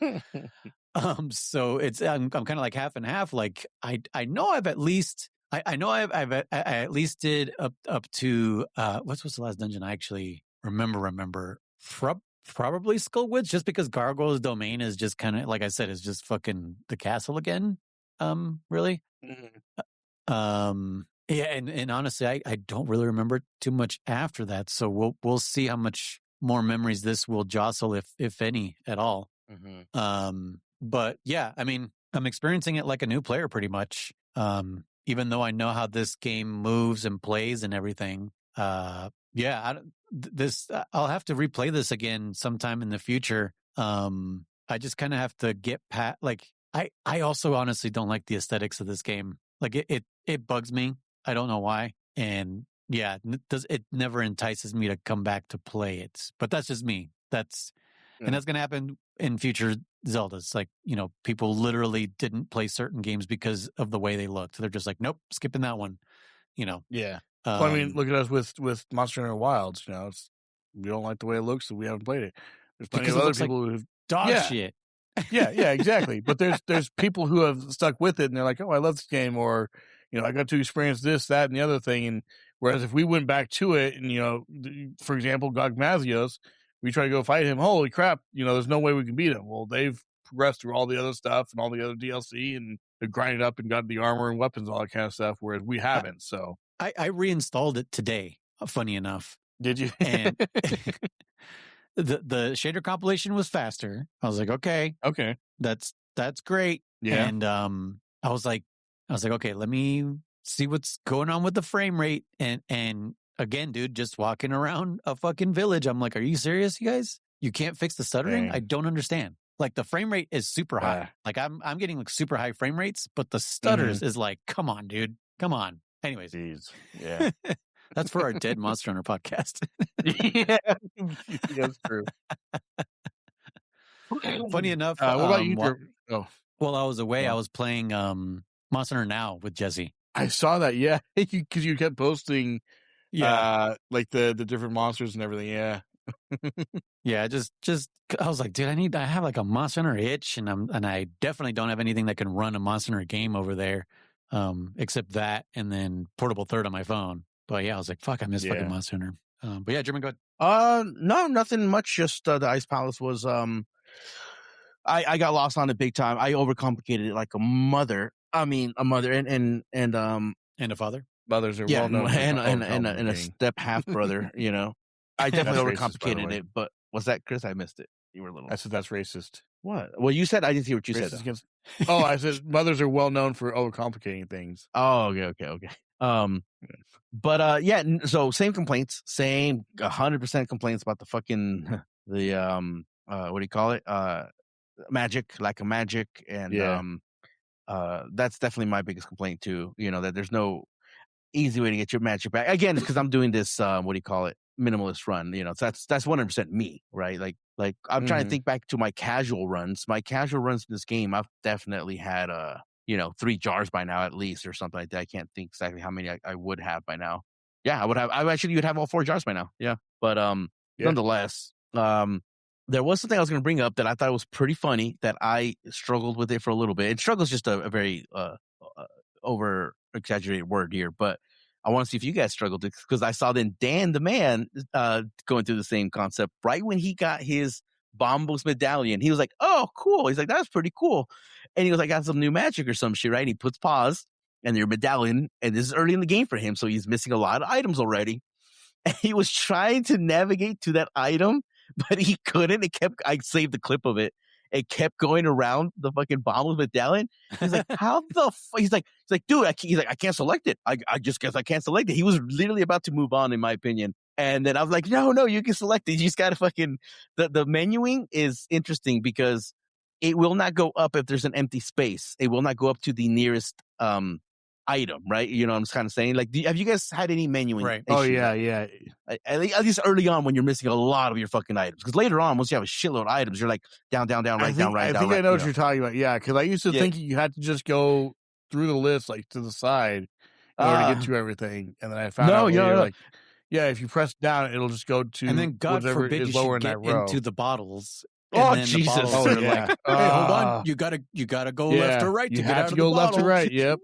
So I'm kind of like half and half. Like I know I've at least I know I at least did up to what's the last dungeon I actually remember probably Skullwoods, just because Gargoyle's domain is just kind of like I said, is just fucking the castle again. Really. Yeah, and honestly, I don't really remember too much after that. So we'll see how much more memories this will jostle, if any at all. But yeah, I mean, I'm experiencing it like a new player pretty much. Even though I know how this game moves and plays and everything. Yeah, this I'll have to replay this again sometime in the future. I just kind of have to get past. Like, I also honestly don't like the aesthetics of this game. Like, it bugs me. I don't know why. And yeah, it never entices me to come back to play it. But that's just me. And that's going to happen in future Zeldas. Like, people literally didn't play certain games because of the way they looked. They're just like, nope, skipping that one. Yeah. Well, I mean, look at us with Monster Hunter Wilds. We don't like the way it looks, so we haven't played it. There's plenty of other people who dog shit. Yeah, exactly. But there's people who have stuck with it, and they're like, oh, I love this game, or I got to experience this, that, and the other thing. And whereas if we went back to it, and for example, Gogmazios, we try to go fight him. Holy crap! There's no way we can beat him. Well, they've progressed through all the other stuff and all the other DLC, and they grinded up and got the armor and weapons, all that kind of stuff. Whereas we haven't. So I reinstalled it today. Funny enough, did you? And the shader compilation was faster. I was like, okay, that's great. Yeah. And I was like, okay, let me see what's going on with the frame rate. And again, dude, just walking around a fucking village, I'm like, are you serious, you guys? You can't fix the stuttering? Dang. I don't understand. Like, the frame rate is super high. Like, I'm getting like super high frame rates, but the stutters is like, come on, dude, come on. Anyways, jeez, yeah. That's for our Dead Monster Hunter podcast. Yeah, that's true. Funny enough, what about you? While I was away, I was playing Monster Hunter Now with Jesse. I saw that, yeah, because you kept posting, like the different monsters and everything. Yeah, yeah. Just I was like, dude, I have like a Monster Hunter itch, and I definitely don't have anything that can run a Monster Hunter game over there, except that, and then Portable Third on my phone. But yeah, I was like, fuck, I miss fucking Monster Hunter. But yeah, German, go ahead. No, nothing much. Just the Ice Palace was, I got lost on it big time. I overcomplicated it like a mother. I mean, a mother and a father. Mothers are well known. And a step half brother. I definitely overcomplicated it. But was that Chris? I missed it. You were a little. I said that's racist. What? Well, you said I didn't see what you racist said. I said mothers are well known for overcomplicating ththings. Oh, okay. But yeah, so same complaints, 100% complaints about the fucking what do you call it? Magic, lack of magic, and that's definitely my biggest complaint too. That there's no easy way to get your magic back. Again, because I'm doing this what do you call it? Minimalist run. So that's 100% me, right? Like I'm trying to think back to my casual runs. My casual runs in this game, I've definitely had 3 jars by now at least, or something like that. I can't think exactly how many I would have by now. Yeah, you'd have all 4 jars by now. Yeah. But nonetheless, there was something I was going to bring up that I thought was pretty funny that I struggled with it for a little bit. And struggle is just a very over exaggerated word here, but I want to see if you guys struggled because I saw then Dan the man going through the same concept right when he got his Bombos medallion. He was like, oh, cool. He's like, that's pretty cool. And he was like, got some new magic or some shit, right? And he puts pause and your medallion, and this is early in the game for him, so he's missing a lot of items already. And he was trying to navigate to that item, but he couldn't. I saved the clip of it. It kept going around the fucking Bombos medallion. He's like, how the fuck? He's like, dude, I can't select it. I just guess I can't select it. He was literally about to move on, in my opinion. And then I was like, no, you can select it. You just got to fucking, the menuing is interesting because it will not go up if there's an empty space. It will not go up to the nearest item, right? You know what I'm kind of saying? Like, have you guys had any menuing? Right. Oh, yeah. At least early on when you're missing a lot of your fucking items. Because later on, once you have a shitload of items, you're like down, right, down, right, down. I think I know what you're talking about. Yeah, because I used to think you had to just go through the list, like to the side in order to get to everything. And then I found out like, yeah, if you press down, it'll just go to and then God forbid you should get into the bottles. Oh Jesus! Like, hey, hold on, you gotta go left or right. You have to go left or right. Yep.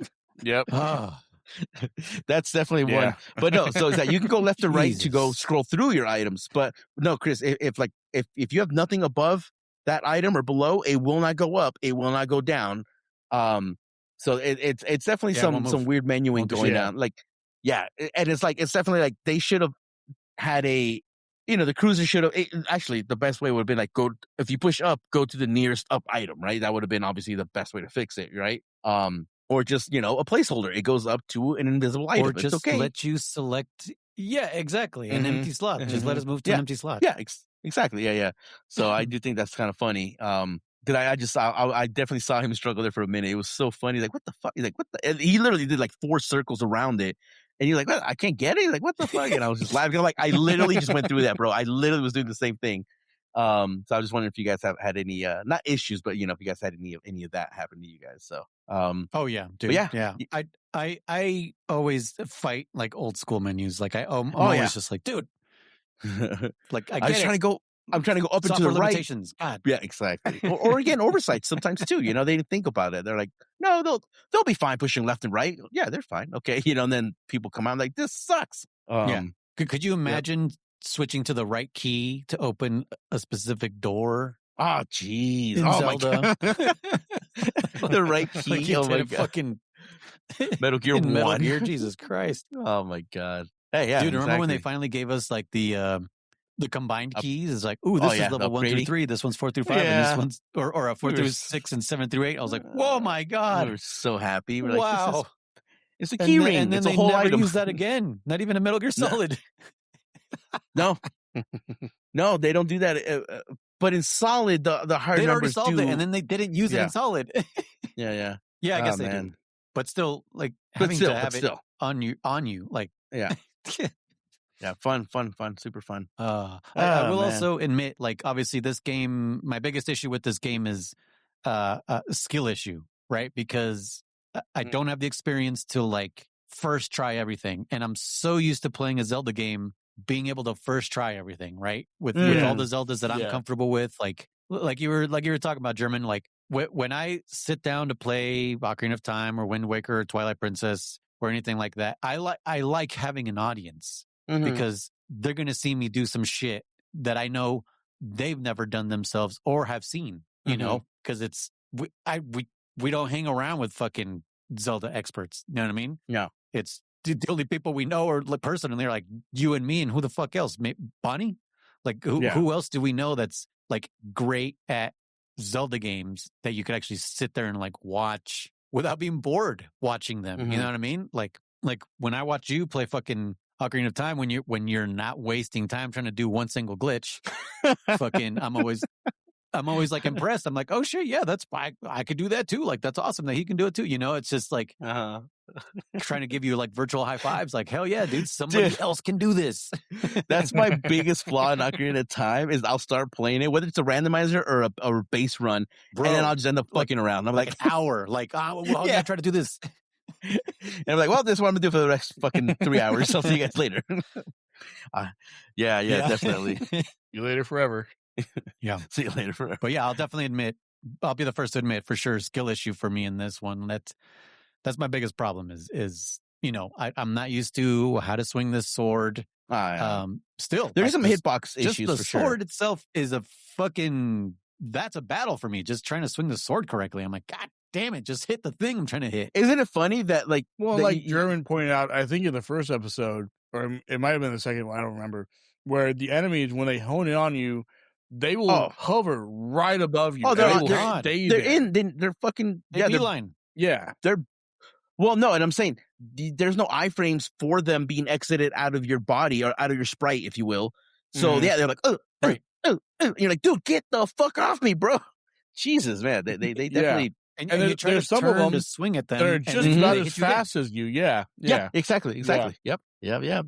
That's definitely one. But no, so is that you can go left or right to go scroll through your items. But no, Chris, if you have nothing above that item or below, it will not go up. It will not go down. So it's definitely some weird menuing going on. Like, yeah, and it's definitely like they should have had the cruiser should have actually the best way would have been like if you push up, go to the nearest up item, right? That would have been obviously the best way to fix it, right? Or just a placeholder. It goes up to an invisible item. Or just let you select Yeah, exactly. An empty slot. Just let us move to an empty slot. Yeah, exactly. Yeah. So I do think that's kind of funny. Because I definitely saw him struggle there for a minute. It was so funny. Like, what the fuck? He's like, what the? And he literally did like 4 circles around it. And you're like, what? I can't get it. He's like, what the fuck? And I was just laughing. I'm like, I literally just went through that, bro. I literally was doing the same thing. So I was just wondering if you guys have had any, not issues, but if you guys had any of that happen to you guys. So, oh yeah, dude. Yeah. I always fight like old school menus. Like I'm always just like, dude, like I'm trying to go up into the limitations. right. God. Yeah, exactly. or again, oversights sometimes too. They didn't think about it. They're like, no, they'll be fine pushing left and right. Yeah, they're fine. Okay, and then people come out like, this sucks. Yeah. Could you imagine switching to the right key to open a specific door? Oh, jeez. In Zelda. My God. The right key. Like oh my God. Fucking Metal Gear 1. Metal Gear, Jesus Christ. Oh my God. Hey, yeah. Dude, remember when they finally gave us like the combined keys? It's like, ooh, this is level 1 through 3. This one's 4 through 5, and this one's or a 4 through 6 and 7 through 8. I was like, whoa, my God. We were so happy. We're wow. Like, it's a key ring. And then it's they a whole never item. use that again. Not even a Metal Gear Solid. No. No, they don't do that. But in Solid, the hard They'd already numbers solved it, and then they didn't use it in Solid. Yeah. Yeah, I guess they did. But still, like having to have it on you, like yeah. Yeah, fun, super fun. I will also admit, like, obviously this game, my biggest issue with this game is a skill issue, right? Because I don't have the experience to like first try everything. And I'm so used to playing a Zelda game, being able to first try everything, right? With all the Zeldas that I'm comfortable with, like you were talking about, German, like when I sit down to play Ocarina of Time or Wind Waker or Twilight Princess or anything like that, I like having an audience. Because they're going to see me do some shit that I know they've never done themselves or have seen, you know, because we don't hang around with fucking Zelda experts. You know what I mean? Yeah. It's the only people we know are personally like you and me and who the fuck else? Bonnie? Like who else do we know that's like great at Zelda games that you could actually sit there and like watch without being bored watching them? You know what I mean? Like when I watch you play fucking Ocarina of Time, when you're not wasting time trying to do one single glitch, fucking, I'm always like impressed. I'm like, oh shit, yeah, that's I could do that too. Like that's awesome that he can do it too. It's just like trying to give you like virtual high fives. Like hell yeah, dude, somebody else can do this. That's my biggest flaw in Ocarina of Time is I'll start playing it, whether it's a randomizer or a base run, and then I'll just end up fucking around. I'm like an hour, like I'm gonna try to do this. And I'm like, well, this is what I'm gonna do for the next fucking 3 hours. I'll see you guys later. Yeah, definitely. See you later forever. Yeah. See you later forever. But yeah, I'll be the first to admit for sure skill issue for me in this one. That's my biggest problem is I'm not used to how to swing this sword. Still there's some hitbox issues. Just the for sword sure. itself is that's a battle for me. Just trying to swing the sword correctly. I'm like, God damn it, just hit the thing I'm trying to hit. Isn't it funny that like German pointed out, I think in the first episode, or it might have been the second one, I don't remember, where the enemies, when they hone in on you, they will hover right above you. Oh, they're fucking beeline. Well, no, and I'm saying there's no iframes for them being exited out of your body or out of your sprite, if you will. So they're like, you're like, dude, get the fuck off me, bro. Jesus, man, they definitely. And you try to some of them to swing at them. They're just about as fast as you. Yeah, exactly. Yep. You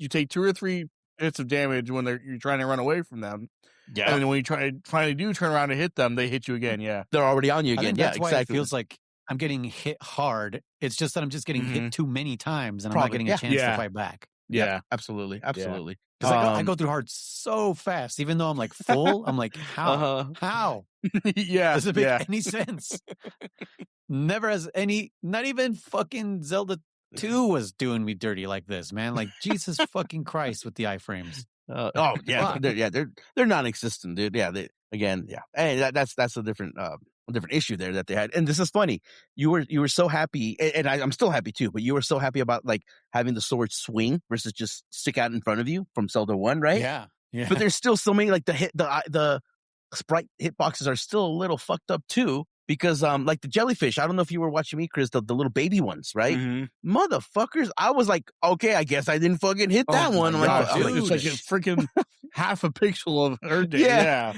take 2 or 3 hits of damage when you're trying to run away from them. Yeah, and then when you finally turn around and hit them, they hit you again. Yeah, they're already on you again. That's why it feels like I'm getting hit hard. It's just that I'm just getting hit too many times, and I'm not getting a chance to fight back. Yeah, absolutely. Because I go through hard so fast, even though I'm like full. I'm like, how? How? Does it make any sense? Never has any. Not even fucking Zelda 2 was doing me dirty like this, man. Like Jesus fucking Christ with the iframes. They're non-existent, dude. Yeah, Hey, that's a different issue there that they had. And this is funny. You were so happy, and I'm still happy too. But you were so happy about like having the sword swing versus just stick out in front of you from Zelda 1, right? Yeah. But there's still so many like the sprite hitboxes are still a little fucked up too. because like the jellyfish, I don't know if you were watching me, Chris, the little baby ones, right? Mm-hmm. Motherfuckers, I was like, okay, I guess I didn't fucking hit that one. I'm like, it's like a freaking half a pixel of her day. Yeah.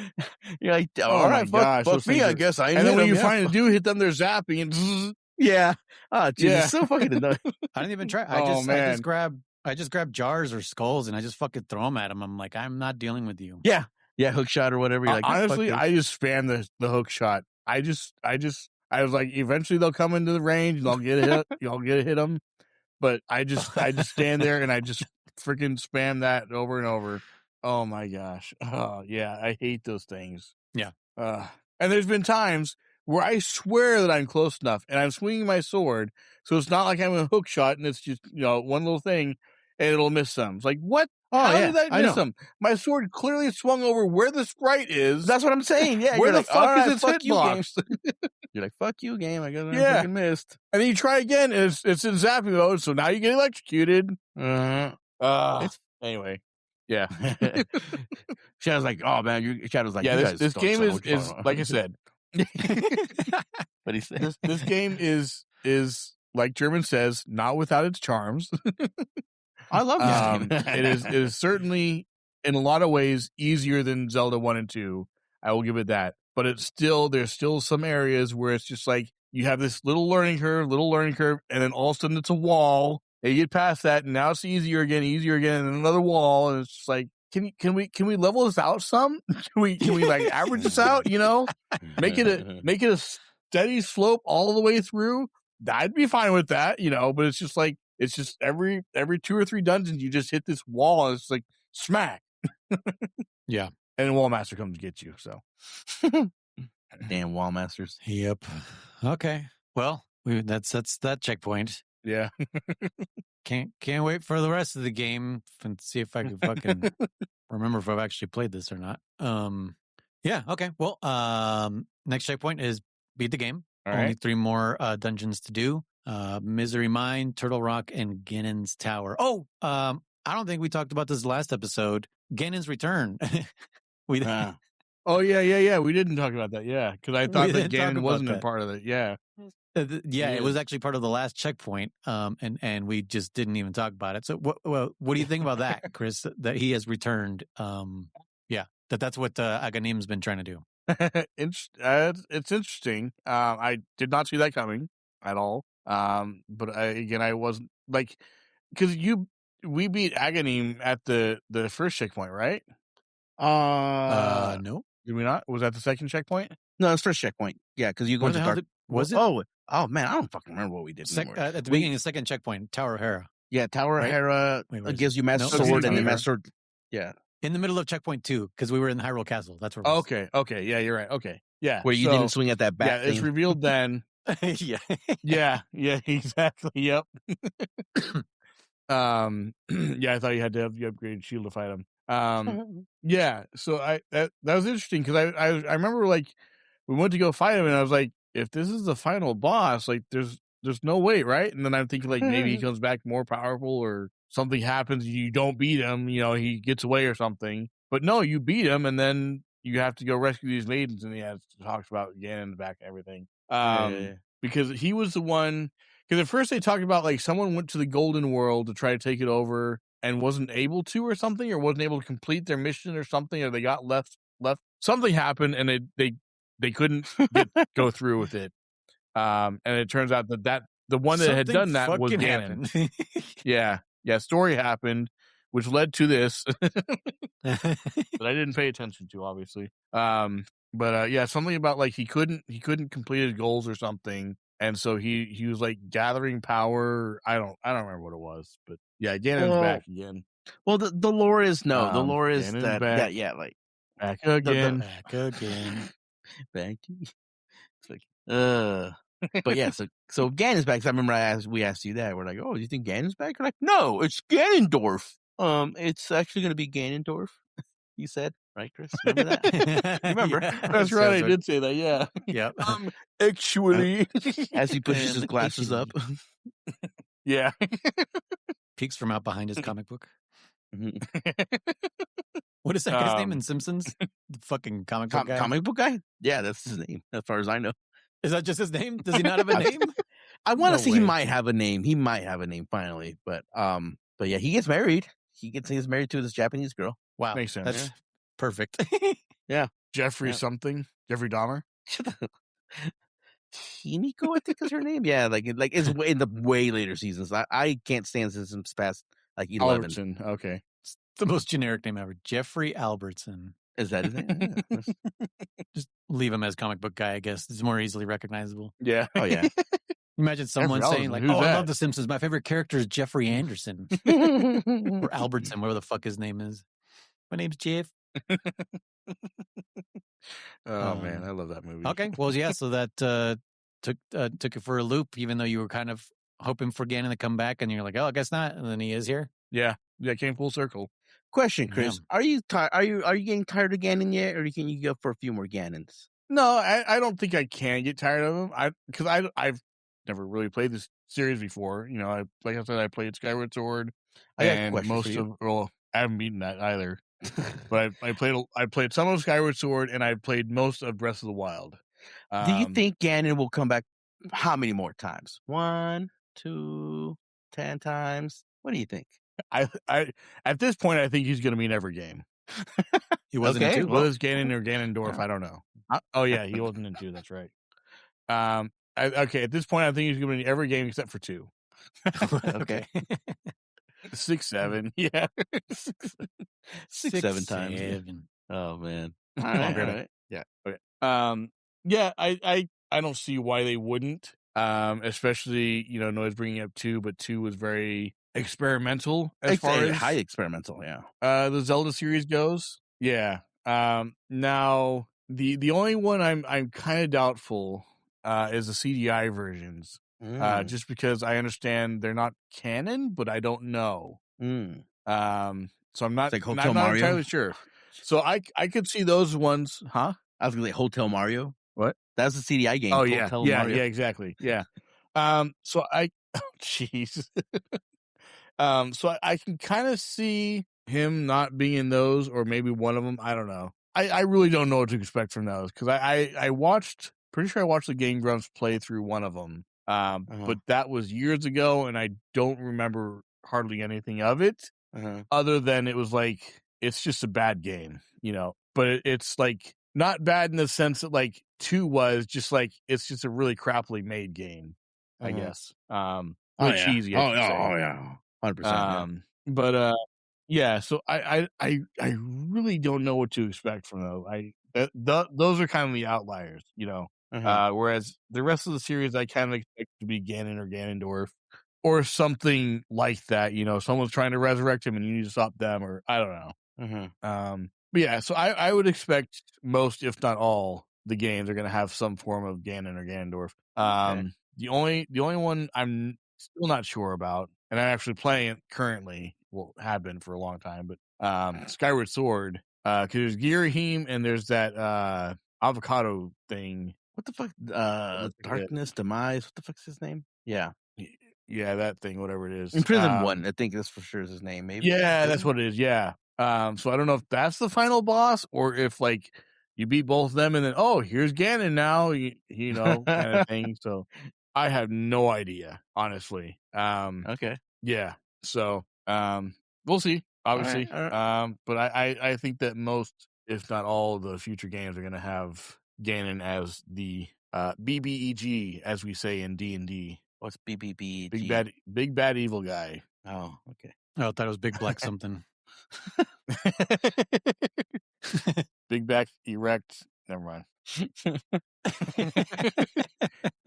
You're like, all right, fuck me, I guess I ain't. And then when you finally do hit them, they're zapping and yeah. Oh, Jesus, it's so fucking annoying. I didn't even try. I just grab jars or skulls and I just fucking throw them at them. I'm like, I'm not dealing with you. Yeah, hook shot or whatever. You're like, honestly, I just spam the hook shot. I was like, eventually they'll come into the range and I'll get a hit. Y'all get to hit them, but I just stand there and I just freaking spam that over and over. Oh my gosh! Oh yeah, I hate those things. Yeah. And there's been times where I swear that I'm close enough and I'm swinging my sword, so it's not like I'm a hook shot and it's just one little thing and it'll miss some. It's like, what? How did I miss them? My sword clearly swung over where the sprite is. That's what I'm saying. Yeah, where the fuck is its hitbox? You're like, fuck you, game. I got fucking missed. And then you try again, and it's in zapping mode, so now you get electrocuted. Anyway. Yeah. Shadow's like, oh man, Shadow's like, yeah, this game is like I said. But he said this game is like German says, not without its charms. I love this game. It is certainly in a lot of ways easier than Zelda 1 and 2. I will give it that. But there's still some areas where it's just like you have this little learning curve, and then all of a sudden it's a wall. And you get past that, and now it's easier again, and then another wall, and it's just like, can we level this out some? Can we like average this out? Make it a steady slope all the way through. I'd be fine with that, But it's just like every 2 or 3 dungeons you just hit this wall, and it's like smack. Yeah. And Wall Master comes to get you, so. Damn Wall Masters. Yep. Okay. Well, that's that checkpoint. Yeah. Can't wait for the rest of the game and see if I can fucking remember if I've actually played this or not. Yeah, okay. Well, next checkpoint is beat the game. All Only right. 3 more dungeons to do. Misery Mine, Turtle Rock, and Ganon's Tower. Oh, I don't think we talked about this last episode. Ganon's Return. Oh, yeah. We didn't talk about that. Yeah, because I thought that Ganon wasn't a part of it. Yeah. Yeah, it was actually part of the last checkpoint, and we just didn't even talk about it. So, what do you think about that, Chris? That he has returned? That's what Aghanim's been trying to do. It's interesting. I did not see that coming at all. But I wasn't like, because we beat Aghanim at the first checkpoint, right? No. Did we not? Was that the second checkpoint? No, it's first checkpoint. Yeah, because you go to dark. Was it? Oh man, I don't fucking remember what we did. At the beginning of the second checkpoint, Tower of Hera. Yeah, Tower of Hera gives you Master Sword and then Master Sword. Yeah. In the middle of checkpoint 2, because we were in Hyrule Castle. That's where. Okay. Yeah, you're right. Okay. Yeah. Where you didn't swing at that bat. Yeah, it's revealed then. Yeah, exactly. Yep. Yeah, I thought you had to have the upgraded shield to fight him. Yeah, so that was interesting because I remember like we went to go fight him and I was like, if this is the final boss, like there's no way, right? And then I'm thinking like maybe he comes back more powerful or something happens, you don't beat him, he gets away or something. But no, you beat him and then you have to go rescue these maidens, and it talks about Ganon in the back and everything. Because he was the one. Because at first they talked about like someone went to the Golden World to try to take it over and wasn't able to, or something, or wasn't able to complete their mission or something, or they got left. Something happened and they couldn't go through with it. And it turns out that the one that had done that was Ganon. Yeah. Story happened, which led to this that I didn't pay attention to, obviously. But yeah, something about like he couldn't complete his goals or something. And so he was like gathering power. I don't remember what it was, but yeah, Ganon's back again. Well, the lore is the lore is Ganon's that back. like back again, back again. It's like but yeah, so Ganon's back. 'Cause I remember we asked you that. We're like, oh, do you think Ganon's back? You're like, no, it's Ganondorf. It's actually going to be Ganondorf. You said, right, Chris? Remember that? Remember? Yeah, that's right. I did say that. Yeah. Yeah. Actually, as he pushes his glasses up. Yeah. Peeks from out behind his comic book. What is that guy's name in Simpsons? The fucking comic book guy? Comic book guy? Yeah, that's his name, as far as I know. Is that just his name? Does he not have a name? I want to say he might have a name. He might have a name finally, but yeah, he gets married. He gets married to this Japanese girl. Wow, makes sense. That's perfect. Yeah, Jeffrey something. Jeffrey Dahmer. Himiko, I think is her name. Yeah, like it's in the way later seasons. I can't stand since past like 11. Albertson. Okay, it's the most generic name ever. Jeffrey Albertson. Is that his name? Yeah. Just leave him as comic book guy. I guess it's more easily recognizable. Yeah. Oh yeah. Imagine someone saying like, "Oh, I love The Simpsons. My favorite character is Jeffrey Anderson or Albertson, whatever the fuck his name is. My name's Jeff." Oh man, I love that movie. Okay, well, yeah, so that took it for a loop, even though you were kind of hoping for Ganon to come back, and you're like, "Oh, I guess not," and then he is here. Yeah, came full circle. Question, Chris: Are you getting tired of Ganon yet, or can you go for a few more Ganons? No, I don't think I can get tired of him. Because I've never really played this series before. You know, like I said, I played Skyward Sword, and I haven't beaten that either. But I played some of Skyward Sword, and I played most of Breath of the Wild. Do you think Ganon will come back? How many more times? 1, 2, 10 times? What do you think? I at this point, I think he's going to be in every game. He wasn't in 2. Was Ganon or Ganondorf? I don't know. Oh yeah, he wasn't in 2. That's right. Okay, at this point, I think he's going to be in every game except for 2. Okay. 6, 7, yeah. 6, 7 times. Yeah. Oh man. All right. Yeah. Okay. Yeah. I don't see why they wouldn't. Especially Noise bringing up 2, but 2 was very experimental as far as high experimental. Yeah. The Zelda series goes. Yeah. Now the only one I'm kind of doubtful is the CGI versions. Just because I understand they're not canon, but I don't know. So I'm not, like not entirely sure. So I could see those ones, huh? I was gonna say Hotel Mario. What? That's a CDI game. Oh Hotel Mario. Yeah, exactly. Yeah. So jeez. So I can kind of see him not being in those, or maybe one of them. I don't know. I really don't know what to expect from those because I watched. Pretty sure I watched the Game Grumps play through one of them. But that was years ago, and I don't remember hardly anything of it, other than it was like it's just a bad game, But it's like not bad in the sense that like 2 was just like it's just a really crappily made game, I guess. Cheesy. Yeah, 100%. But yeah. So I really don't know what to expect from those. Those are kind of the outliers, Whereas the rest of the series, I kind of expect to be Ganon or Ganondorf or something like that. Someone's trying to resurrect him and you need to stop them, or I don't know. But yeah, so I would expect most, if not all, the games are going to have some form of Ganon or Ganondorf. The only one I'm still not sure about, and I'm actually playing it currently. Well, have been for a long time, but Skyward Sword, because there's Girahim and there's that avocado thing. What the fuck? Darkness, Demise. What the fuck's his name? Yeah, that thing. Whatever it is. Imprisoned One. I think that's for sure is his name. Maybe. Yeah, that's what it is. Yeah. So I don't know if that's the final boss or if like you beat both of them and then here's Ganon now. Kind of thing. So I have no idea, honestly. Okay. Yeah. So we'll see. Obviously. All right. But I think that most, if not all, the future games are going to have Ganon as the BBEG, as we say in D&D. What's BBBEG? Big bad evil guy. Oh, okay. Oh, I thought it was Big Black something. Big back, erect. Never mind.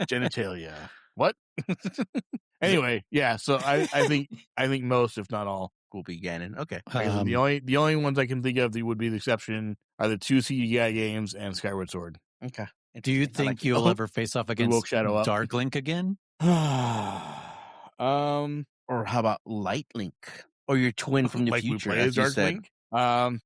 Genitalia. What? Anyway, yeah. So I think most, if not all, will be Ganon. Okay. The only ones I can think of that would be the exception are the 2 CGI games and Skyward Sword. Okay. Do you think you'll ever face off against Dark Link again? Or how about Light Link? Or your twin from the future, as you said. Do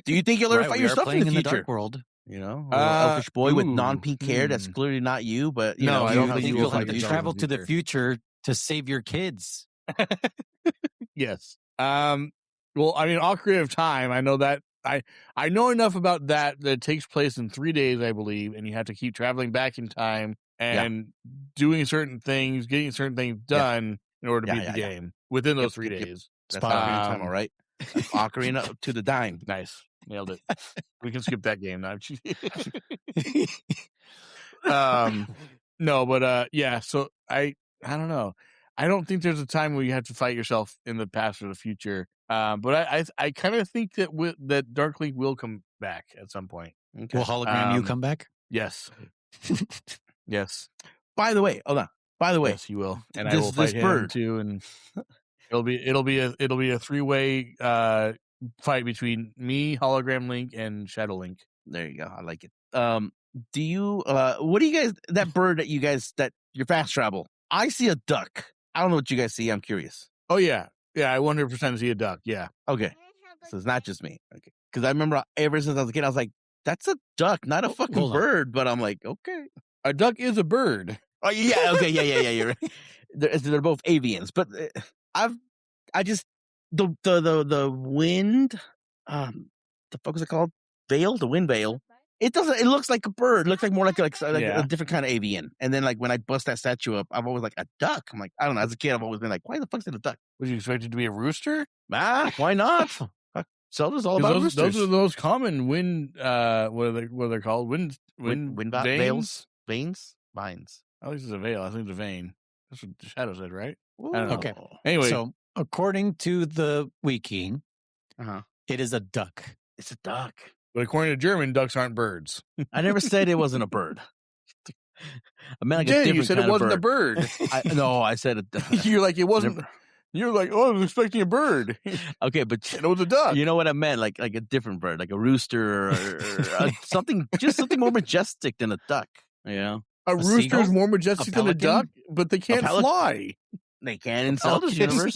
you think you'll ever fight yourself in the future? The dark world? Elfish boy with non-pink hair. That's clearly not you, but no, I don't think you'll have to travel to the future to save your kids. Yes. Well, I mean, Ocarina of Time. I know that I know enough about that it takes place in 3 days, I believe, and you have to keep traveling back in time and doing certain things, getting certain things done in order to beat the game within those 3 days. That's Ocarina of Time, all right? That's Ocarina to the dime. Nice. Nailed it. We can skip that game now. No, but yeah, so I don't know. I don't think there's a time where you have to fight yourself in the past or the future. But I kind of think that that Dark Link will come back at some point. Okay. Will hologram you come back? Yes. Yes. By the way, hold on. By the way, yes, you will, and I will fight him too. And it'll be a 3-way fight between me, Hologram Link, and Shadow Link. There you go. I like it. Do you? What do you guys? That bird that you guys that your fast travel? I see a duck. I don't know what you guys see. I'm curious. Oh yeah. Yeah, I 100% see a duck. Yeah. Okay. So it's not just me. Okay. Because I remember ever since I was a kid, I was like, that's a duck, not a fucking bird. But I'm like, okay. A duck is a bird. Oh, yeah. Okay. Yeah. You're right. They're both avians. But I just, the wind, the fuck was it called? Veil? The wind veil. It looks like a bird. It looks like more like a different kind of avian. And then like when I bust that statue up, I'm always like a duck. I'm like, I don't know. As a kid, I've always been like, why the fuck's it a duck? Would you expect it to be a rooster? Ah, why not? Zelda's all about roosters. Those are those common wind. What are they called? Wind veils, veins, vines. At least it's a veil. I think it's a vein. That's what Shadow said, right? Ooh. I don't know. Okay. Anyway, so according to the wiki, it is a duck. It's a duck. But according to German, ducks aren't birds. I never said it wasn't a bird. I meant like a different you said kind it wasn't of bird. a bird. No, I said it. You're like, it wasn't. You're like, oh, I was expecting a bird. Okay, but it was a duck. You know what I meant? Like a different bird, like a rooster or something, just something more majestic than a duck. You know, a rooster is more majestic than a duck, but they can't fly. They can in Zelda's universe.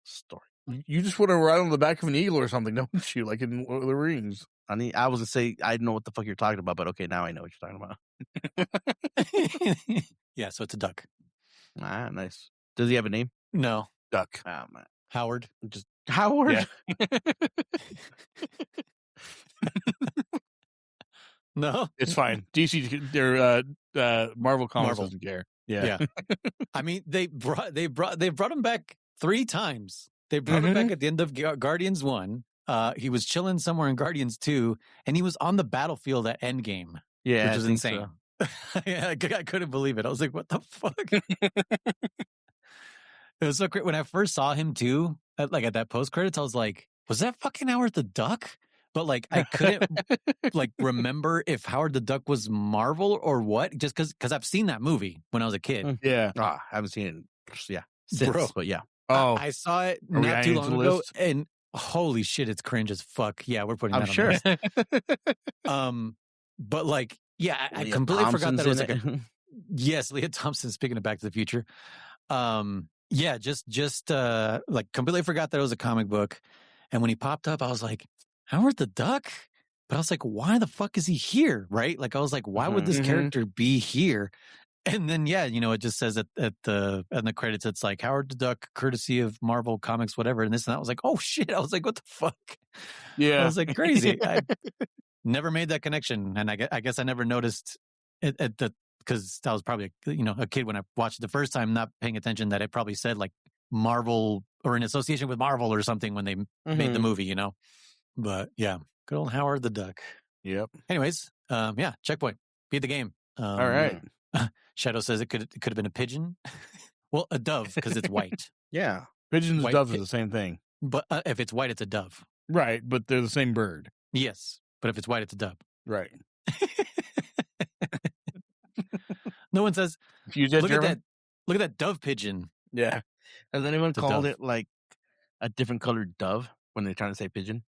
Stork. You just want to ride on the back of an eagle or something, don't you? Like in Lord of the Rings. I was gonna say I know what the fuck you're talking about, but okay, now I know what you're talking about. Yeah, so it's a duck. Ah, nice. Does he have a name? No. Duck. Oh man. Howard. Just Howard. Yeah. No, it's fine. DC, their Marvel Comics doesn't care. Yeah. I mean, they brought him back 3 times. They brought him back at the end of Guardians 1. He was chilling somewhere in Guardians 2, and he was on the battlefield at Endgame. Yeah, which is insane. So. Yeah, I couldn't believe it. I was like, "What the fuck?" It was so great when I first saw him too. At that post credits, I was like, "Was that fucking Howard the Duck?" But like, I couldn't like remember if Howard the Duck was Marvel or what. Just because I've seen that movie when I was a kid. Yeah, I haven't seen it. Yeah, since, bro. But yeah. Oh, I saw it not too long ago, and holy shit, it's cringe as fuck. Yeah, we're putting that on sure. The list. But like, yeah, I completely forgot that it was like yes, Leah Thompson. Speaking of Back to the Future, yeah, just like completely forgot that it was a comic book, and when he popped up, I was like, Howard the Duck. But I was like, why the fuck is he here? Right? Like, I was like, why would this character be here? And then, yeah, it just says in the credits, it's like Howard the Duck, courtesy of Marvel Comics, whatever. And this and that. I was like, oh shit. I was like, what the fuck? Yeah. I was like, crazy. I never made that connection. And I guess I never noticed it because I was probably, a kid when I watched it the first time, not paying attention that it probably said like Marvel or in association with Marvel or something when they made the movie, But yeah, good old Howard the Duck. Yep. Anyways, yeah, checkpoint. Beat the game. All right. Shadow says it could have been a pigeon. Well, a dove because it's white. Yeah, pigeons and doves are the same thing. But if it's white, it's a dove. Right, but they're the same bird. Yes, but if it's white, it's a dove. Right. No one says. Look at that dove pigeon. Yeah. Has anyone called it like a different colored dove when they're trying to say pigeon?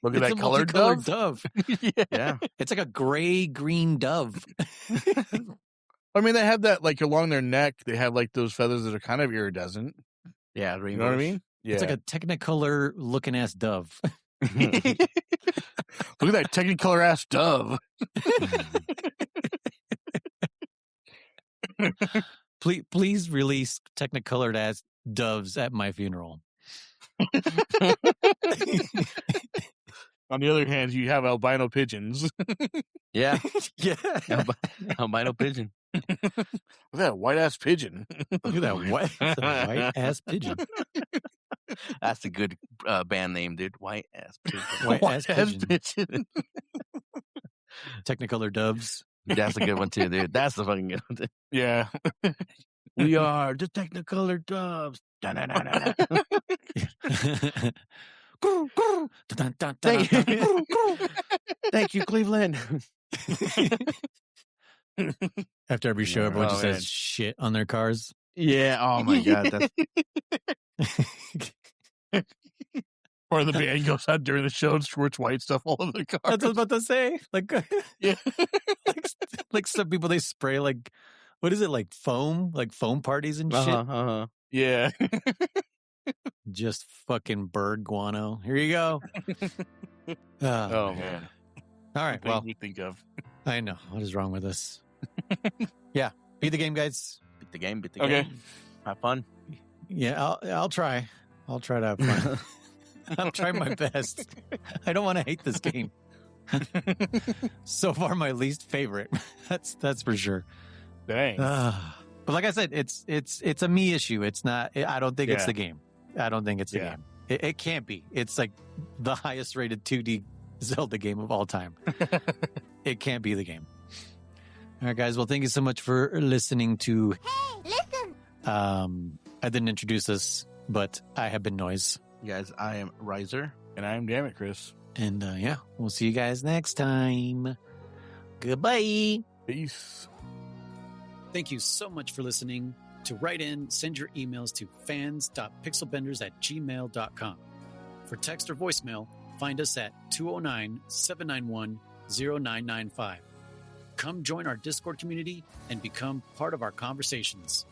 Look at that colored dove. Yeah. It's like a gray-green dove. I mean, they have that like along their neck. They have like those feathers that are kind of iridescent. Yeah, you know what I mean? Yeah. It's like a Technicolor looking ass dove. Look at that Technicolor ass dove. Please release Technicolored ass doves at my funeral. On the other hand, you have albino pigeons. Yeah. Yeah. Albino pigeon. Look at that white-ass pigeon. Look at that white-ass pigeon. That's a good band name, dude. White-ass pigeon. White-ass pigeon. Technicolor doves. That's a good one, too, dude. That's the fucking good one, too. Yeah. We are the Technicolor doves. Thank you, Cleveland. After every show, everyone just says shit on their cars. Yeah. Oh my god. Or the band goes out during the show and squirts white stuff all over the car. That's what I was about to say. Like, yeah. like some people, they spray like, what is it, like foam parties and shit. Yeah. Just fucking bird guano. Here you go. Oh man. All right. Well, you think of. I know. What is wrong with us? Yeah. Beat the game, guys. Beat the game. Okay. Have fun. Yeah, I'll try. I'll try to have fun. I'll try my best. I don't want to hate this game. So far, my least favorite. That's for sure. Dang. But like I said, it's a me issue. It's not. I don't think it's the game. I don't think it's the game. It can't be. It's like the highest rated 2D Zelda game of all time. It can't be the game. All right, guys. Well, thank you so much for listening to. Hey, listen. I didn't introduce us, but I have been Noise. Guys, I am Rizer. And I am DammitKriss. And we'll see you guys next time. Goodbye. Peace. Thank you so much for listening. To write in, send your emails to fans.pixelbenders@gmail.com. For text or voicemail, find us at 209-791-0995. Come join our Discord community and become part of our conversations.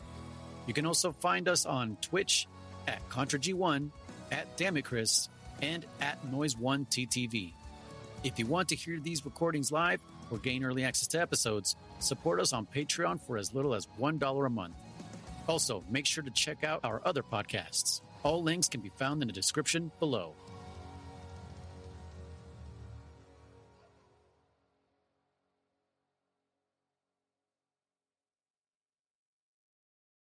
You can also find us on Twitch at ContraG1, at DammitKriss, and at Noise1TTV. If you want to hear these recordings live or gain early access to episodes, support us on Patreon for as little as $1 a month. Also, make sure to check out our other podcasts. All links can be found in the description below.